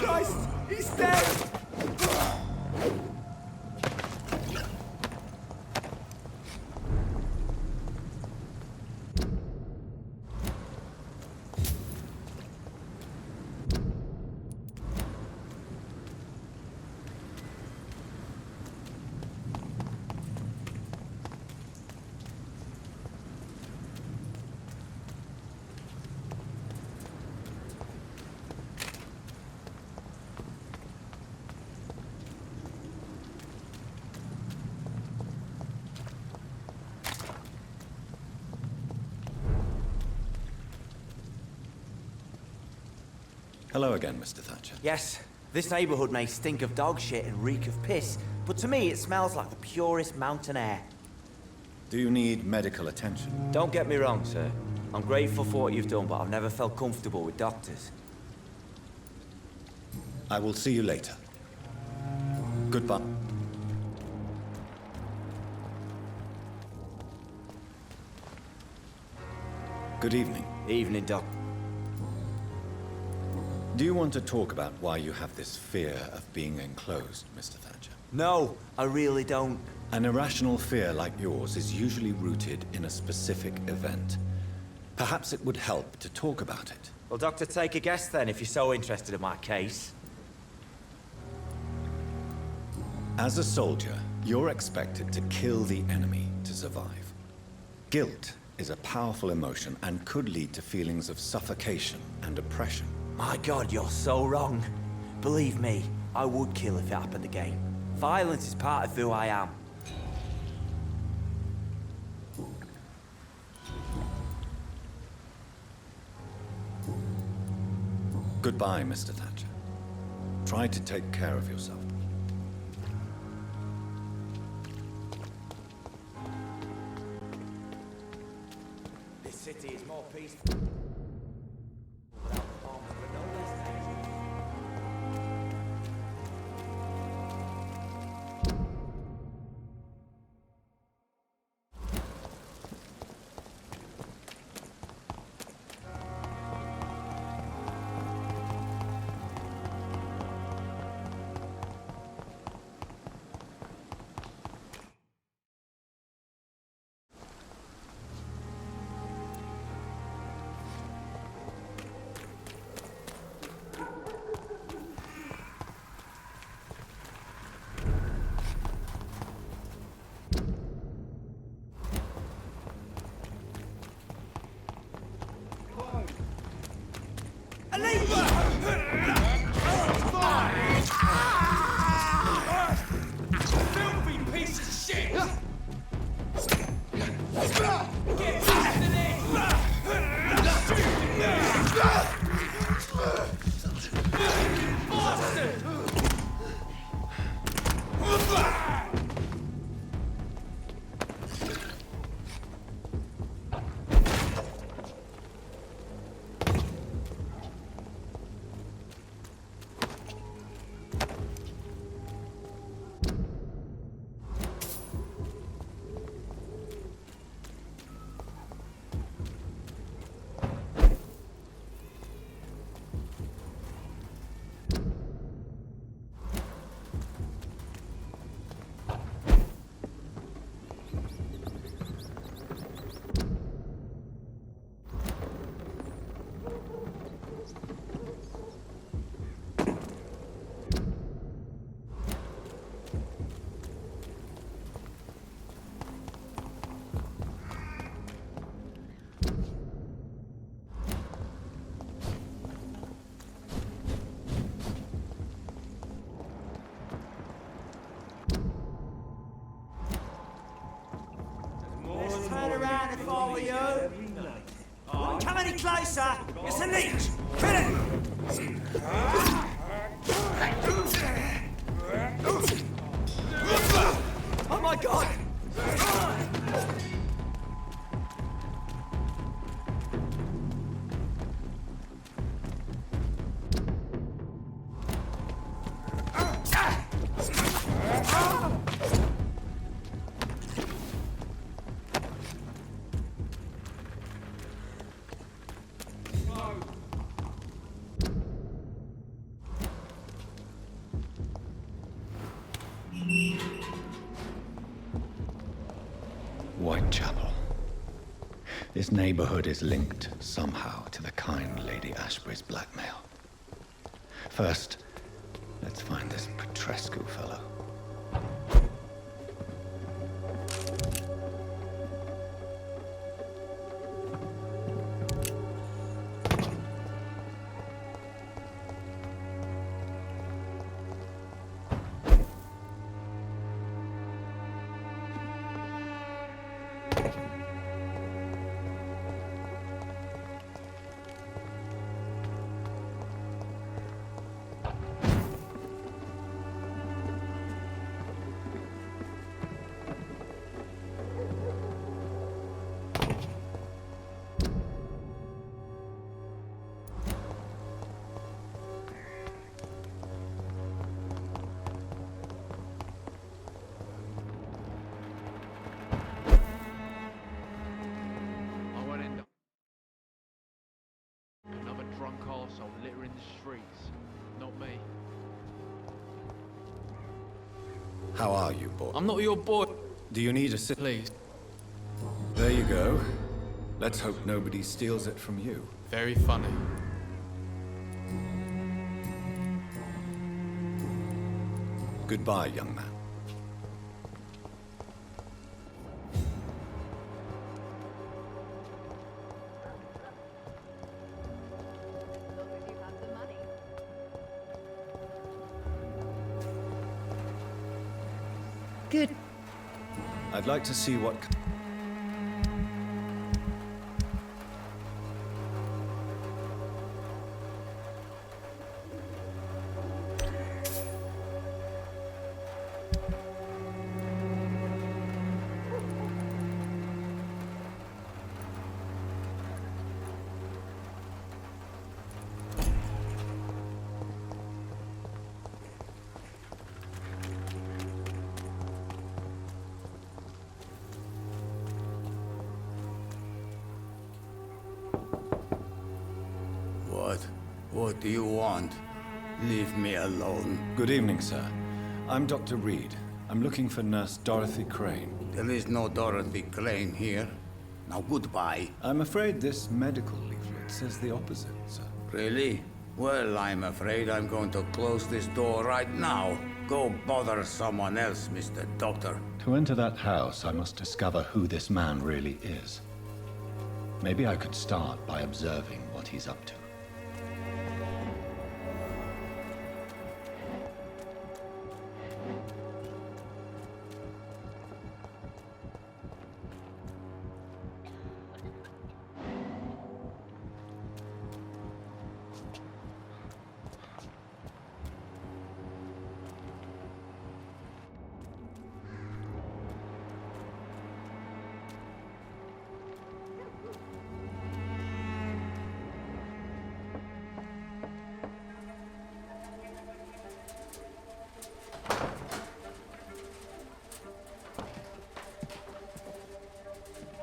Christ! He's dead! Hello again, Mr. Thatcher. Yes, this neighborhood may stink of dog shit and reek of piss, but to me it smells like the purest mountain air. Do you need medical attention? Don't get me wrong, sir. I'm grateful for what you've done, but I've never felt comfortable with doctors. I will see you later. Goodbye. Good evening. Evening, Doc. Do you want to talk about why you have this fear of being enclosed, Mr. Thatcher? No, I really don't. An irrational fear like yours is usually rooted in a specific event. Perhaps it would help to talk about it. Well, Doctor, take a guess then, if you're so interested in my case. As a soldier, you're expected to kill the enemy to survive. Guilt is a powerful emotion and could lead to feelings of suffocation and oppression. My God, you're so wrong. Believe me, I would kill if it happened again. Violence is part of who I am. Goodbye, Mr. Thatcher. Try to take care of yourself. This city is more peaceful. Without the bombs, but no less dangerous. Filthy piece of shit! Get back to this! Bastard! for you. Don't come any closer. It's a leech. Kill it. Oh my God! Whitechapel. This neighborhood is linked somehow to the kind Lady Ashbury's blackmail. First, let's find this Petrescu fellow. Drunk arsehole littering the streets. Not me. How are you, boy? I'm not your boy. Do you need a sip? Please. There you go. Let's hope nobody steals it from you. Very funny. Goodbye, young man. Good. I'd like to see what... What do you want? Leave me alone. Good evening, sir. I'm Dr. Reed. I'm looking for Nurse Dorothy Crane. There is no Dorothy Crane here. Now goodbye. I'm afraid this medical leaflet says the opposite, sir. Really? Well, I'm afraid I'm going to close this door right now. Go bother someone else, Mr. Doctor. To enter that house, I must discover who this man really is. Maybe I could start by observing what he's up to.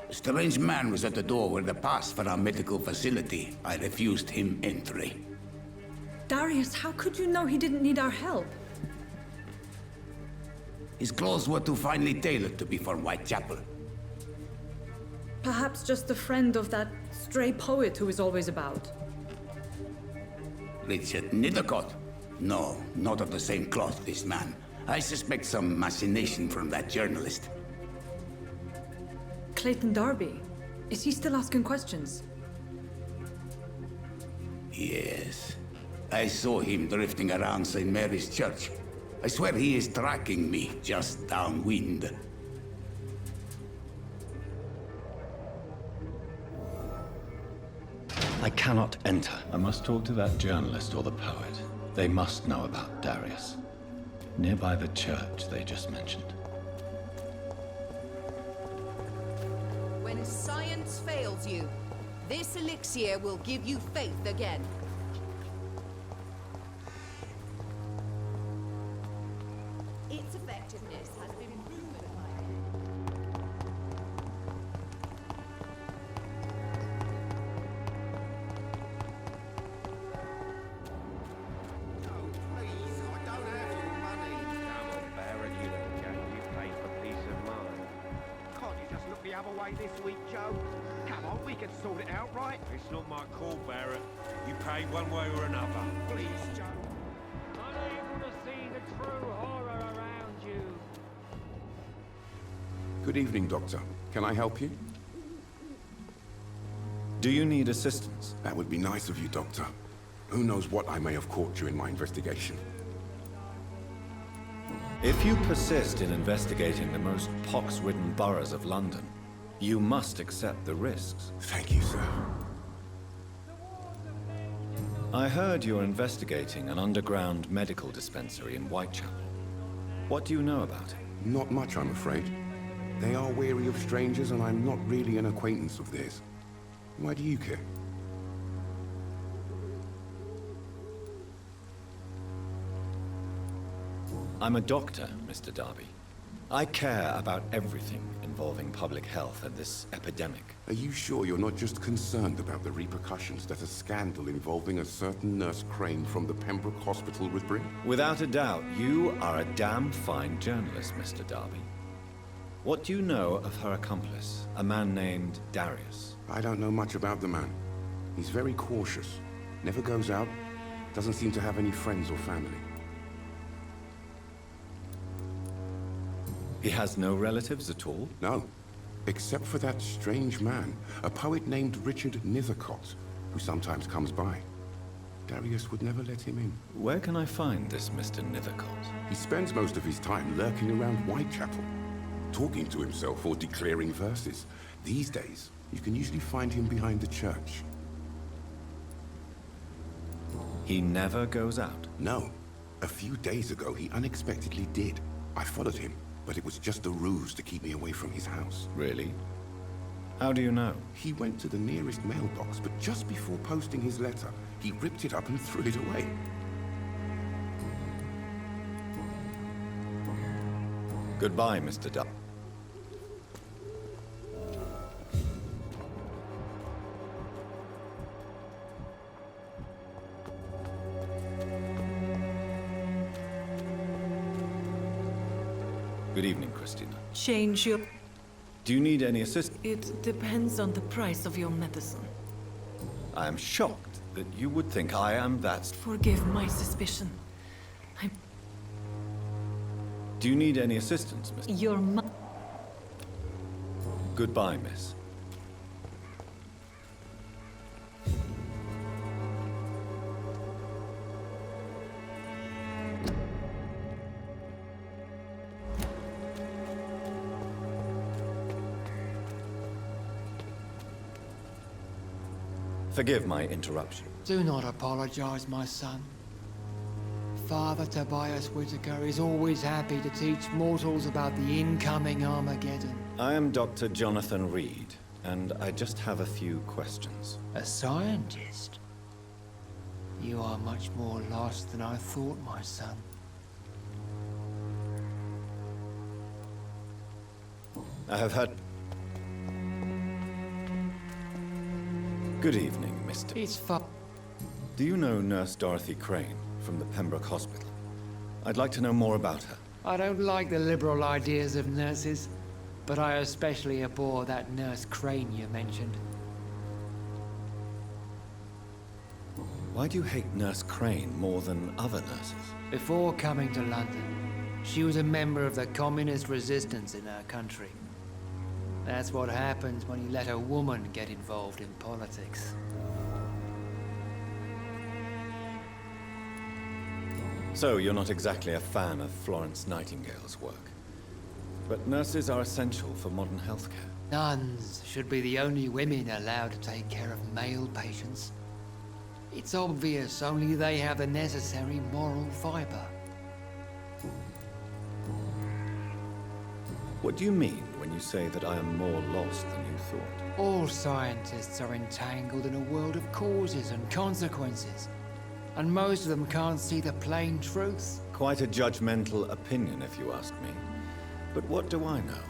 A strange man was at the door with a pass for our medical facility. I refused him entry. Darius, how could you know he didn't need our help? His clothes were too finely tailored to be for Whitechapel. Perhaps just a friend of that stray poet who is always about. Richard Nithercott? No, not of the same cloth, this man. I suspect some machination from that journalist. Clayton Darby. Is he still asking questions? Yes. I saw him drifting around St. Mary's Church. I swear he is tracking me just downwind. I cannot enter. I must talk to that journalist or the poet. They must know about Darius. Nearby the church they just mentioned. When science fails you, this elixir will give you faith again. Its effectiveness has been proven by... Barrett, you don't get you pay for peace of mind. Can't you just look the other way this week, Joe? Come on, we can sort it out, right? It's not my call, Barrett. You pay one way or another. Please, Joe. Unable to see the true horror around you. Good evening, Doctor. Can I help you? Do you need assistance? That would be nice of you, Doctor. Who knows what I may have caught during my investigation. If you persist in investigating the most pox-ridden boroughs of London, you must accept the risks. Thank you, sir. I heard you're investigating an underground medical dispensary in Whitechapel. What do you know about it? Not much, I'm afraid. They are wary of strangers, and I'm not really an acquaintance of theirs. Why do you care? I'm a doctor, Mr. Darby. I care about everything involving public health and this epidemic. Are you sure you're not just concerned about the repercussions that a scandal involving a certain Nurse Crane from the Pembroke Hospital would bring? Without a doubt, you are a damn fine journalist, Mr. Darby. What do you know of her accomplice, a man named Darius? I don't know much about the man. He's very cautious, never goes out, doesn't seem to have any friends or family. He has no relatives at all? No, except for that strange man, a poet named Richard Nethercott, who sometimes comes by. Darius would never let him in. Where can I find this Mr. Nethercott? He spends most of his time lurking around Whitechapel, talking to himself or declaring verses. These days, you can usually find him behind the church. He never goes out? No. A few days ago, he unexpectedly did. I followed him, but it was just a ruse to keep me away from his house. Really? How do you know? He went to the nearest mailbox, but just before posting his letter, he ripped it up and threw it away. Goodbye, Mr. Duck. Good evening, Christina. Change your... Do you need any assistance? It depends on the price of your medicine. I am shocked that you would think I am that... Forgive my suspicion. Do you need any assistance, Miss? Your Goodbye, miss. Forgive my interruption. Do not apologize, my son. Father Tobias Whitaker is always happy to teach mortals about the incoming Armageddon. I am Dr. Jonathan Reed, and I just have a few questions. A scientist? You are much more lost than I thought, my son. I have had... Good evening, Mr. It's fun. Do you know Nurse Dorothy Crane from the Pembroke Hospital? I'd like to know more about her. I don't like the liberal ideas of nurses, but I especially abhor that Nurse Crane you mentioned. Why do you hate Nurse Crane more than other nurses? Before coming to London, she was a member of the communist resistance in her country. That's what happens when you let a woman get involved in politics. So, you're not exactly a fan of Florence Nightingale's work. But nurses are essential for modern healthcare. Nuns should be the only women allowed to take care of male patients. It's obvious only they have the necessary moral fiber. What do you mean when you say that I am more lost than you thought? All scientists are entangled in a world of causes and consequences, and most of them can't see the plain truth. Quite a judgmental opinion, if you ask me. But what do I know?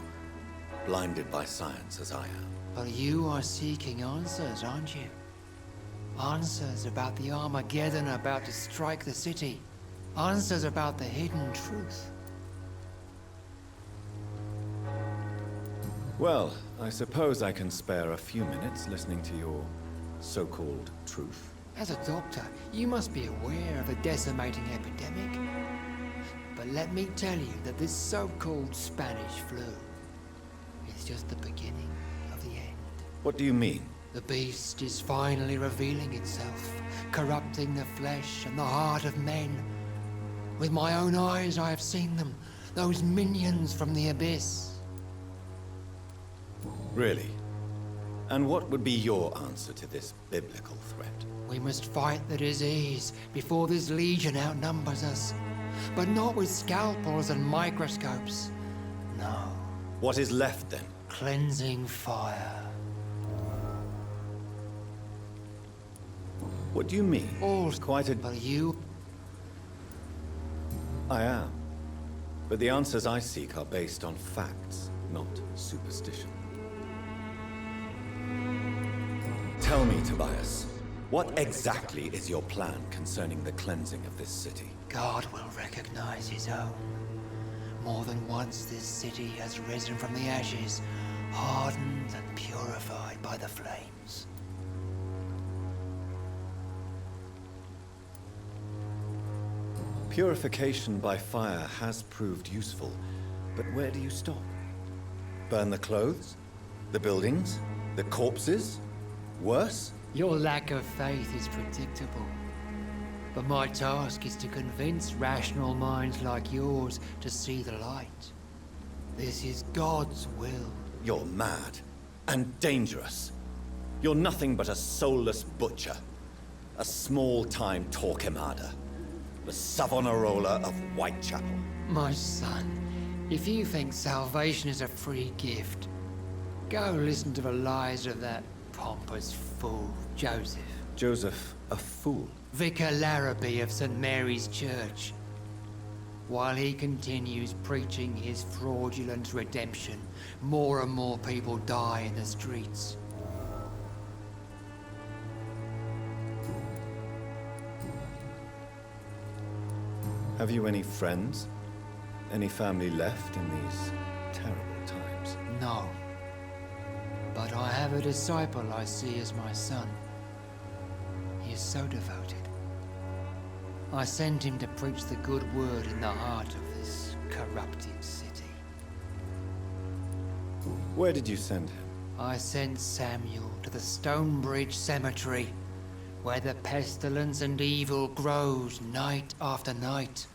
Blinded by science as I am. But you are seeking answers, aren't you? Answers about the Armageddon about to strike the city. Answers about the hidden truth. Well, I suppose I can spare a few minutes listening to your so-called truth. As a doctor, you must be aware of the decimating epidemic. But let me tell you that this so-called Spanish flu is just the beginning of the end. What do you mean? The beast is finally revealing itself, corrupting the flesh and the heart of men. With my own eyes I have seen them, those minions from the abyss. Really? And what would be your answer to this biblical threat? We must fight the disease before this legion outnumbers us. But not with scalpels and microscopes. No. What is left then? Cleansing fire. What do you mean? All quite a... But you... I am. But the answers I seek are based on facts, not superstition. Tell me, Tobias, what exactly is your plan concerning the cleansing of this city? God will recognize his own. More than once this city has risen from the ashes, hardened and purified by the flames. Purification by fire has proved useful, but where do you stop? Burn the clothes? The buildings? The corpses? Worse? Your lack of faith is predictable. But my task is to convince rational minds like yours to see the light. This is God's will. You're mad. And dangerous. You're nothing but a soulless butcher. A small-time Torquemada. The Savonarola of Whitechapel. My son, if you think salvation is a free gift, go listen to the lies of that pompous fool, Joseph. Joseph, a fool? Vicar Larrabee of St. Mary's Church. While he continues preaching his fraudulent redemption, more and more people die in the streets. Have you any friends? Any family left in these terrible times? No. But I have a disciple I see as my son. He is so devoted. I sent him to preach the good word in the heart of this corrupted city. Where did you send him? I sent Samuel to the Stonebridge Cemetery, where the pestilence and evil grows night after night.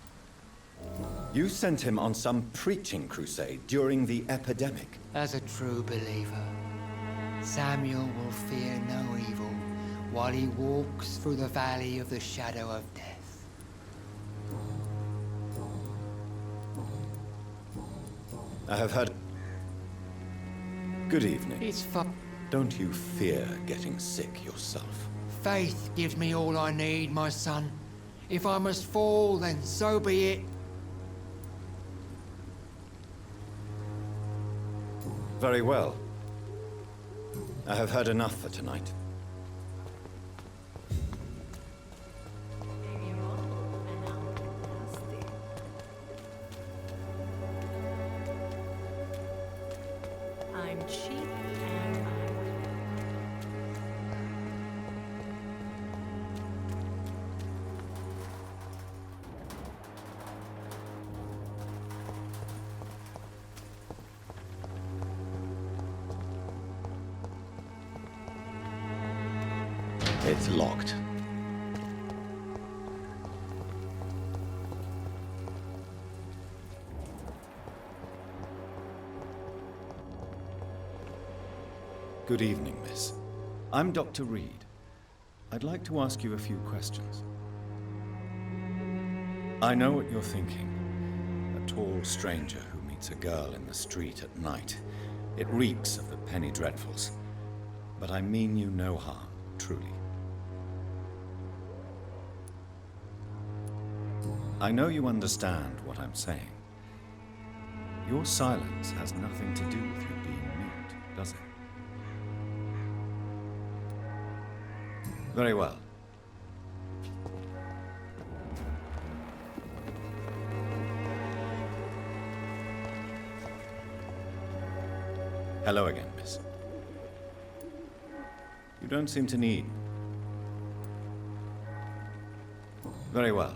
You sent him on some preaching crusade during the epidemic. As a true believer, Samuel will fear no evil while he walks through the valley of the shadow of death. I have heard... Good evening. It's fun. Don't you fear getting sick yourself? Faith gives me all I need, my son. If I must fall, then so be it. Very well. I have heard enough for tonight. I'm cheap and I'm It's locked. Good evening, miss. I'm Dr. Reed. I'd like to ask you a few questions. I know what you're thinking. A tall stranger who meets a girl in the street at night. It reeks of the penny dreadfuls. But I mean you no harm, truly. I know you understand what I'm saying. Your silence has nothing to do with you being mute, does it? Very well. Hello again, miss. You don't seem to need. Very well.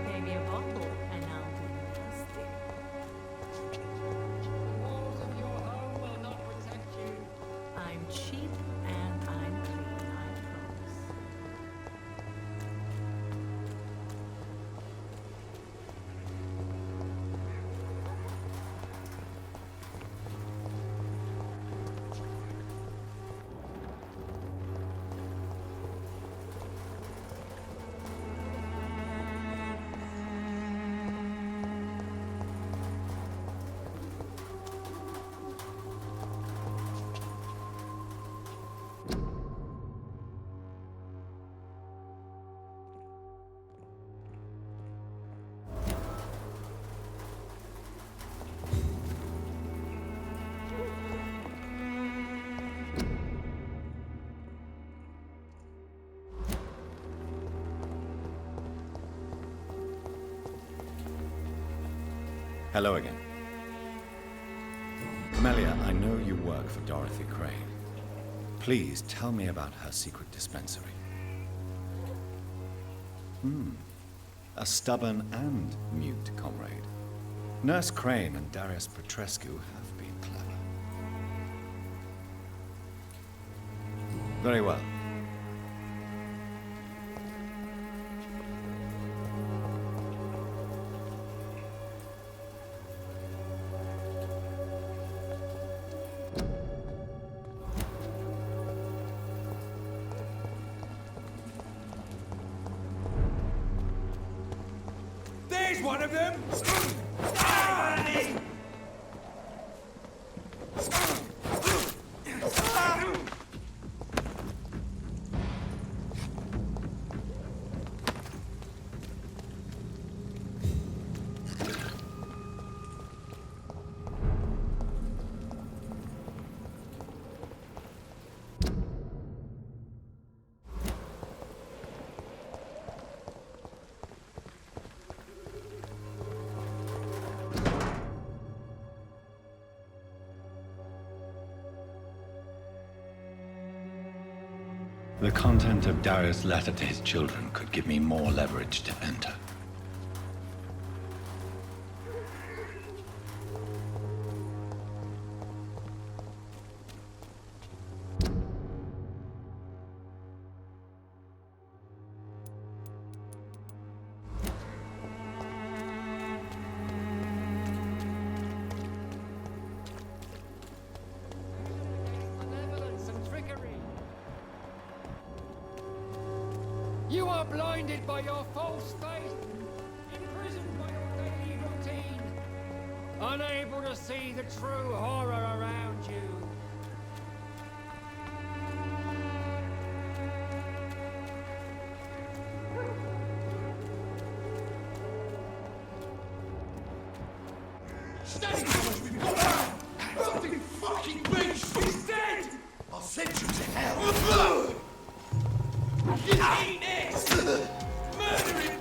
Maybe a bottle, and I'll do nasty. The walls of your home will not protect you. I'm cheap and I'm clean, I promise. Hello again. Melia, I know you work for Dorothy Crane. Please tell me about her secret dispensary. A stubborn and mute comrade. Nurse Crane and Darius Petrescu have been clever. Very well. There's one of them! The content of Darius' letter to his children could give me more leverage to enter. Malevolence and trickery. You are blinded by your false faith, imprisoned by your daily routine, unable to see the true horror around you. Steady! Something fucking big! She's dead! I'll send you to hell! You eat it! Murdering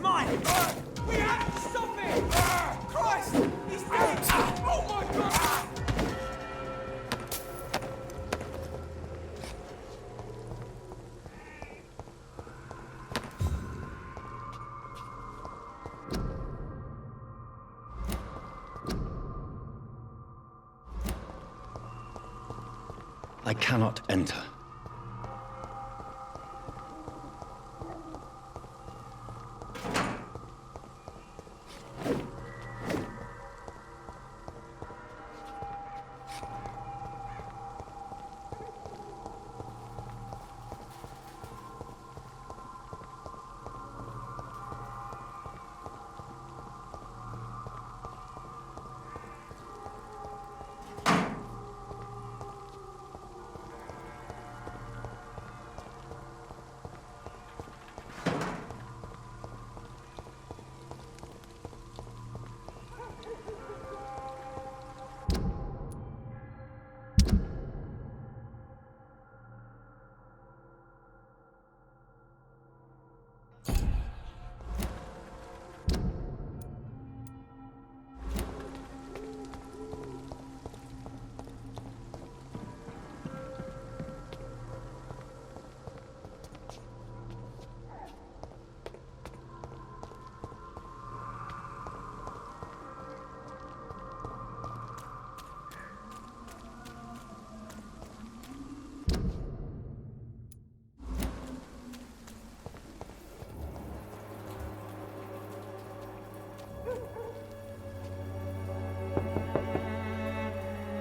mine! We have to stop it! Christ! He's dead! Oh my God! I cannot enter.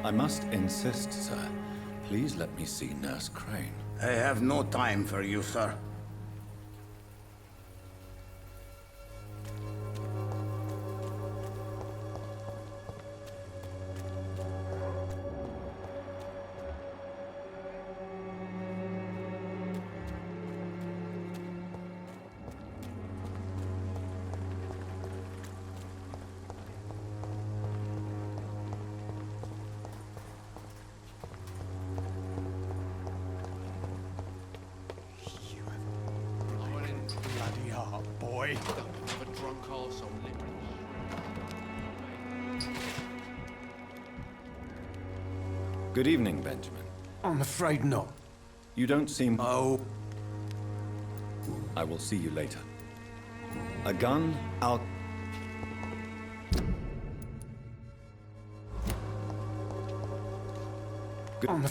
I must insist, sir. Please let me see Nurse Crane. I have no time for you, sir. Bloody heart, boy. Have a drunk arsehole littering the streets. Good evening, Benjamin. I'm afraid not. You don't seem... Oh. I will see you later. A gun, I'll... I'm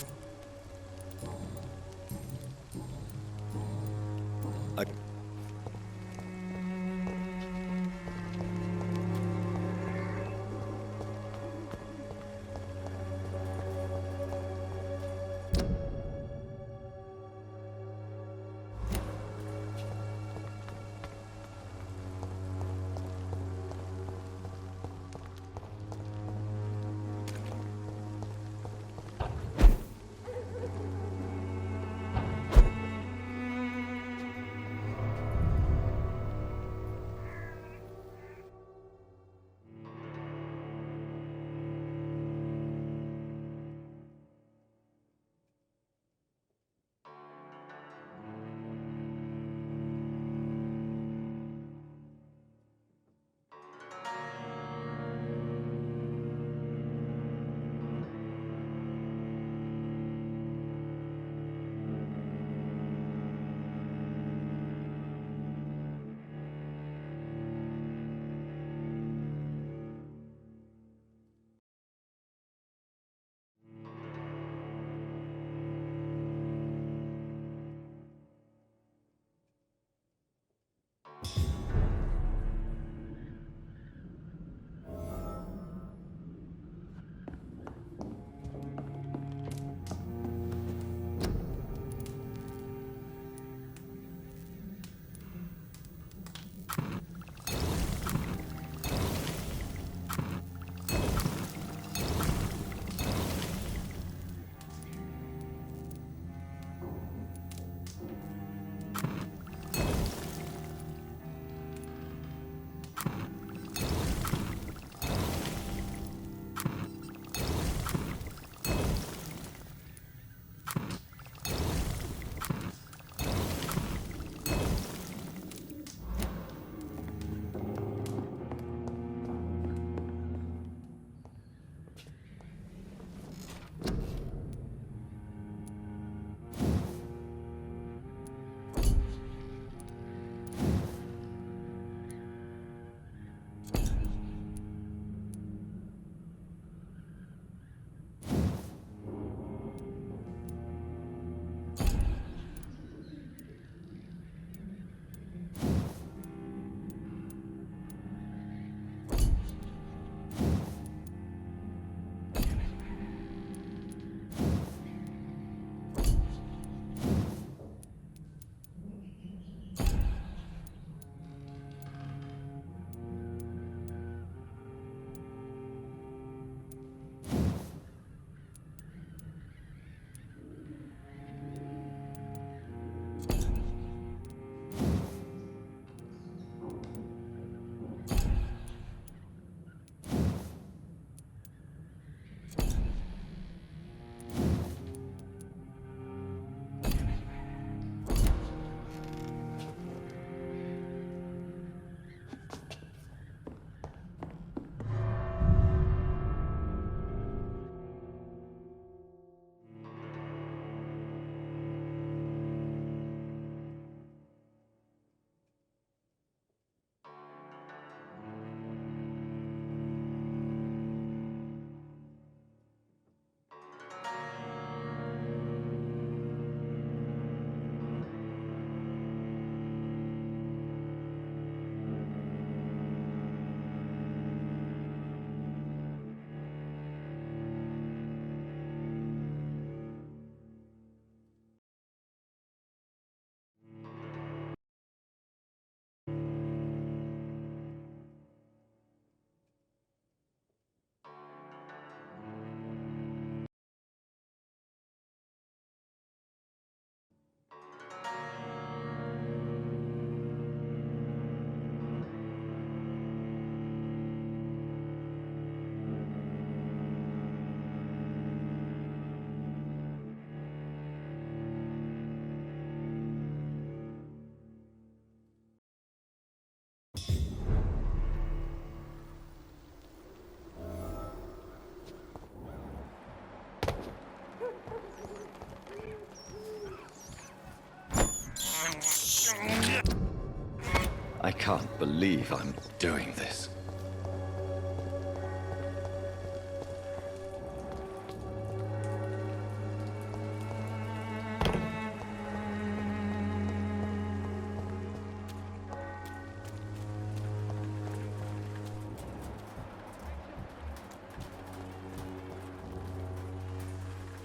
I can't believe I'm doing this.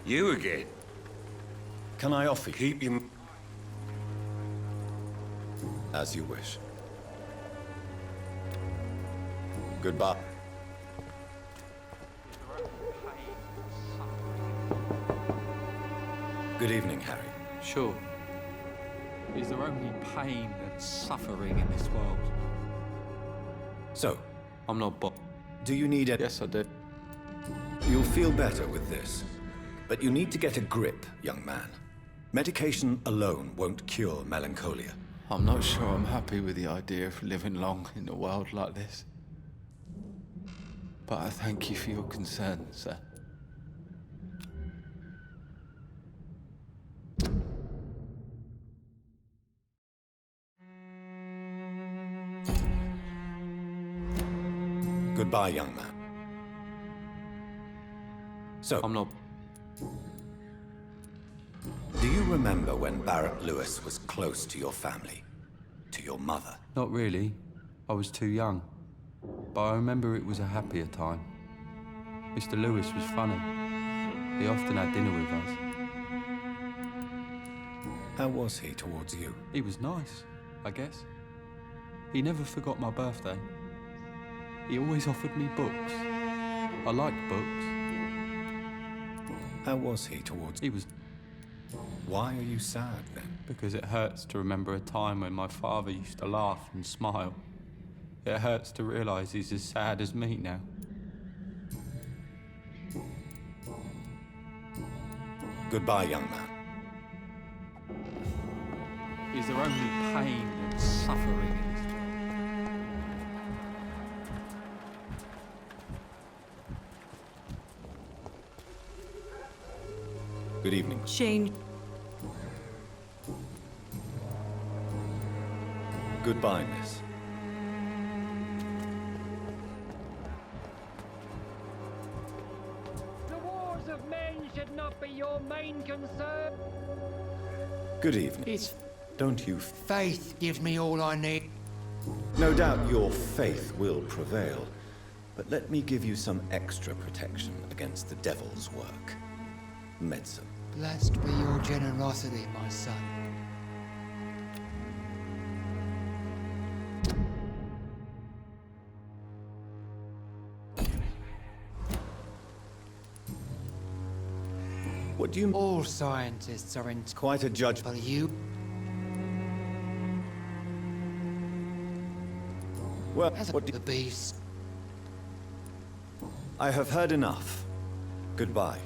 You again? Can I offer you? Keep him. As you wish. Goodbye. Good evening, Harry. Sure. Is there only pain and suffering in this world? So, I'm not do you need it? Yes, I do. You'll feel better with this. But you need to get a grip, young man. Medication alone won't cure melancholia. I'm not sure I'm happy with the idea of living long in a world like this. But I thank you for your concern, sir. Goodbye, young man. So, I'm not. Do you remember when Barrett Lewis was close to your family? To your mother? Not really. I was too young. But I remember it was a happier time. Mr. Lewis was funny. He often had dinner with us. How was he towards you? He was nice, I guess. He never forgot my birthday. He always offered me books. I liked books. How was he towards you? He was... Why are you sad, then? Because it hurts to remember a time when my father used to laugh and smile. It hurts to realise he's as sad as me now. Goodbye, young man. Is there only pain and suffering in this world? Good evening. Shane. Goodbye, miss. The wars of men should not be your main concern. Good evening. It's Don't you... faith gives me all I need. No doubt your faith will prevail, but let me give you some extra protection against the devil's work. Medicine. Blessed be your generosity, my son. What do you... All scientists are in... Quite a judge. But you... Well, As what do the beast. I have heard enough. Goodbye.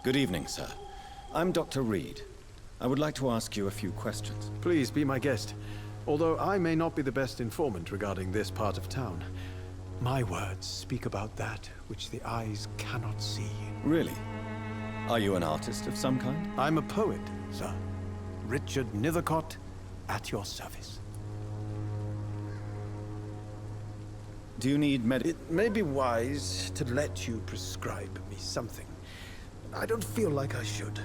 Good evening, sir. I'm Dr. Reed. I would like to ask you a few questions. Please be my guest. Although I may not be the best informant regarding this part of town, my words speak about that which the eyes cannot see. Really? Are you an artist of some kind? I'm a poet, sir. Richard Nethercott, at your service. Do you need It may be wise to let you prescribe me something. I don't feel like I should.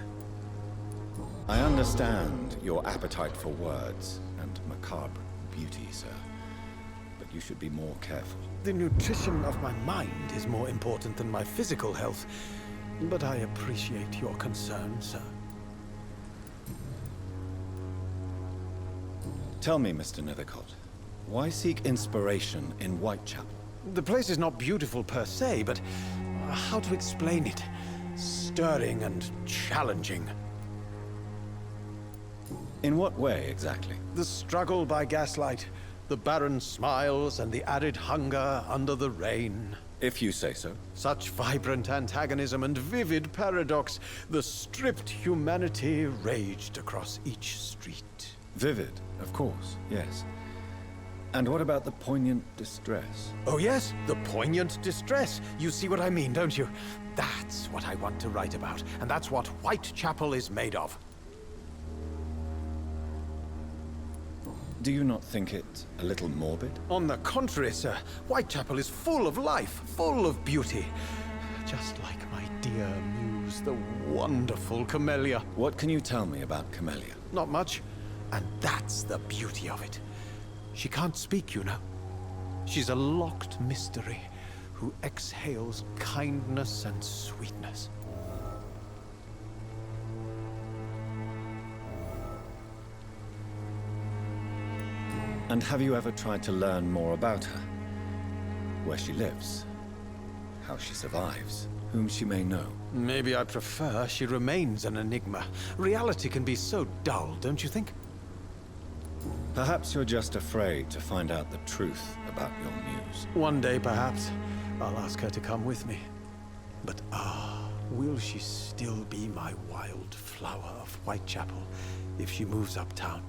I understand your appetite for words and macabre beauty, sir. But you should be more careful. The nutrition of my mind is more important than my physical health. But I appreciate your concern, sir. Tell me, Mr. Nethercott, why seek inspiration in Whitechapel? The place is not beautiful per se, but how to explain it? Stirring and challenging. In what way, exactly? The struggle by gaslight, the barren smiles, and the added hunger under the rain. If you say so. Such vibrant antagonism and vivid paradox, the stripped humanity raged across each street. Vivid, of course, yes. And what about the poignant distress? Oh yes, the poignant distress. You see what I mean, don't you? That's what I want to write about, and that's what Whitechapel is made of. Do you not think it a little morbid? On the contrary, sir. Whitechapel is full of life, full of beauty. Just like my dear muse, the wonderful Camellia. What can you tell me about Camellia? Not much. And that's the beauty of it. She can't speak, you know. She's a locked mystery who exhales kindness and sweetness. And have you ever tried to learn more about her? Where she lives? How she survives? Whom she may know? Maybe I prefer she remains an enigma. Reality can be so dull, don't you think? Perhaps you're just afraid to find out the truth about your muse. One day, perhaps, I'll ask her to come with me. But will she still be my wild flower of Whitechapel if she moves uptown?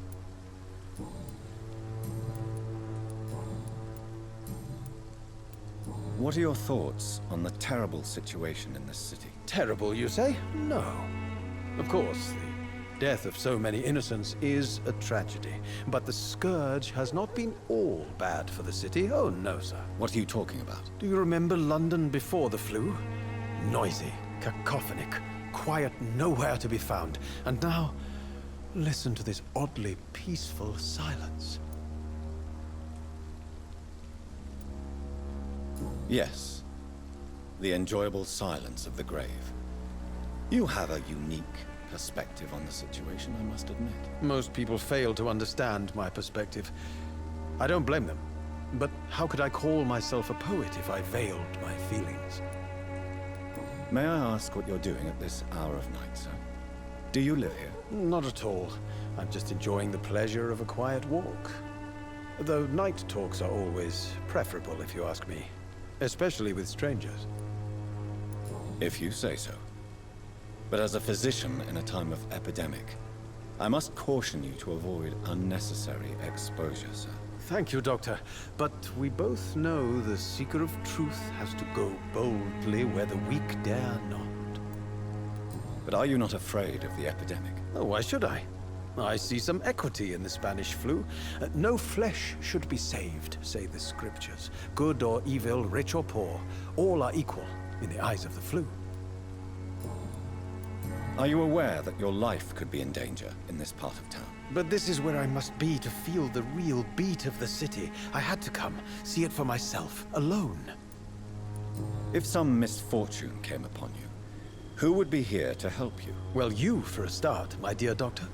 What are your thoughts on the terrible situation in this city? Terrible, you say? No. Of course, the death of so many innocents is a tragedy. But the scourge has not been all bad for the city. Oh, no, sir. What are you talking about? Do you remember London before the flu? Noisy, cacophonic, quiet nowhere to be found. And now, listen to this oddly peaceful silence. Yes. The enjoyable silence of the grave. You have a unique perspective on the situation, I must admit. Most people fail to understand my perspective. I don't blame them. But how could I call myself a poet if I veiled my feelings? May I ask what you're doing at this hour of night, sir? Do you live here? Not at all. I'm just enjoying the pleasure of a quiet walk. Though night talks are always preferable, if you ask me. Especially with strangers. If you say so. But as a physician in a time of epidemic, I must caution you to avoid unnecessary exposure, sir. Thank you, Doctor. But we both know the seeker of truth has to go boldly where the weak dare not. But are you not afraid of the epidemic? Oh, why should I? I see some equity in the Spanish flu. No flesh should be saved, say the scriptures. Good or evil, rich or poor, all are equal in the eyes of the flu. Are you aware that your life could be in danger in this part of town? But this is where I must be to feel the real beat of the city. I had to come, see it for myself, alone. If some misfortune came upon you, who would be here to help you? Well, you for a start, my dear Doctor.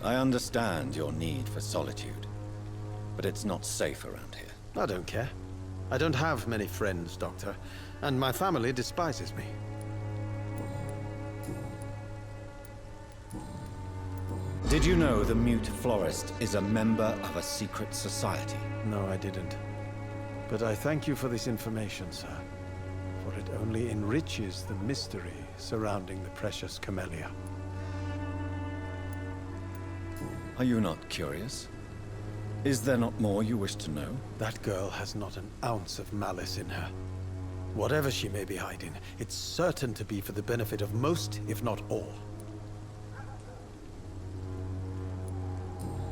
I understand your need for solitude, but it's not safe around here. I don't care. I don't have many friends, Doctor, and my family despises me. Did you know the Mute Florist is a member of a secret society? No, I didn't. But I thank you for this information, sir. for it only enriches the mystery surrounding the precious camellia. Are you not curious? Is there not more you wish to know? That girl has not an ounce of malice in her. Whatever she may be hiding, it's certain to be for the benefit of most, if not all.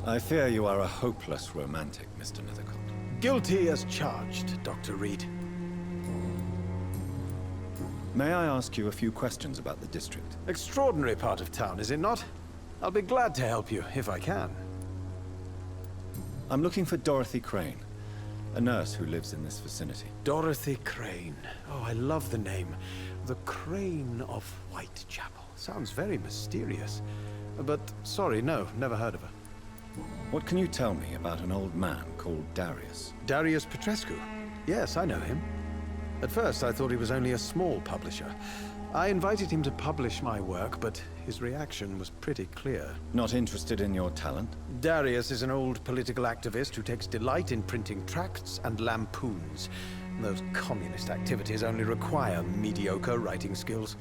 I fear you are a hopeless romantic, Mr. Nethercott. Guilty as charged, Dr. Reed. May I ask you a few questions about the district? Extraordinary part of town, is it not? I'll be glad to help you, if I can. I'm looking for Dorothy Crane, a nurse who lives in this vicinity. Dorothy Crane. Oh, I love the name. The Crane of Whitechapel. Sounds very mysterious. But, sorry, no, never heard of her. What can you tell me about an old man called Darius? Darius Petrescu? Yes, I know him. At first, I thought he was only a small publisher. I invited him to publish my work, but his reaction was pretty clear. Not interested in your talent? Darius is an old political activist who takes delight in printing tracts and lampoons. Those communist activities only require mediocre writing skills.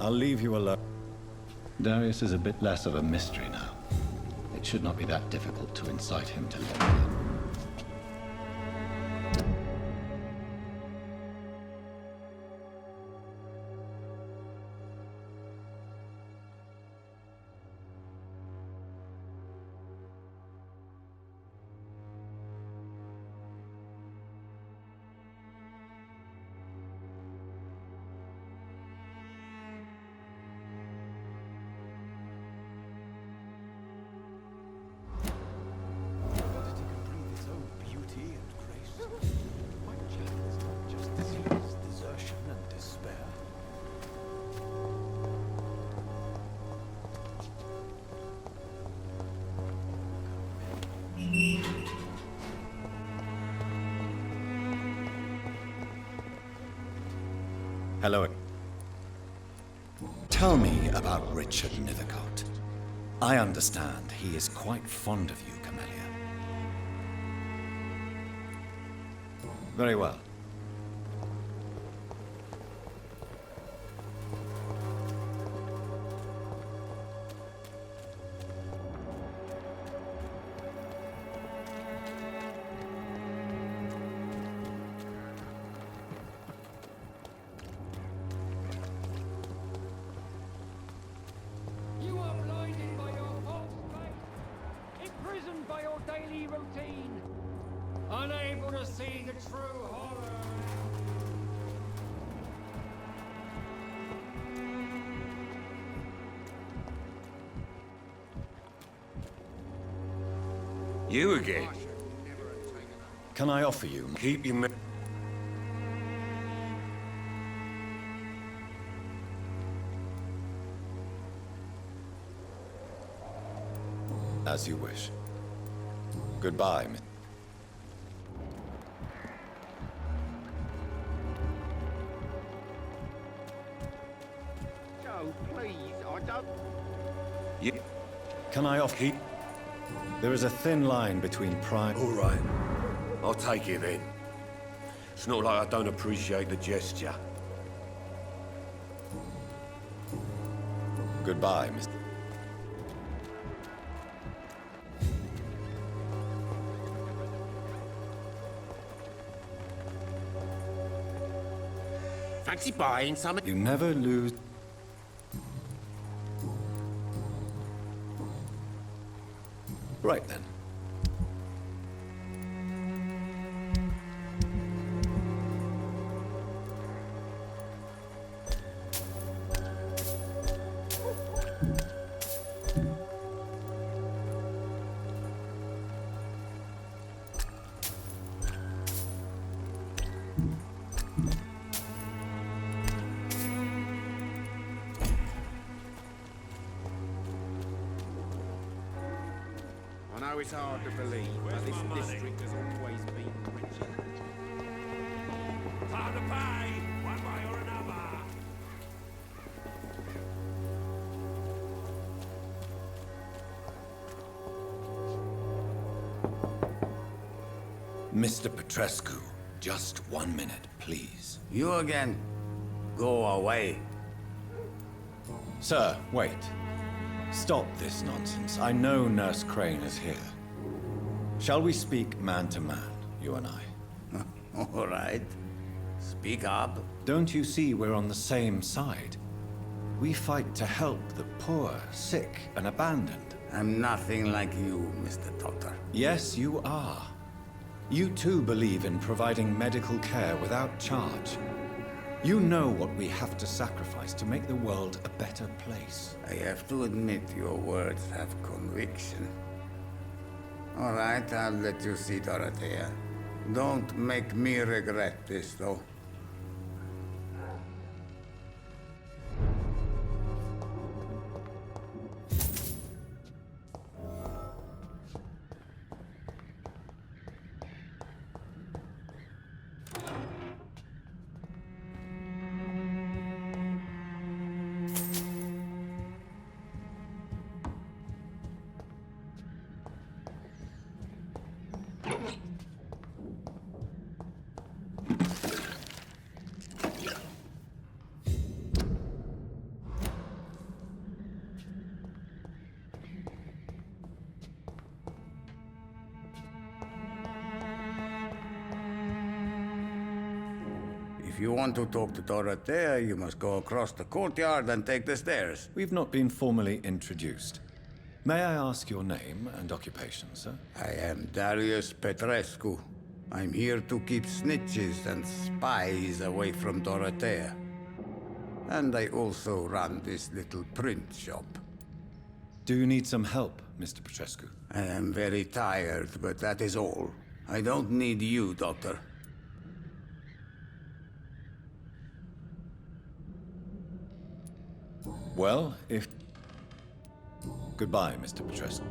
I'll leave you alone. Darius is a bit less of a mystery now. It should not be that difficult to incite him to let me in. Hello. Tell me about Richard Nethercott. I understand he is quite fond of you, Camellia. Very well. You are blinded by your false faith, imprisoned by your daily routine, unable to see the true horror. You again? Can I offer you? Keep your... As you wish. Goodbye, Miss. Joe, please, I don't... You... Can I offer? There is a thin line between pride. All right. I'll take it then. It's not like I don't appreciate the gesture. Goodbye, Miss. Fancy buying some? You never lose. Right then. I know it's hard to believe, but this district has always been richer. Time to pay, one way or another. Mr. Petrescu, just 1 minute, please. You again? Go away. Sir, wait. Stop this nonsense. I know Nurse Crane is here. Shall we speak man to man, you and I? All right. Speak up. Don't you see we're on the same side? We fight to help the poor, sick, and abandoned. I'm nothing like you, Mr. Doctor. Yes, you are. You too believe in providing medical care without charge. You know what we have to sacrifice to make the world a better place. I have to admit your words have conviction. All right, I'll let you see Dorothea. Don't make me regret this, though. If you want to talk to Dorothea, you must go across the courtyard and take the stairs. We've not been formally introduced. May I ask your name and occupation, sir? I am Darius Petrescu. I'm here to keep snitches and spies away from Dorothea. And I also run this little print shop. Do you need some help, Mr. Petrescu? I am very tired, but that is all. I don't need you, Doctor. Well, if... Goodbye, Mr. Petrescu.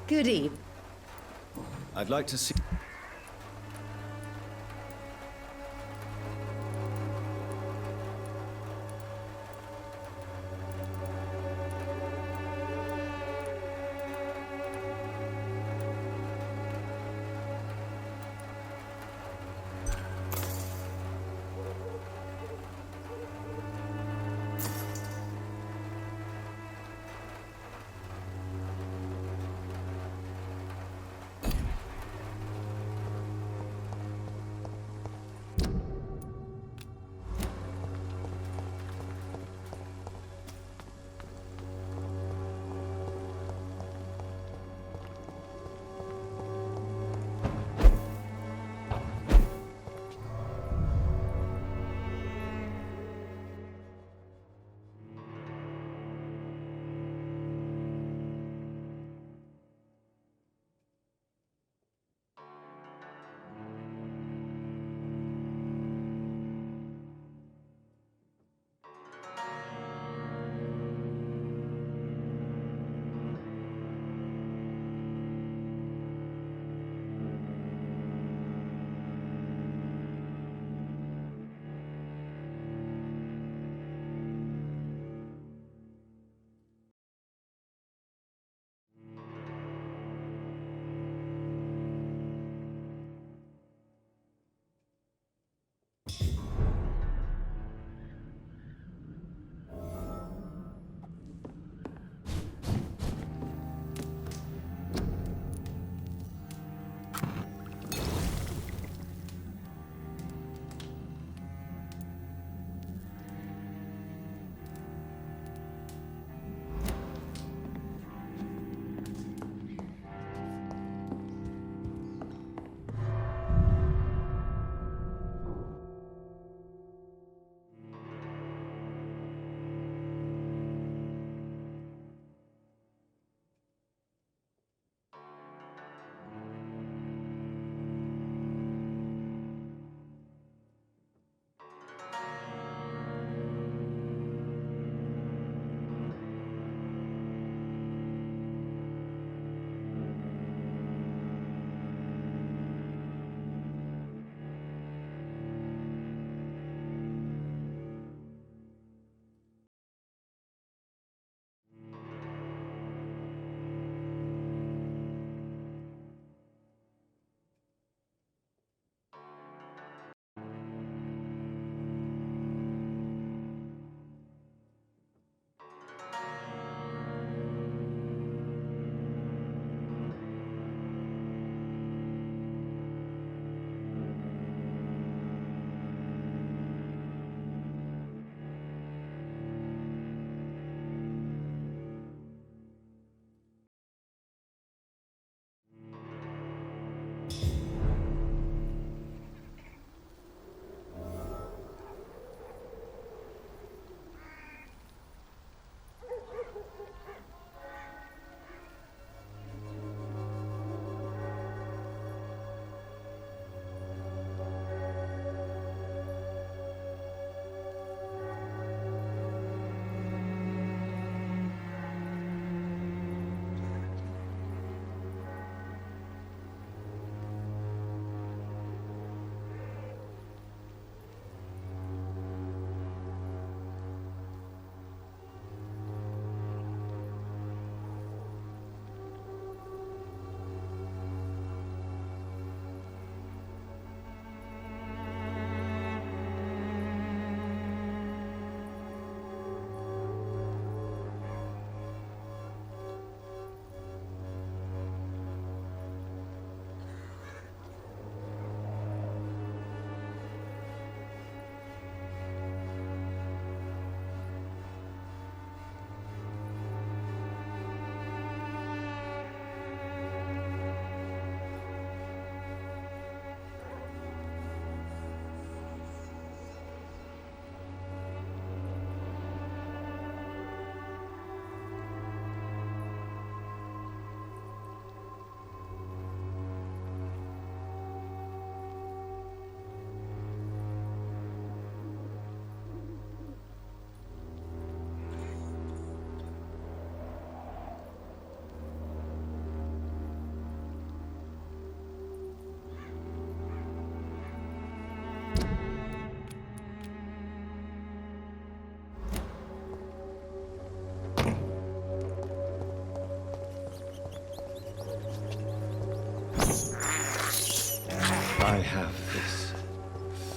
Good evening. I'd like to see... I have this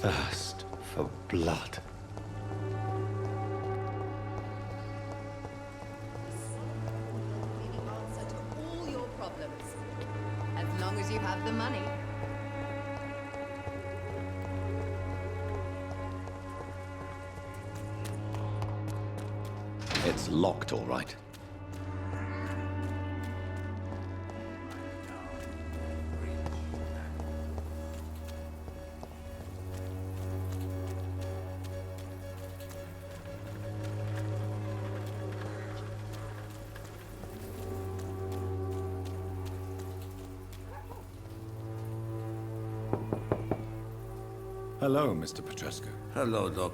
thirst for blood. Answer to all your problems. As long as you have the money. It's locked, all right. Hello, Mr. Petrescu. Hello, Doc.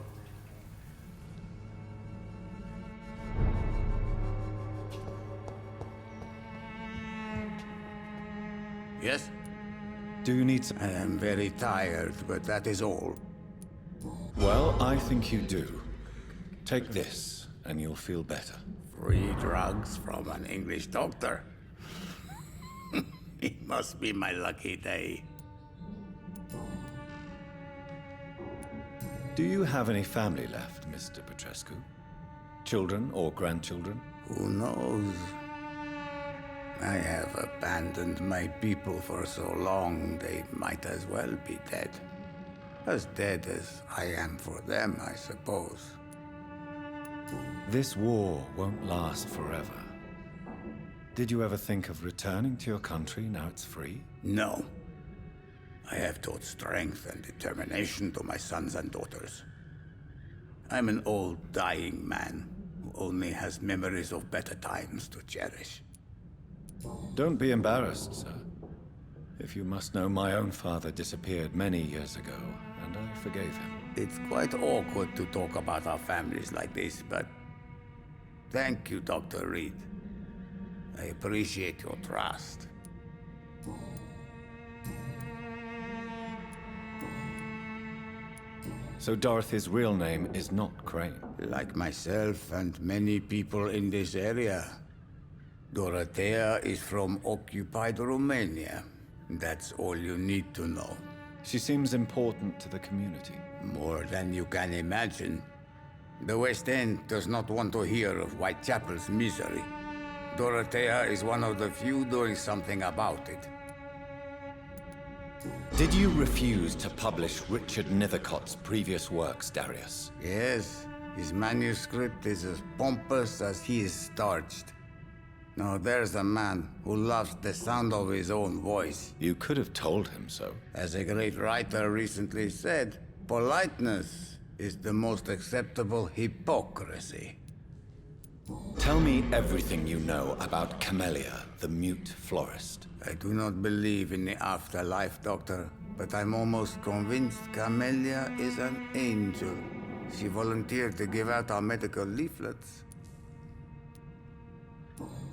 Yes? Do you need some... I am very tired, but that is all. Well, I think you do. Take this, and you'll feel better. Free drugs from an English doctor? It must be my lucky day. Do you have any family left, Mr. Petrescu? Children or grandchildren? Who knows? I have abandoned my people for so long, they might as well be dead. As dead as I am for them, I suppose. This war won't last forever. Did you ever think of returning to your country now it's free? No. I have taught strength and determination to my sons and daughters. I'm an old, dying man who only has memories of better times to cherish. Don't be embarrassed, sir. If you must know, my own father disappeared many years ago, and I forgave him. It's quite awkward to talk about our families like this, but thank you, Dr. Reed. I appreciate your trust. So Dorothy's real name is not Crane? Like myself and many people in this area, Dorothea is from occupied Romania. That's all you need to know. She seems important to the community. More than you can imagine. The West End does not want to hear of Whitechapel's misery. Dorothea is one of the few doing something about it. Did you refuse to publish Richard Nethercott's previous works, Darius? Yes, his manuscript is as pompous as he is starched. Now there's a man who loves the sound of his own voice. You could have told him so. As a great writer recently said, politeness is the most acceptable hypocrisy. Tell me everything you know about Camellia, the mute florist. I do not believe in the afterlife, Doctor, but I'm almost convinced Camellia is an angel. She volunteered to give out our medical leaflets.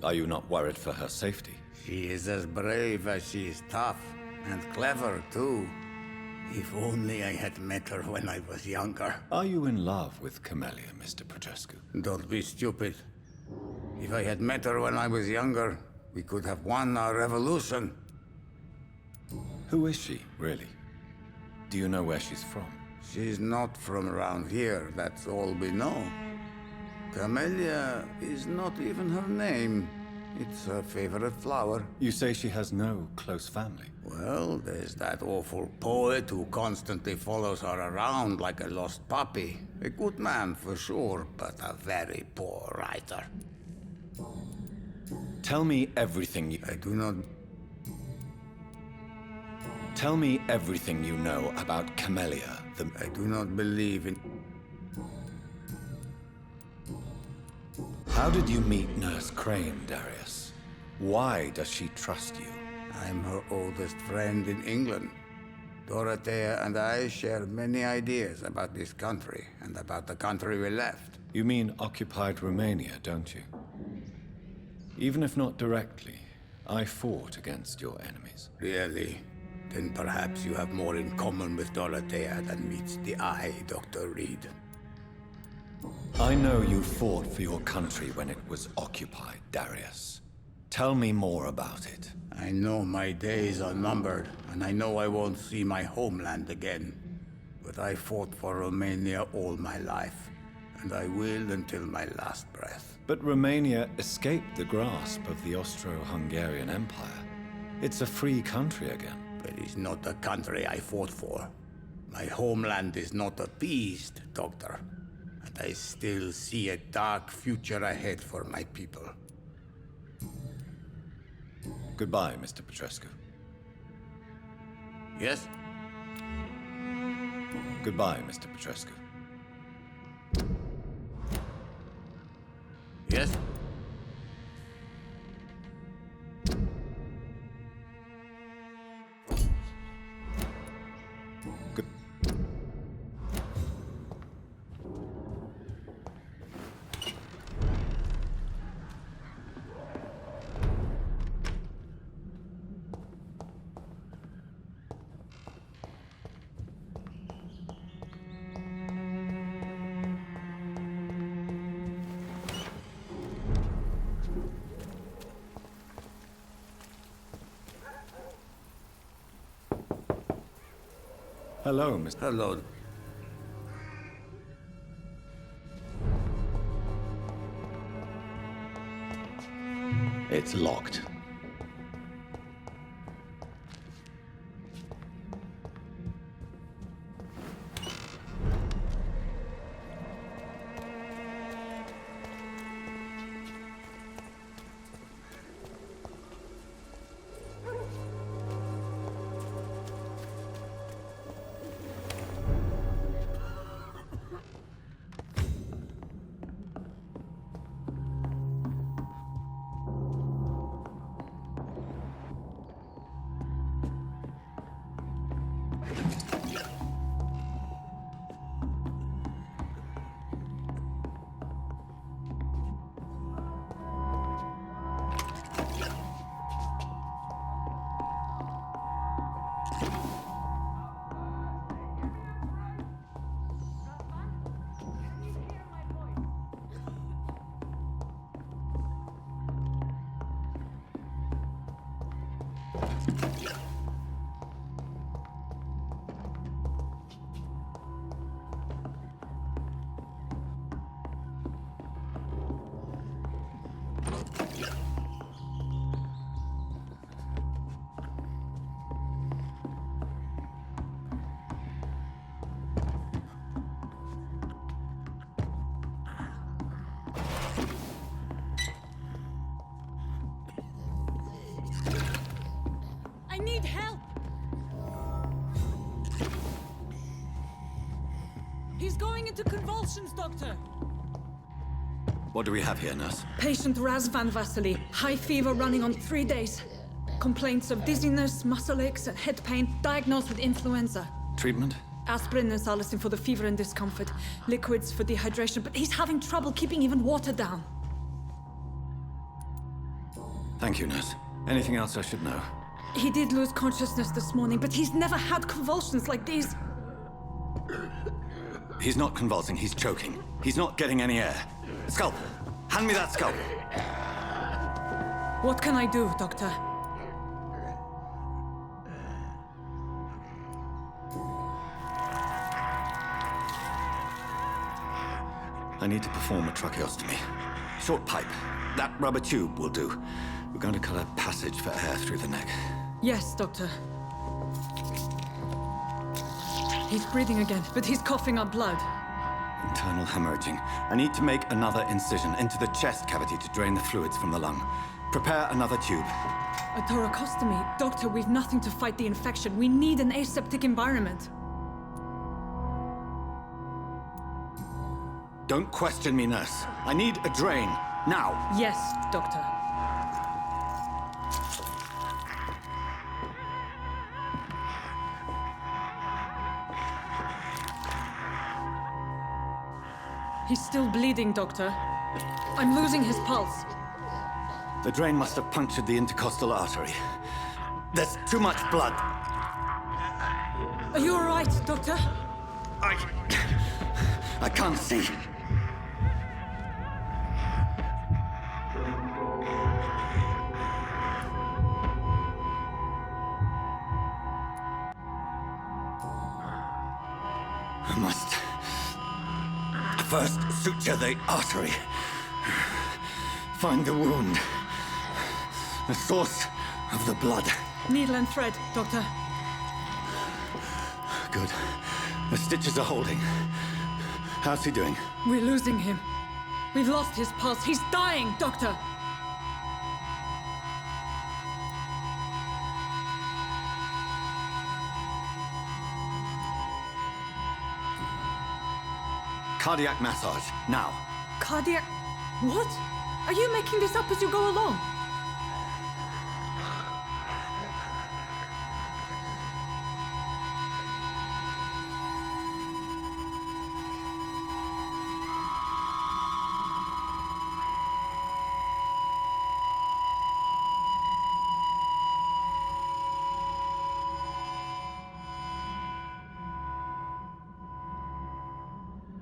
Are you not worried for her safety? She is as brave as she is tough, and clever, too. If only I had met her when I was younger. Are you in love with Camellia, Mr. Petrescu? Don't be stupid. If I had met her when I was younger, we could have won our revolution. Who is she, really? Do you know where she's from? She's not from around here, that's all we know. Camellia is not even her name. It's her favorite flower. You say she has no close family? Well, there's that awful poet who constantly follows her around like a lost puppy. A good man for sure, but a very poor writer. Tell me everything you... I do not... Tell me everything you know about Camellia, the... I do not believe in... How did you meet Nurse Crane, Darius? Why does she trust you? I'm her oldest friend in England. Dorothea and I share many ideas about this country and about the country we left. You mean occupied Romania, don't you? Even if not directly, I fought against your enemies. Really? Then perhaps you have more in common with Dorothea than meets the eye, Dr. Reed. I know you fought for your country when it was occupied, Darius. Tell me more about it. I know my days are numbered, and I know I won't see my homeland again. But I fought for Romania all my life, and I will until my last breath. But Romania escaped the grasp of the Austro-Hungarian Empire. It's a free country again. But it's not the country I fought for. My homeland is not appeased, Doctor. And I still see a dark future ahead for my people. Goodbye, Mr. Petrescu. Yes? Goodbye, Mr. Petrescu. Yes? Good. Hello, Mr. Hello. It's locked. I need help! He's going into convulsions, Doctor! What do we have here, nurse? Patient Raz Van Vasily. High fever running on 3 days. Complaints of dizziness, muscle aches, and head pain. Diagnosed with influenza. Treatment? Aspirin and salicin for the fever and discomfort. Liquids for dehydration, but he's having trouble keeping even water down. Thank you, nurse. Anything else I should know? He did lose consciousness this morning, but he's never had convulsions like these. He's not convulsing, he's choking. He's not getting any air. Scalpel! Hand me that scalpel! What can I do, Doctor? I need to perform a tracheostomy. Short pipe. That rubber tube will do. We're going to cut a passage for air through the neck. Yes, Doctor. He's breathing again, but he's coughing up blood. Internal hemorrhaging. I need to make another incision into the chest cavity to drain the fluids from the lung. Prepare another tube. A thoracostomy? Doctor, we've nothing to fight the infection. We need an aseptic environment. Don't question me, nurse. I need a drain. Now. Yes, Doctor. He's still bleeding, Doctor. I'm losing his pulse. The drain must have punctured the intercostal artery. There's too much blood. Are you all right, Doctor? I can't see. I must first suture the artery. Find the wound. The source of the blood. Needle and thread, Doctor. Good. The stitches are holding. How's he doing? We're losing him. We've lost his pulse. He's dying, Doctor! Cardiac massage, now. Cardiac... What? Are you making this up as you go along?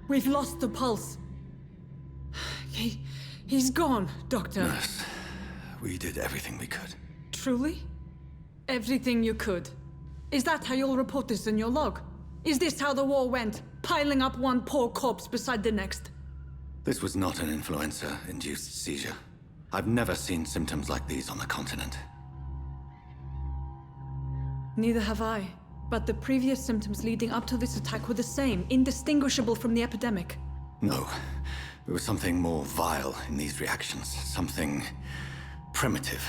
We've lost the pulse. He's gone, Doctor. Nurse, we did everything we could. Truly? Everything you could. Is that how you'll report this in your log? Is this how the war went? Piling up one poor corpse beside the next? This was not an influenza-induced seizure. I've never seen symptoms like these on the continent. Neither have I. But the previous symptoms leading up to this attack were the same, indistinguishable from the epidemic. No. There was something more vile in these reactions. Something primitive.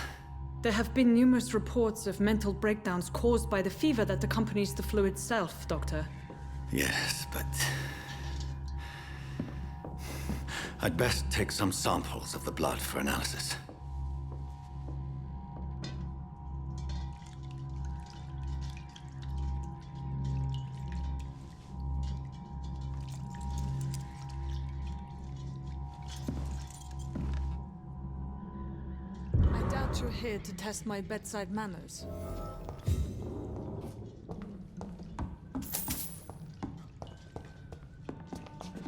There have been numerous reports of mental breakdowns caused by the fever that accompanies the flu itself, Doctor. Yes, but... I'd best take some samples of the blood for analysis. I doubt you're here to test my bedside manners.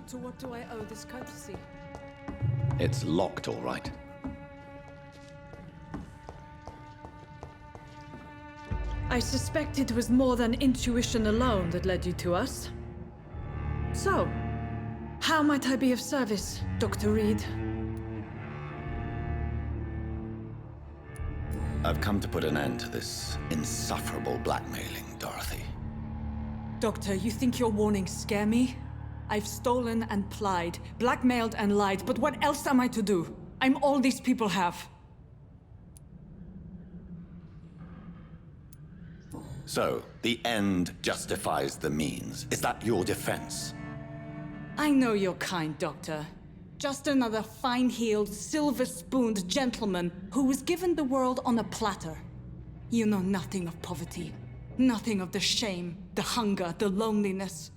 To what do I owe this courtesy? It's locked, all right. I suspect it was more than intuition alone that led you to us. So, how might I be of service, Dr. Reed? I've come to put an end to this insufferable blackmailing, Dorothy. Doctor, you think your warnings scare me? I've stolen and plied, blackmailed and lied, but what else am I to do? I'm all these people have. So, the end justifies the means. Is that your defense? I know you're kind, Doctor. Just another fine-heeled, silver-spooned gentleman who was given the world on a platter. You know nothing of poverty. Nothing of the shame, the hunger, the loneliness.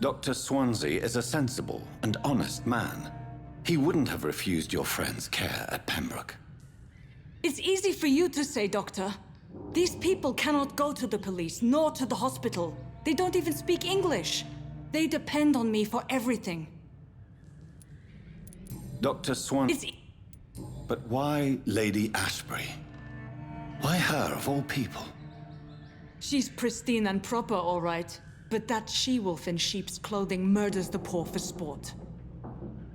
Dr. Swansea is a sensible and honest man. He wouldn't have refused your friend's care at Pembroke. It's easy for you to say, Doctor. These people cannot go to the police, nor to the hospital. They don't even speak English. They depend on me for everything. Dr. Swansea... But why Lady Ashbury? Why her, of all people? She's pristine and proper, all right. But that she-wolf in sheep's clothing murders the poor for sport.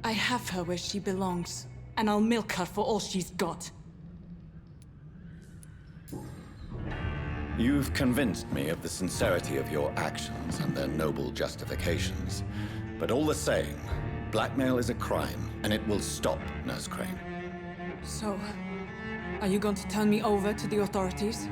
I have her where she belongs, and I'll milk her for all she's got. You've convinced me of the sincerity of your actions and their noble justifications. But all the same, blackmail is a crime, and it will stop, Nurse Crane. So, are you going to turn me over to the authorities?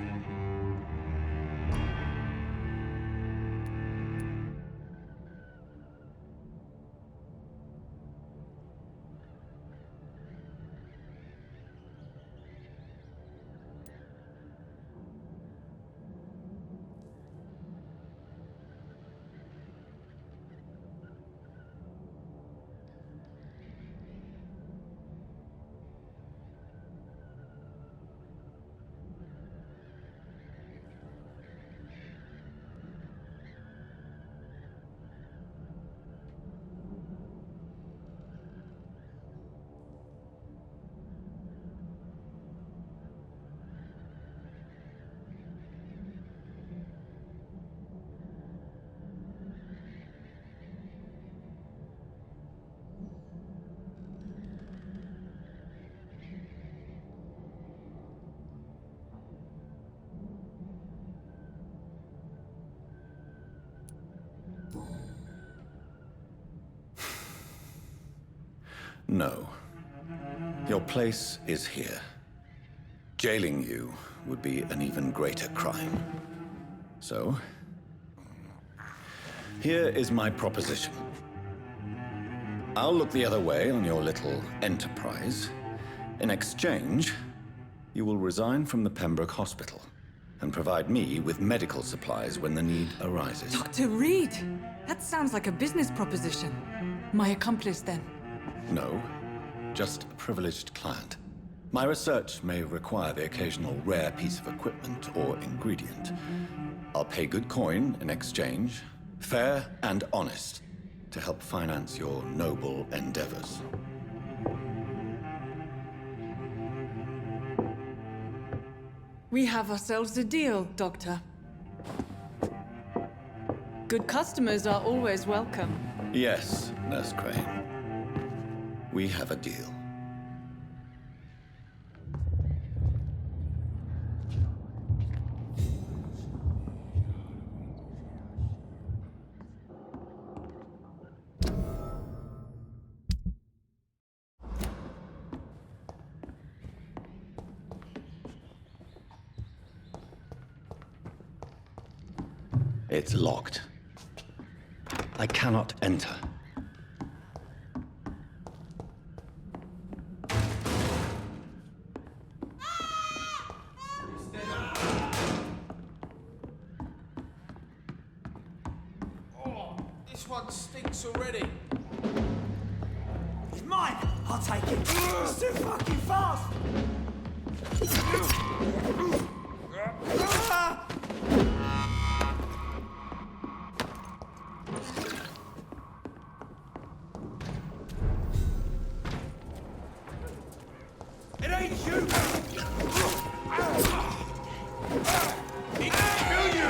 No. Your place is here. Jailing you would be an even greater crime. So, here is my proposition. I'll look the other way on your little enterprise. In exchange, you will resign from the Pembroke Hospital and provide me with medical supplies when the need arises. Dr. Reed! That sounds like a business proposition. My accomplice, then? No, just a privileged client. My research may require the occasional rare piece of equipment or ingredient. I'll pay good coin in exchange, fair and honest, to help finance your noble endeavors. We have ourselves a deal, Doctor. Good customers are always welcome. Yes, Nurse Crane. We have a deal. It's locked. I cannot enter. Oh, this one stinks already. It's mine! I'll take it! It's too fucking fast! It ain't you! It can kill you!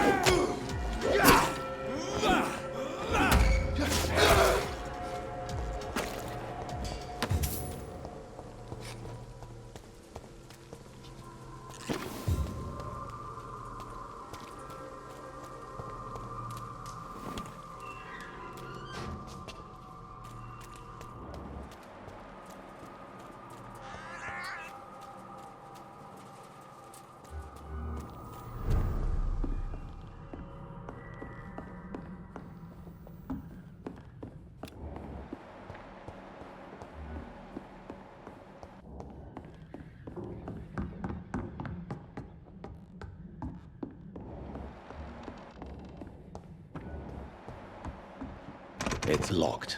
It's locked.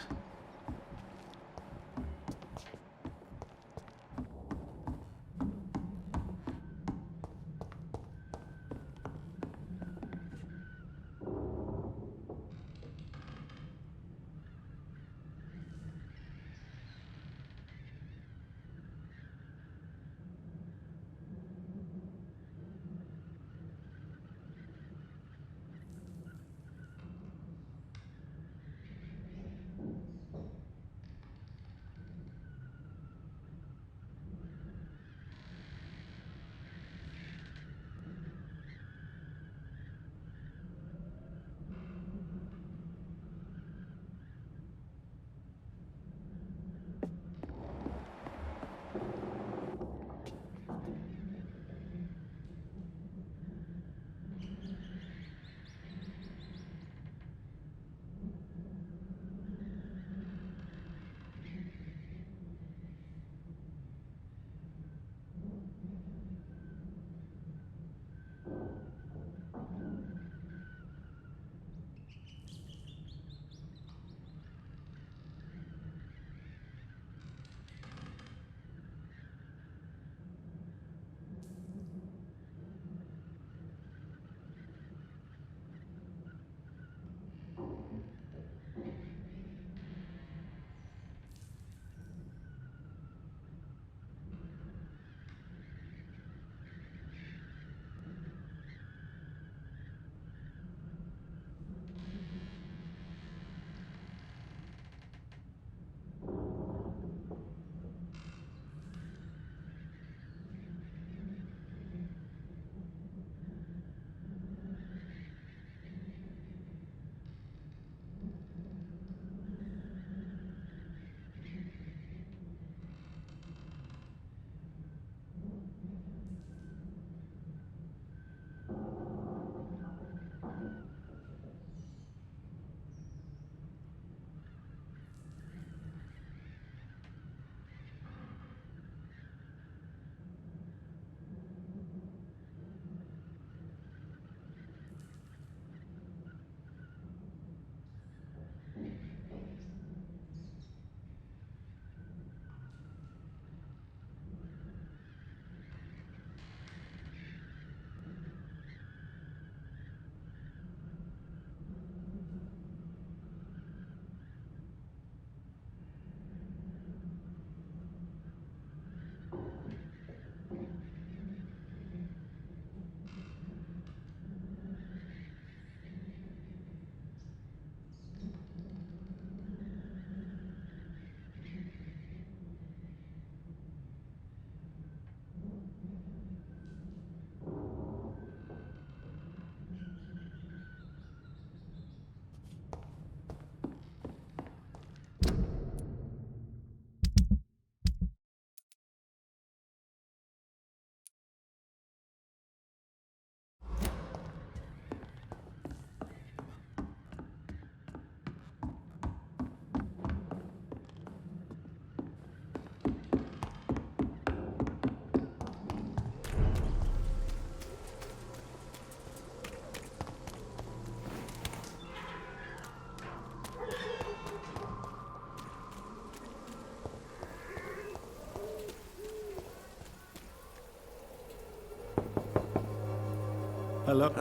Hello?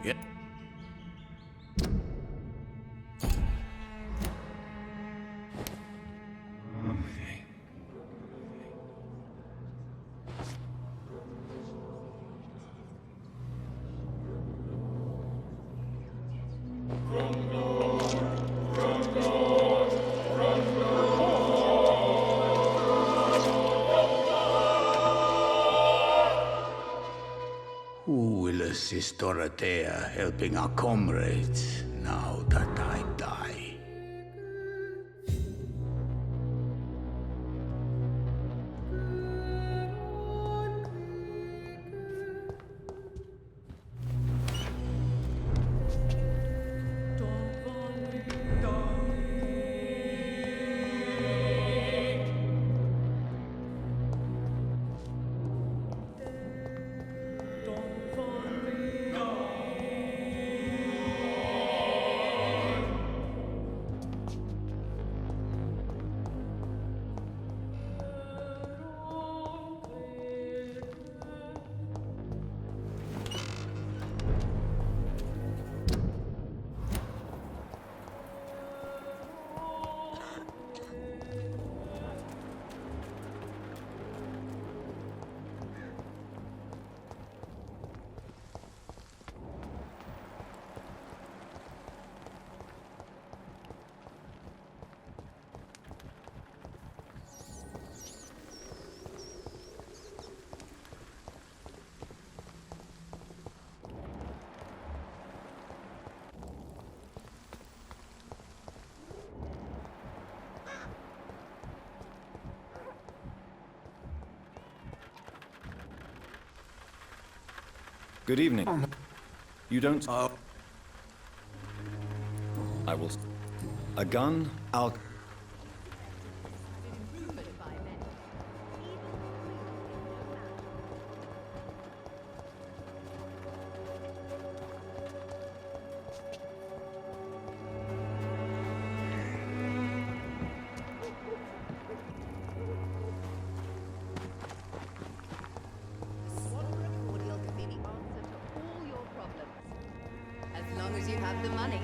Yep. Who will assist Dorothea helping our comrades now that I die? Good evening. You don't... I will... A gun? I'll... As long as you have the money.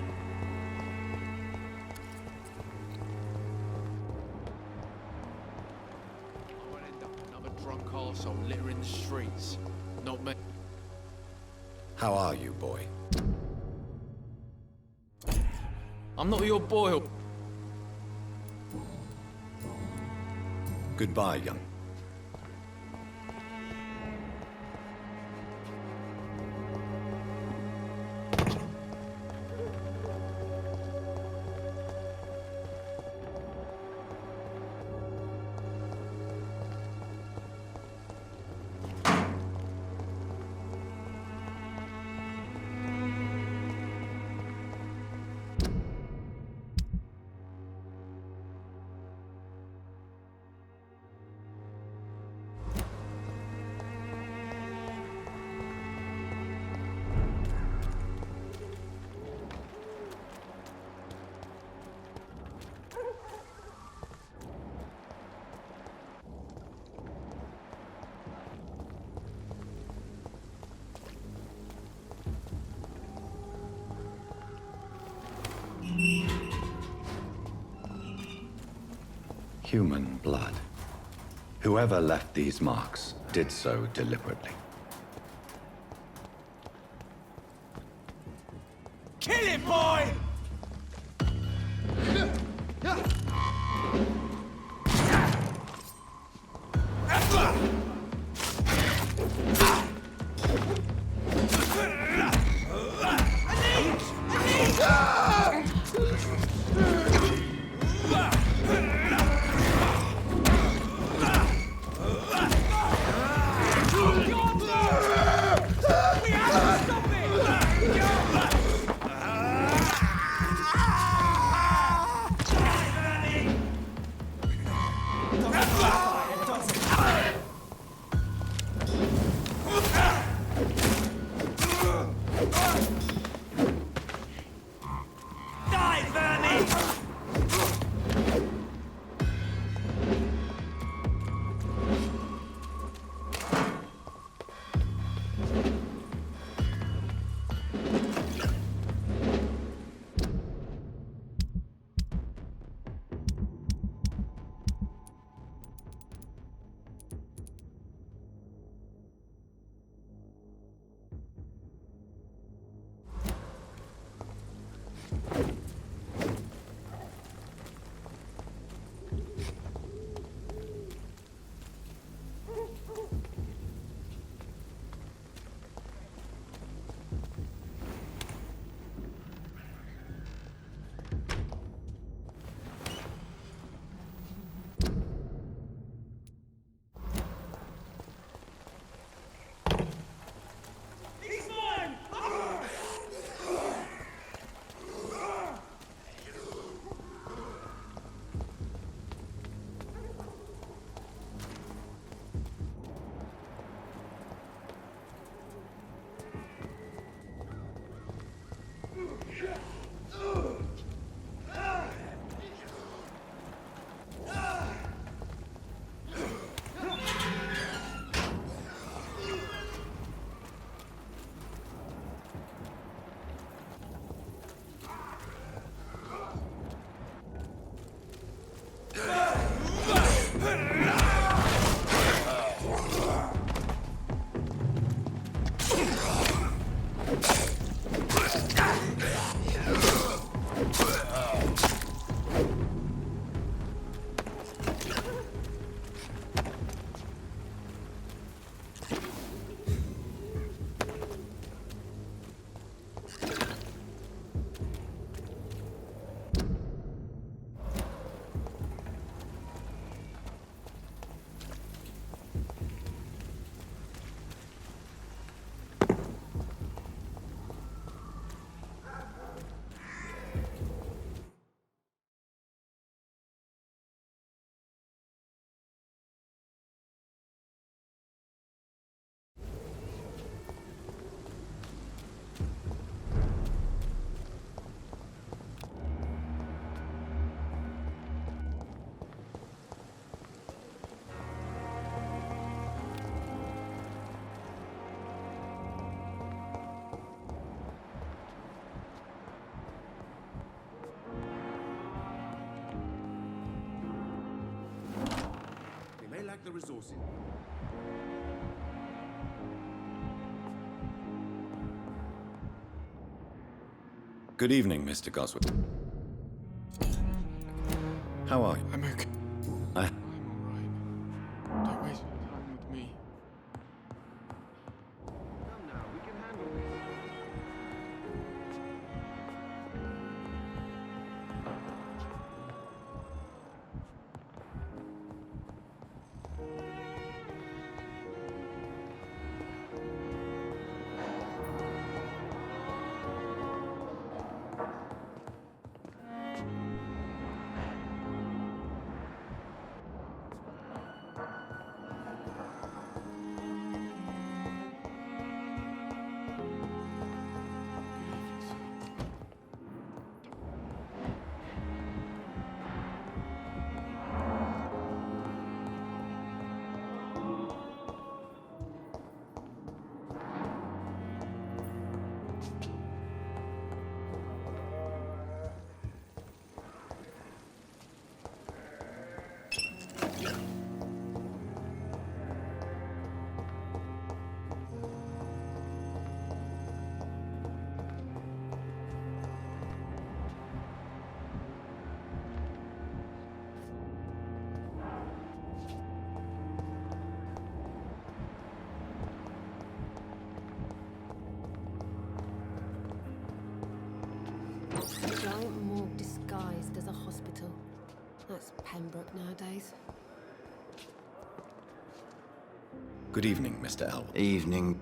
I won't end up another drunk arsehole littering the streets. Not me. How are you, boy? I'm not your boy. Goodbye, young. Human blood. Whoever left these marks did so deliberately. Kill him, boy! check the resources. Good evening, Mr. Goswick. How are you? I'm okay. I... I'm alright. Don't waste your time with me. Come now, we can handle this. A giant morgue disguised as a hospital. That's Pembroke nowadays. Good evening, Mr. Elwood. Evening.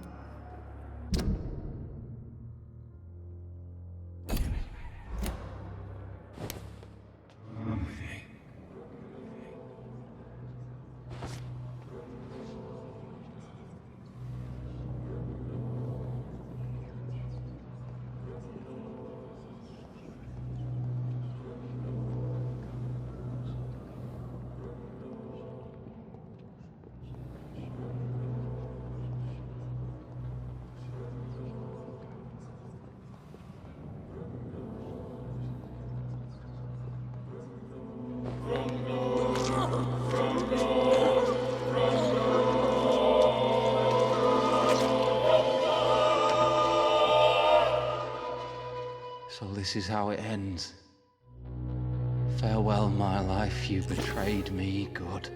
So this is how it ends. Farewell, my life, you betrayed me, good.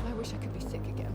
I wish I could be sick again.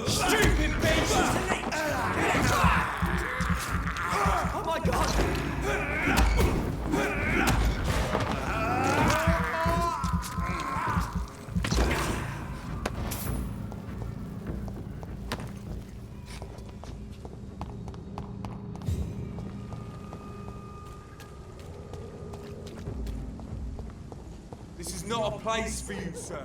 Stupid beast! Oh my god! This is not a place for you, sir.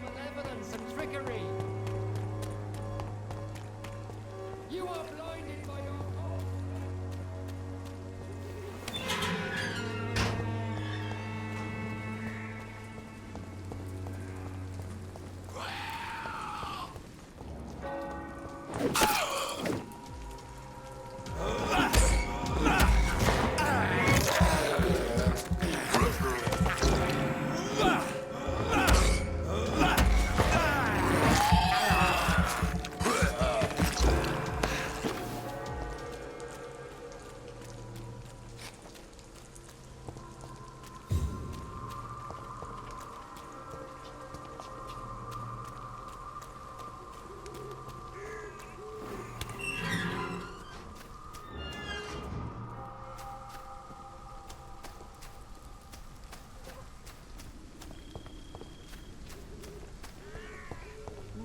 Malevolence and trickery. You are blinded by your fault.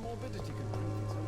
Morbidity can prove its own.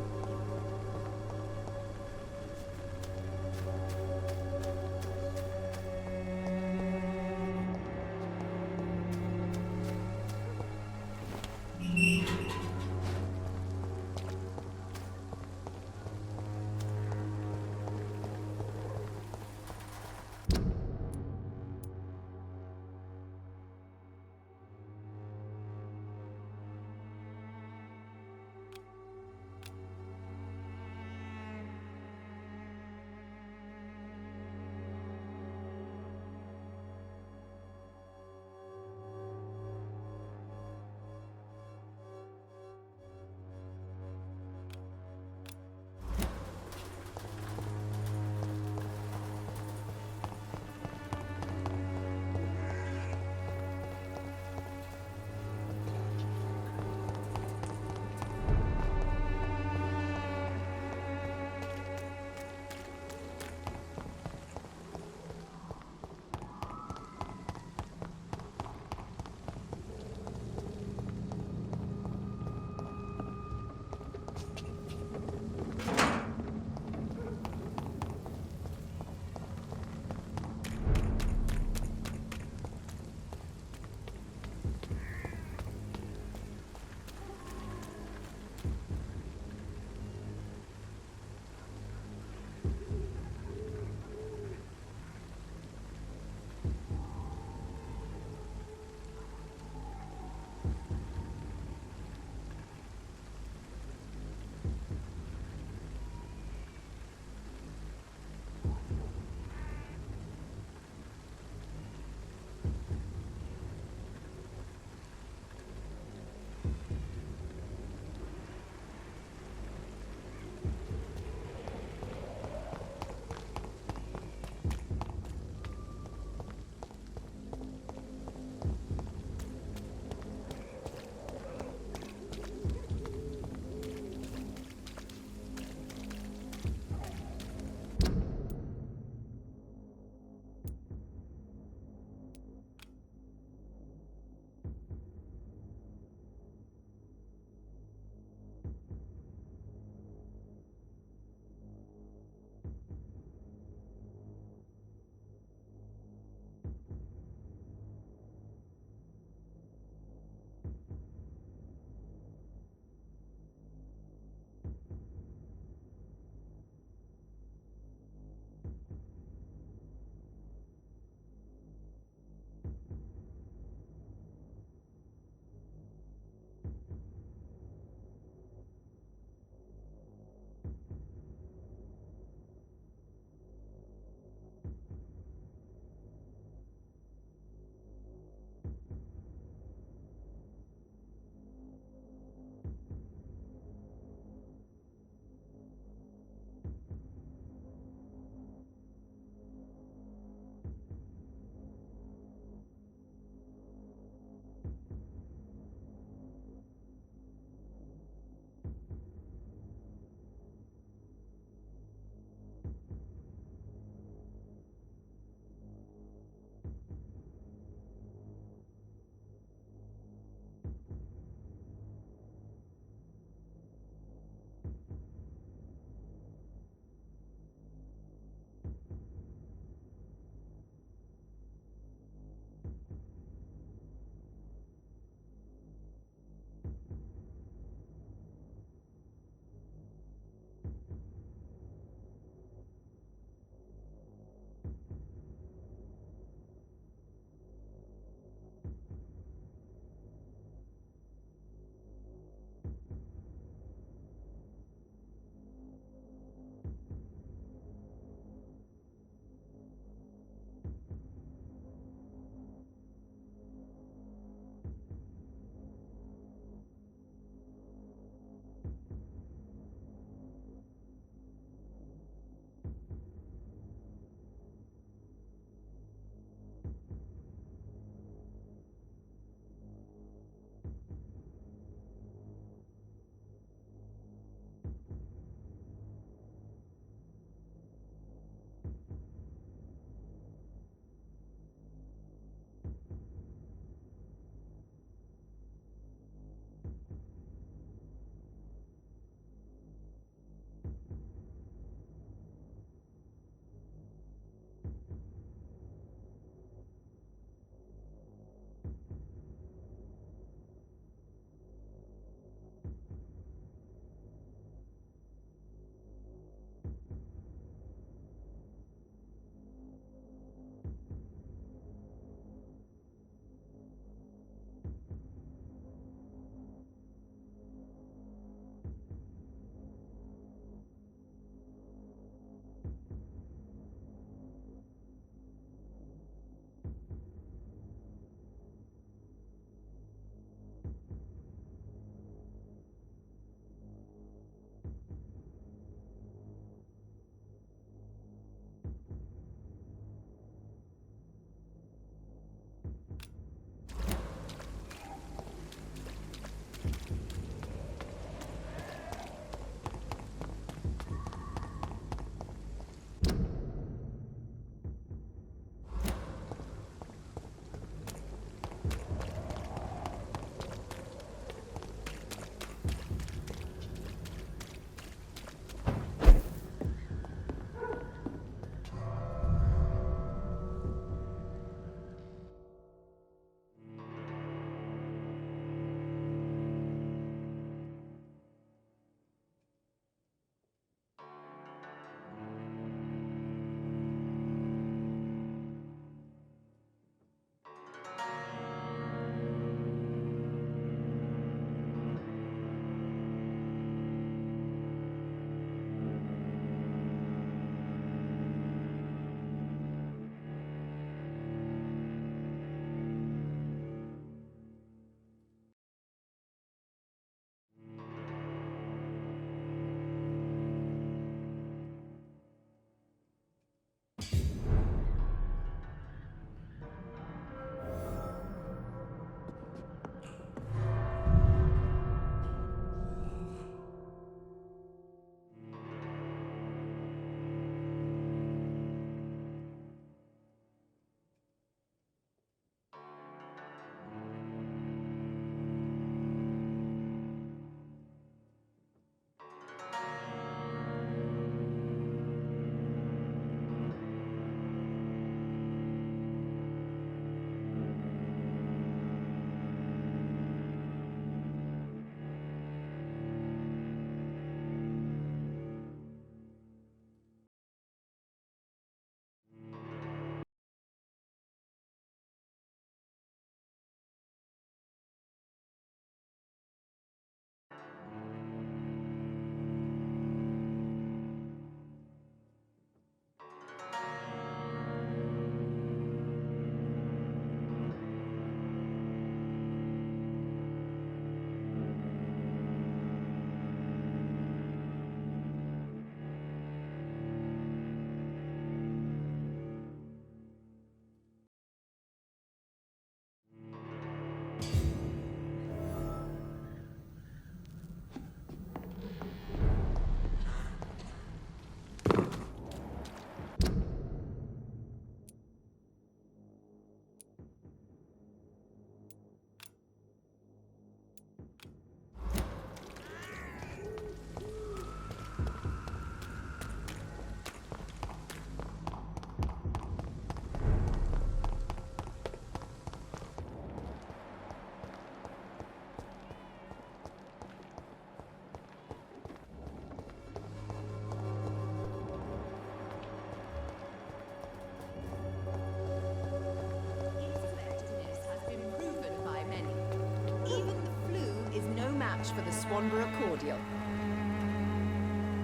match for the Swanborough cordial.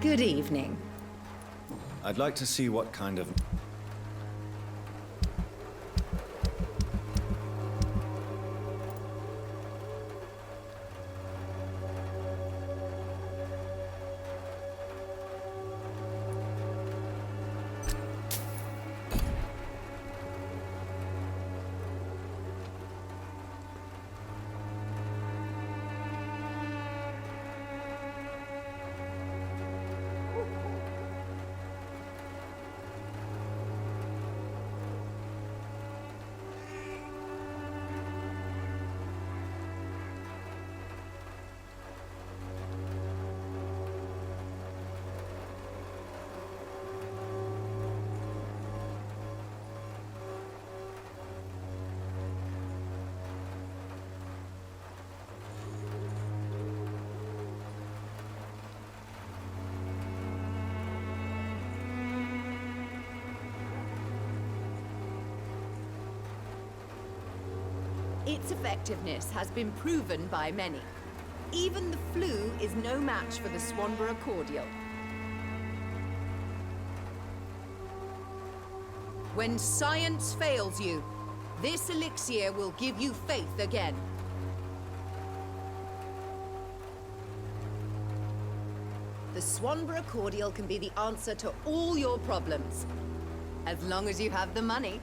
Good evening. I'd like to see what kind of... Its effectiveness has been proven by many. Even the flu is no match for the Swanborough cordial. When science fails you, this elixir will give you faith again. The Swanborough cordial can be the answer to all your problems, as long as you have the money.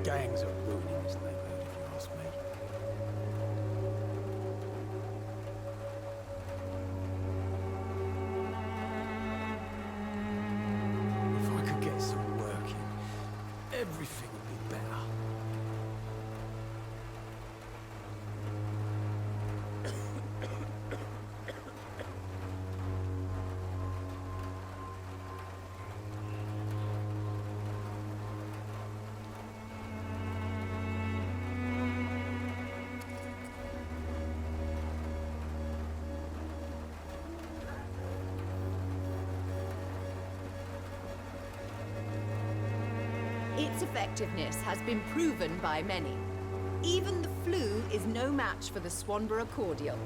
Gangs are ruining this neighborhood, if you ask me. If I could get some work in, everything would be better. Its effectiveness has been proven by many. Even the flu is no match for the Swanborough cordial.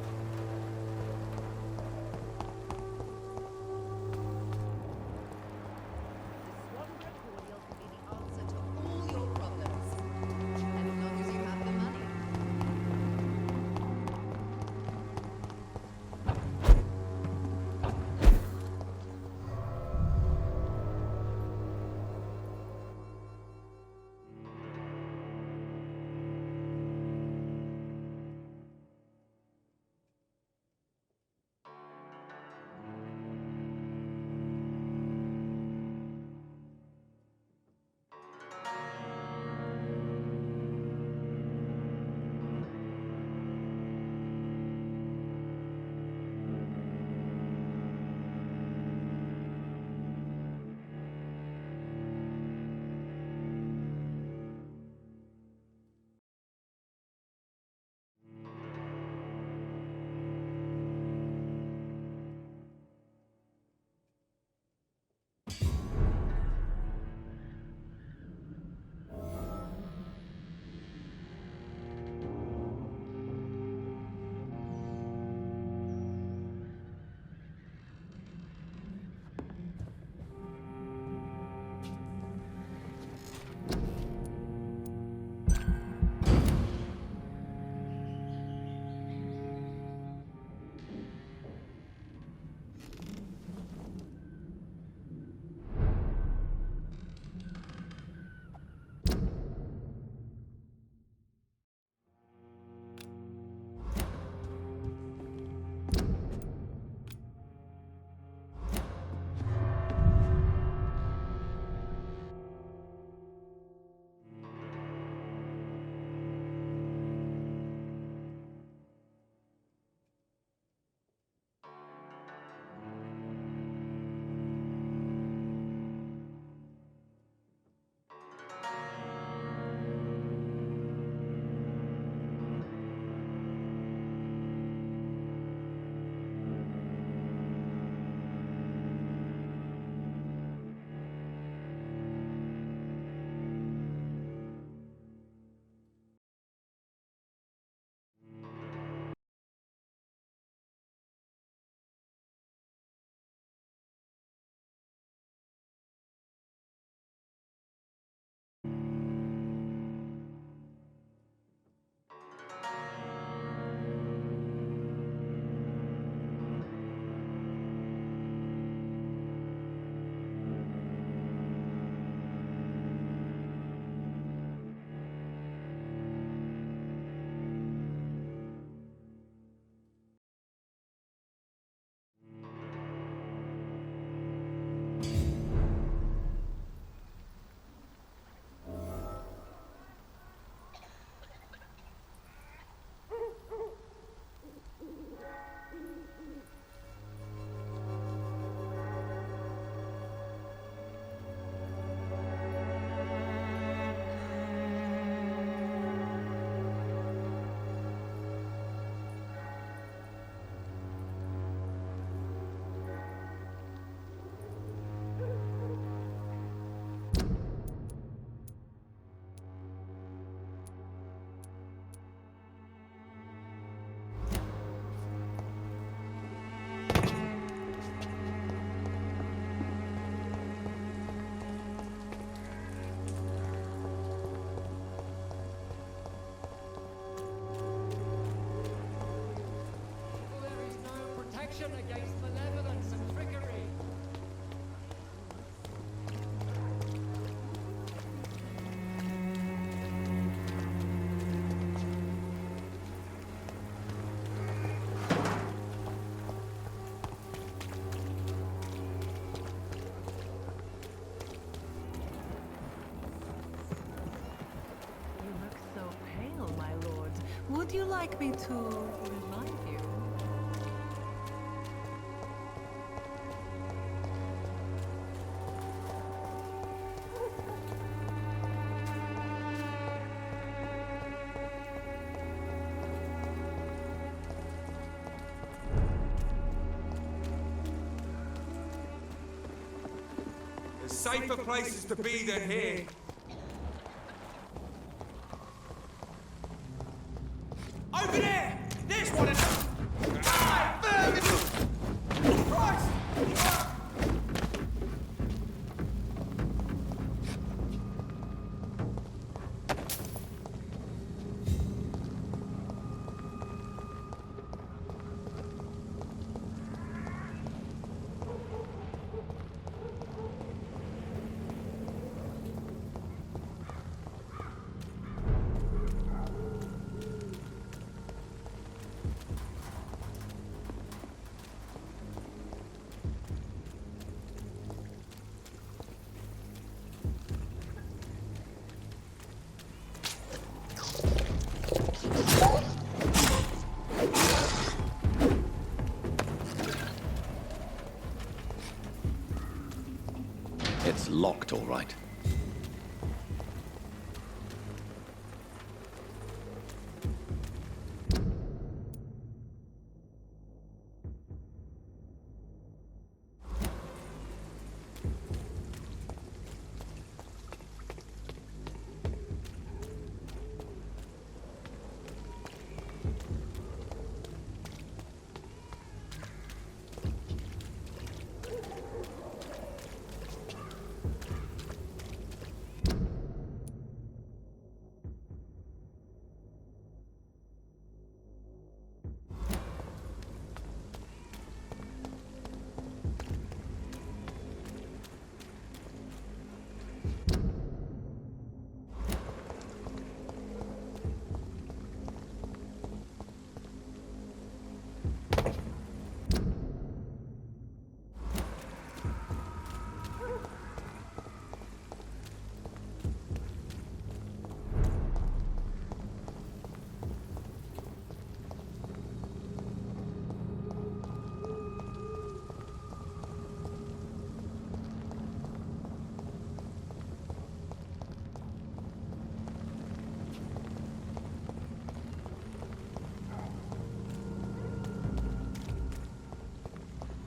protection against malevolence and trickery. You look so pale, my lord. Would you like me to revive you? There's safer places to be than here. Over there! There's one of them! Ah! Christ! It's locked, all right.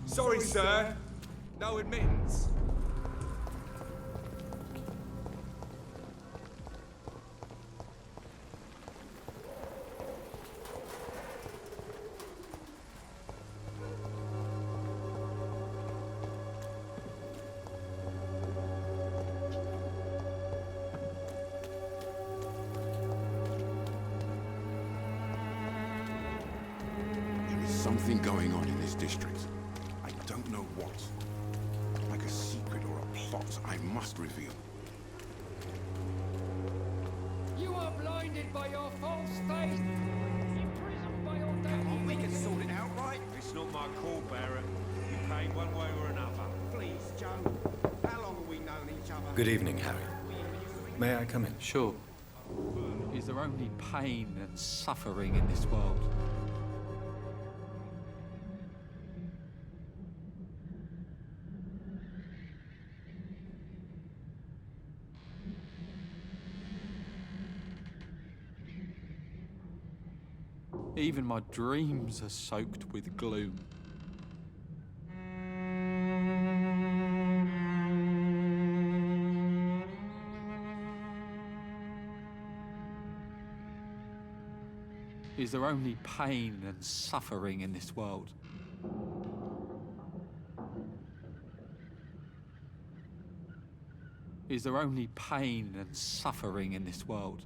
Sorry, sir. No admittance. There is something going on in this district. I don't know what. Like a secret or a plot I must reveal. You are blinded by your false faith, imprisoned by your daily. We can sort it out, right? It's not my call, Barrett. You pay one way or another. Please, Joe. How long have we known each other? Good evening, Harry. May I come in? Sure. Is there only pain and suffering in this world? Even my dreams are soaked with gloom. Is there only pain and suffering in this world? Is there only pain and suffering in this world?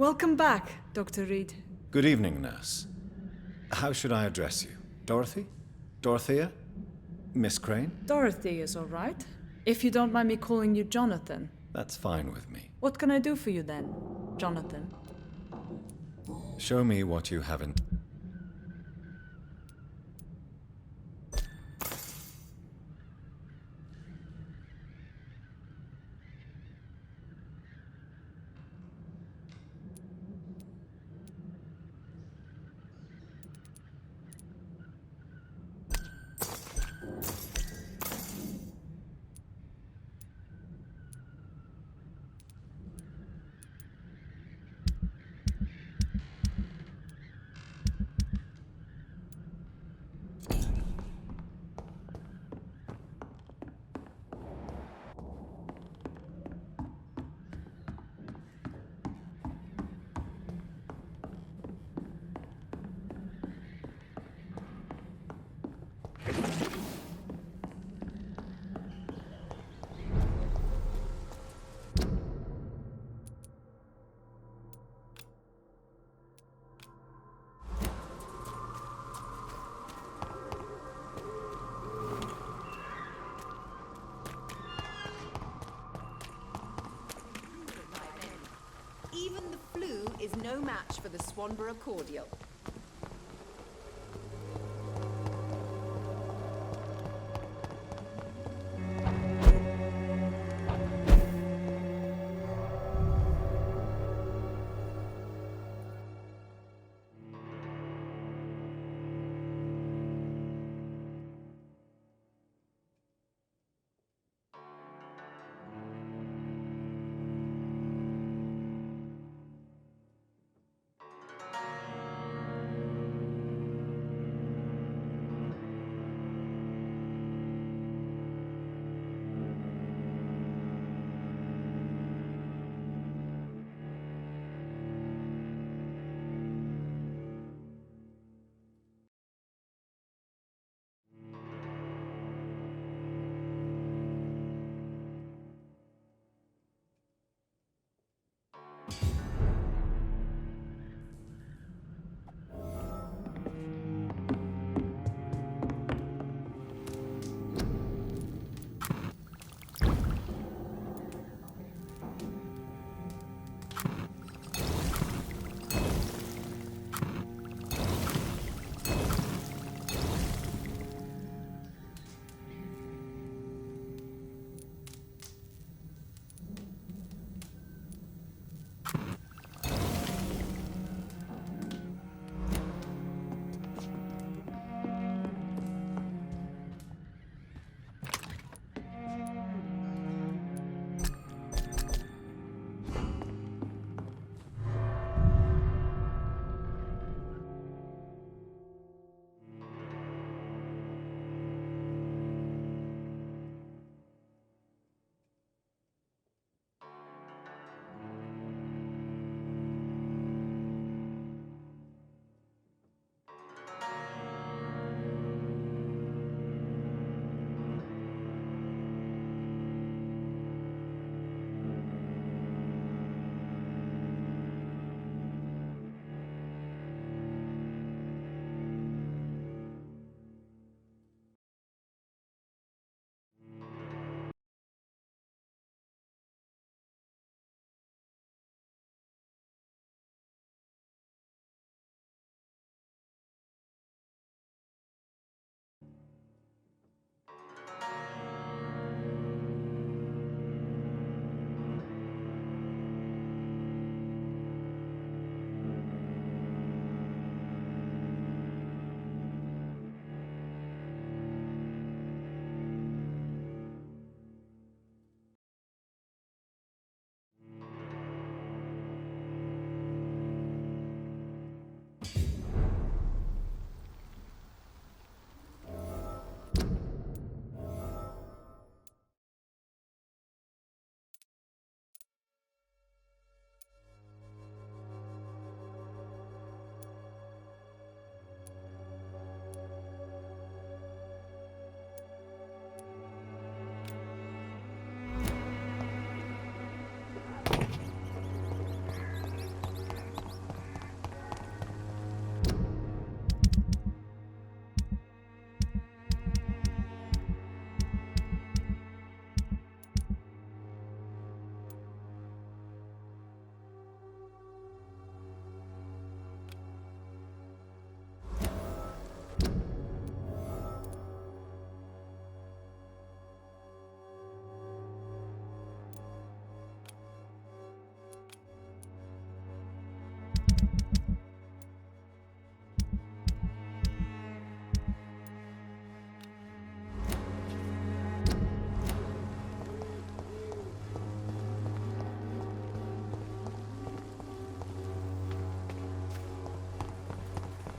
Welcome back, Dr. Reed. Good evening, nurse. How should I address you? Dorothy? Dorothea? Miss Crane? Dorothy is all right. If you don't mind me calling you Jonathan. That's fine with me. What can I do for you then, Jonathan? Show me what you haven't. Even the flu is no match for the Swanborough cordial.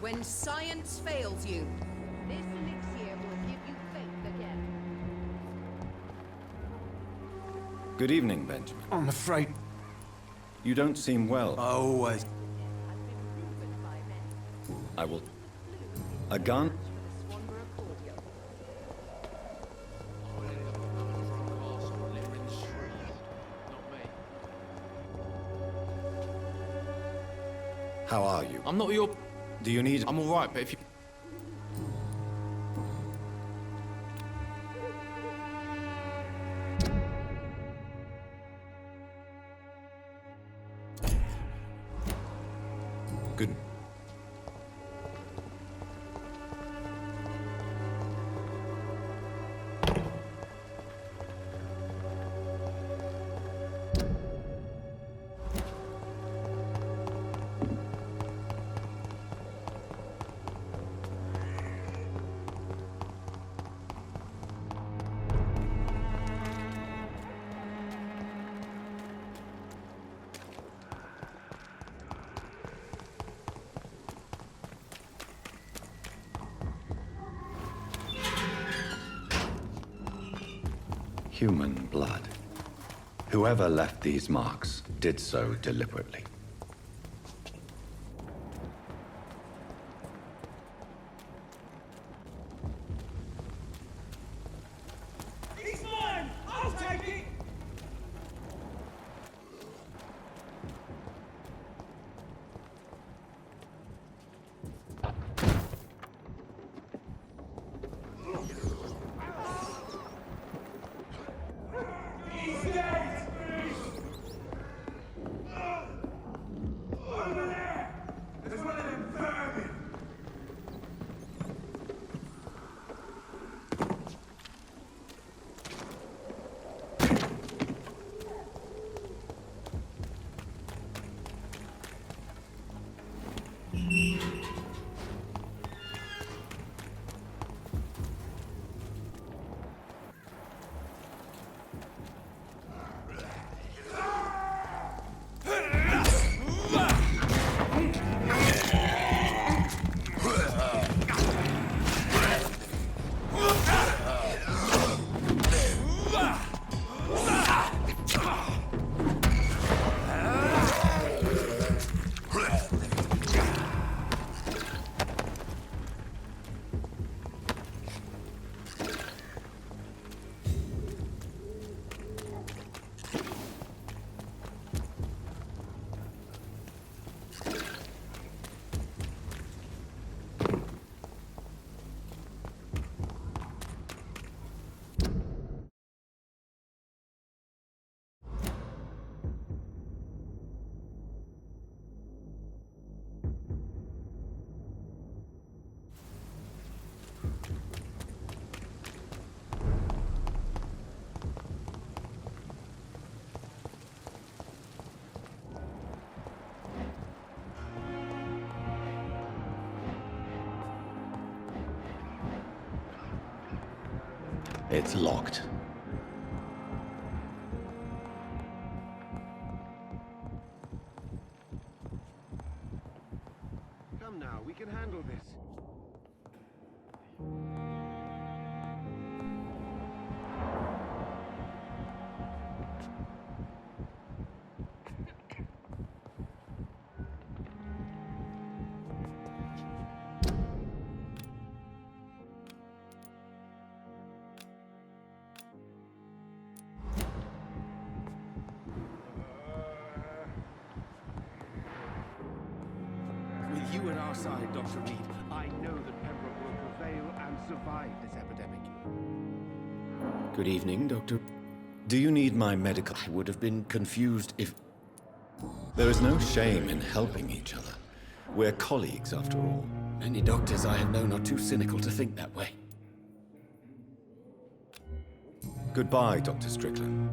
When science fails you, this elixir will give you faith again. Good evening, Benjamin. I'm afraid... You don't seem well. I always... I will... A gun? How are you? I'm not your... Do you need... I'm alright, but if you... Good... Human blood. Whoever left these marks did so deliberately. He's mine! I'll take it! He's dead! Over there! There's one of them vermin! It's locked. Come now, we can handle this. With you at our side, Dr. Reed, I know that Pembroke will prevail and survive this epidemic. Good evening, Doctor. Do you need my medical? I would have been confused if... There is no shame in helping each other. We're colleagues, after all. Many doctors I have known are too cynical to think that way. Goodbye, Dr. Strickland.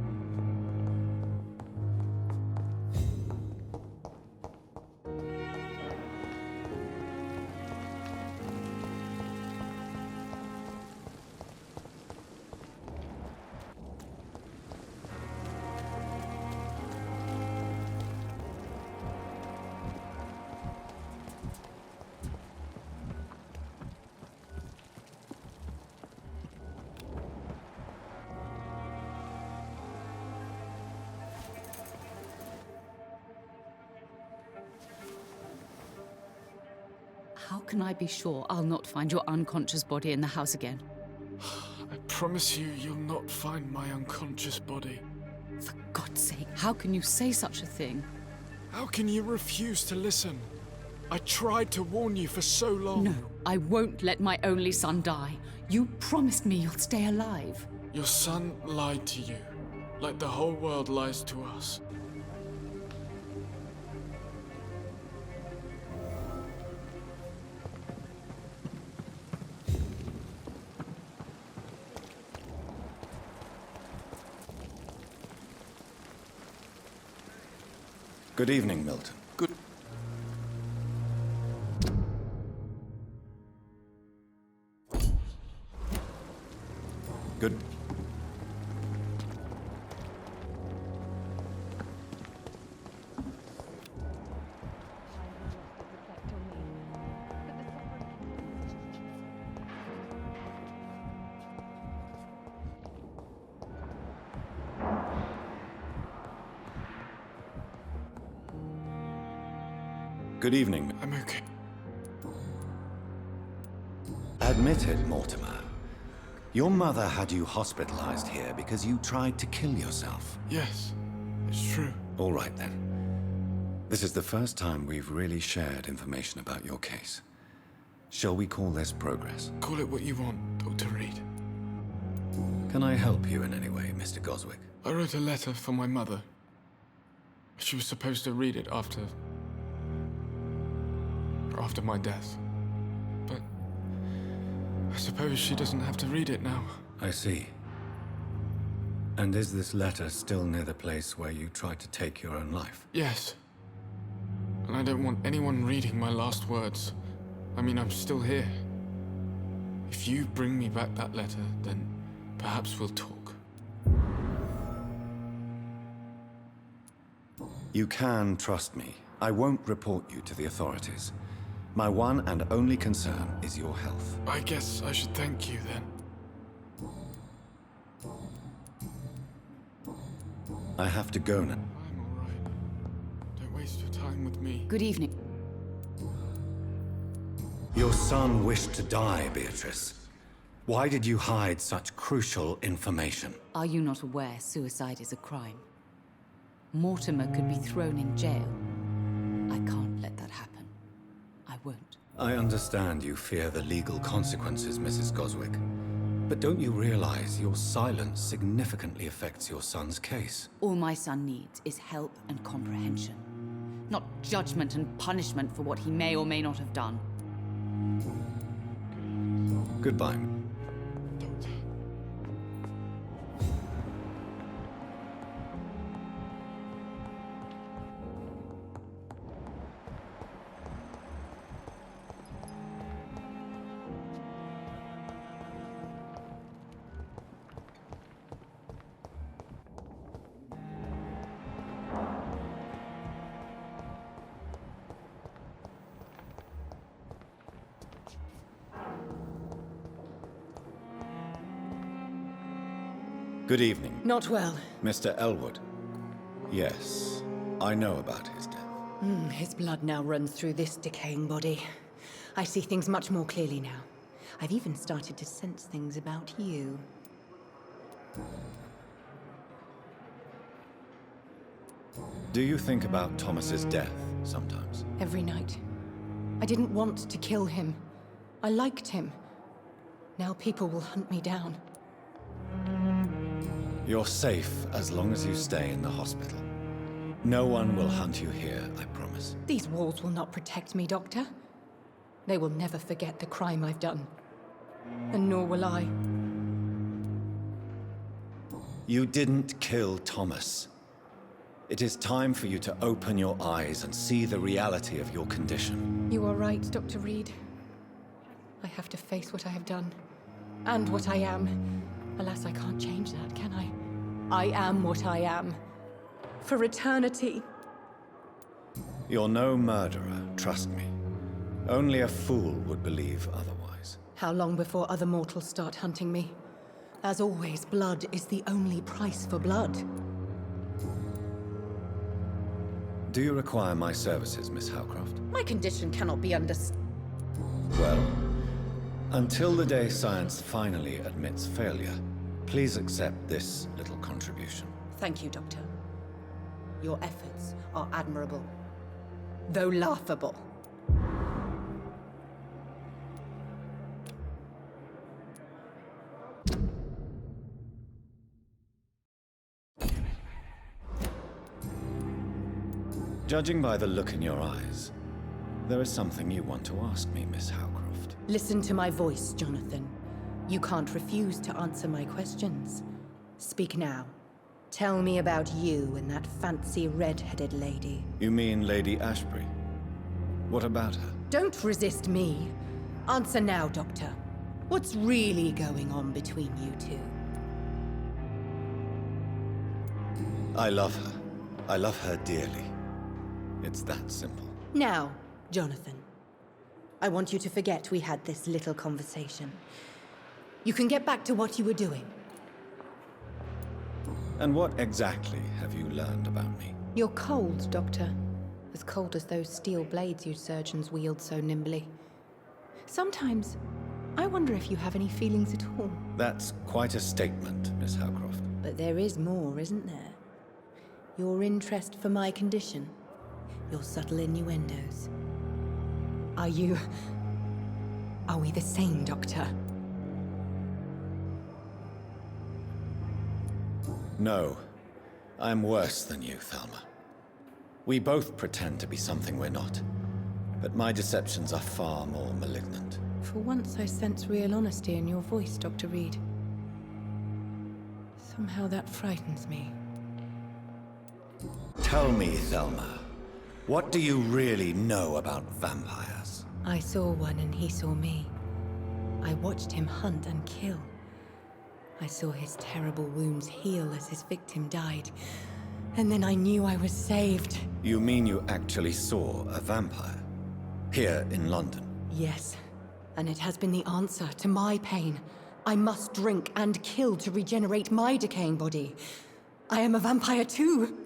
How can I be sure I'll not find your unconscious body in the house again? I promise you, you'll not find my unconscious body. For God's sake, how can you say such a thing? How can you refuse to listen? I tried to warn you for so long. No, I won't let my only son die. You promised me you'll stay alive. Your son lied to you, like the whole world lies to us. Good evening, Milton. Good. Good evening. I'm okay. Admit it, Mortimer. Your mother had you hospitalized here because you tried to kill yourself. Yes, it's true. All right, then. This is the first time we've really shared information about your case. Shall we call this progress? Call it what you want, Dr. Reed. Can I help you in any way, Mr. Goswick? I wrote a letter for my mother. She was supposed to read it after my death. But I suppose she doesn't have to read it now. I see. And is this letter still near the place where you tried to take your own life? Yes. And I don't want anyone reading my last words. I mean, I'm still here. If you bring me back that letter, then perhaps we'll talk. You can trust me. I won't report you to the authorities. My one and only concern is your health. I guess I should thank you, then. I have to go now. I'm all right. Don't waste your time with me. Good evening. Your son wished to die, Beatrice. Why did you hide such crucial information? Are you not aware suicide is a crime? Mortimer could be thrown in jail. I can't let that happen. I won't. I understand you fear the legal consequences, Mrs. Goswick. But don't you realize your silence significantly affects your son's case? All my son needs is help and comprehension. Not judgment and punishment for what he may or may not have done. Goodbye. Good evening. Not well. Mr. Elwood. Yes, I know about his death. His blood now runs through this decaying body. I see things much more clearly now. I've even started to sense things about you. Do you think about Thomas's death sometimes? Every night. I didn't want to kill him. I liked him. Now people will hunt me down. You're safe as long as you stay in the hospital. No one will hunt you here, I promise. These walls will not protect me, Doctor. They will never forget the crime I've done. And nor will I. You didn't kill Thomas. It is time for you to open your eyes and see the reality of your condition. You are right, Dr. Reed. I have to face what I have done. And what I am. Alas, I can't change that, can I? I am what I am. For eternity. You're no murderer, trust me. Only a fool would believe otherwise. How long before other mortals start hunting me? As always, blood is the only price for blood. Do you require my services, Miss Howcroft? My condition cannot be understood. Well, until the day science finally admits failure, please accept this little contribution. Thank you, Doctor. Your efforts are admirable, though laughable. Judging by the look in your eyes, there is something you want to ask me, Miss Howcroft. Listen to my voice, Jonathan. You can't refuse to answer my questions. Speak now. Tell me about you and that fancy red-headed lady. You mean Lady Ashbury? What about her? Don't resist me. Answer now, Doctor. What's really going on between you two? I love her. I love her dearly. It's that simple. Now, Jonathan, I want you to forget we had this little conversation. You can get back to what you were doing. And what exactly have you learned about me? You're cold, Doctor. As cold as those steel blades you surgeons wield so nimbly. Sometimes, I wonder if you have any feelings at all. That's quite a statement, Miss Howcroft. But there is more, isn't there? Your interest for my condition. Your subtle innuendos. Are we the same, Doctor? No. I'm worse than you, Thelma. We both pretend to be something we're not. But my deceptions are far more malignant. For once I sense real honesty in your voice, Dr. Reed. Somehow that frightens me. Tell me, Thelma, what do you really know about vampires? I saw one and he saw me. I watched him hunt and kill. I saw his terrible wounds heal as his victim died. And then I knew I was saved. You mean you actually saw a vampire? Here in London? Yes. And it has been the answer to my pain. I must drink and kill to regenerate my decaying body. I am a vampire too.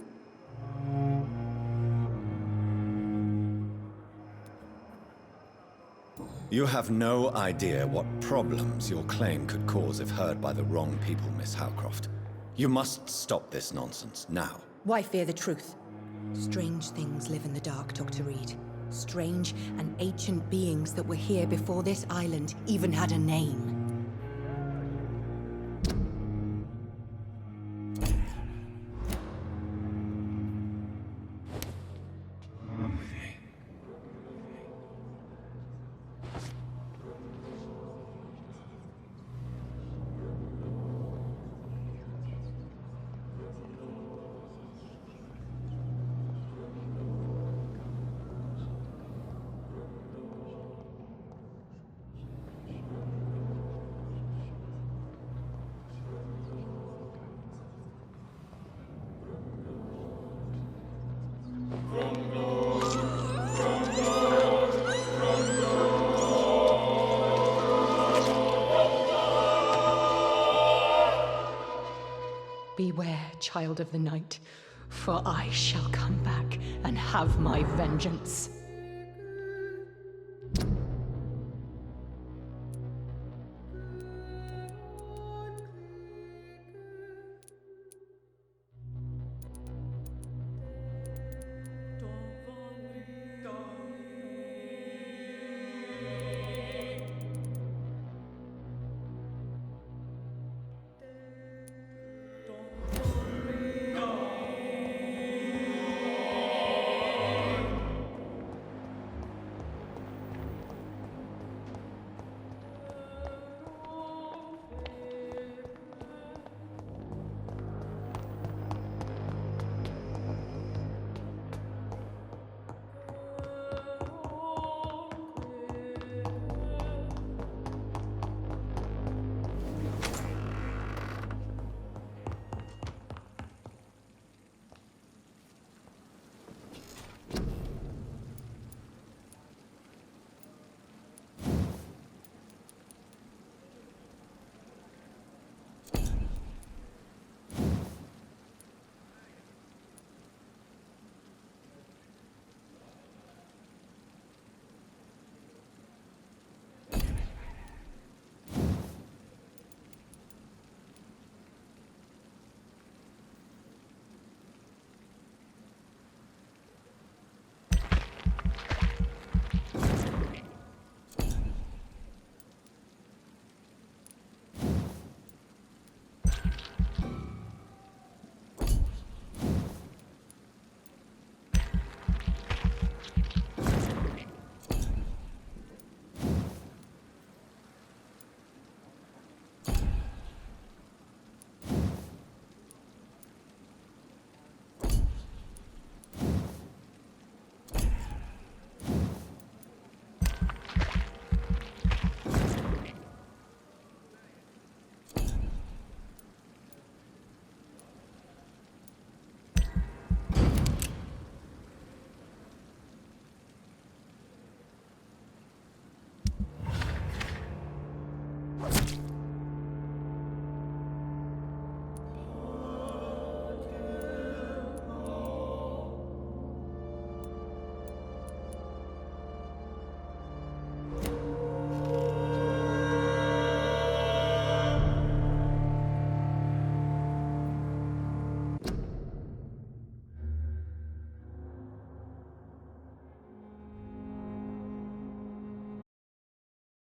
You have no idea what problems your claim could cause if heard by the wrong people, Miss Howcroft. You must stop this nonsense, now. Why fear the truth? Strange things live in the dark, Dr. Reed. Strange and ancient beings that were here before this island even had a name. Beware, child of the night, for I shall come back and have my vengeance.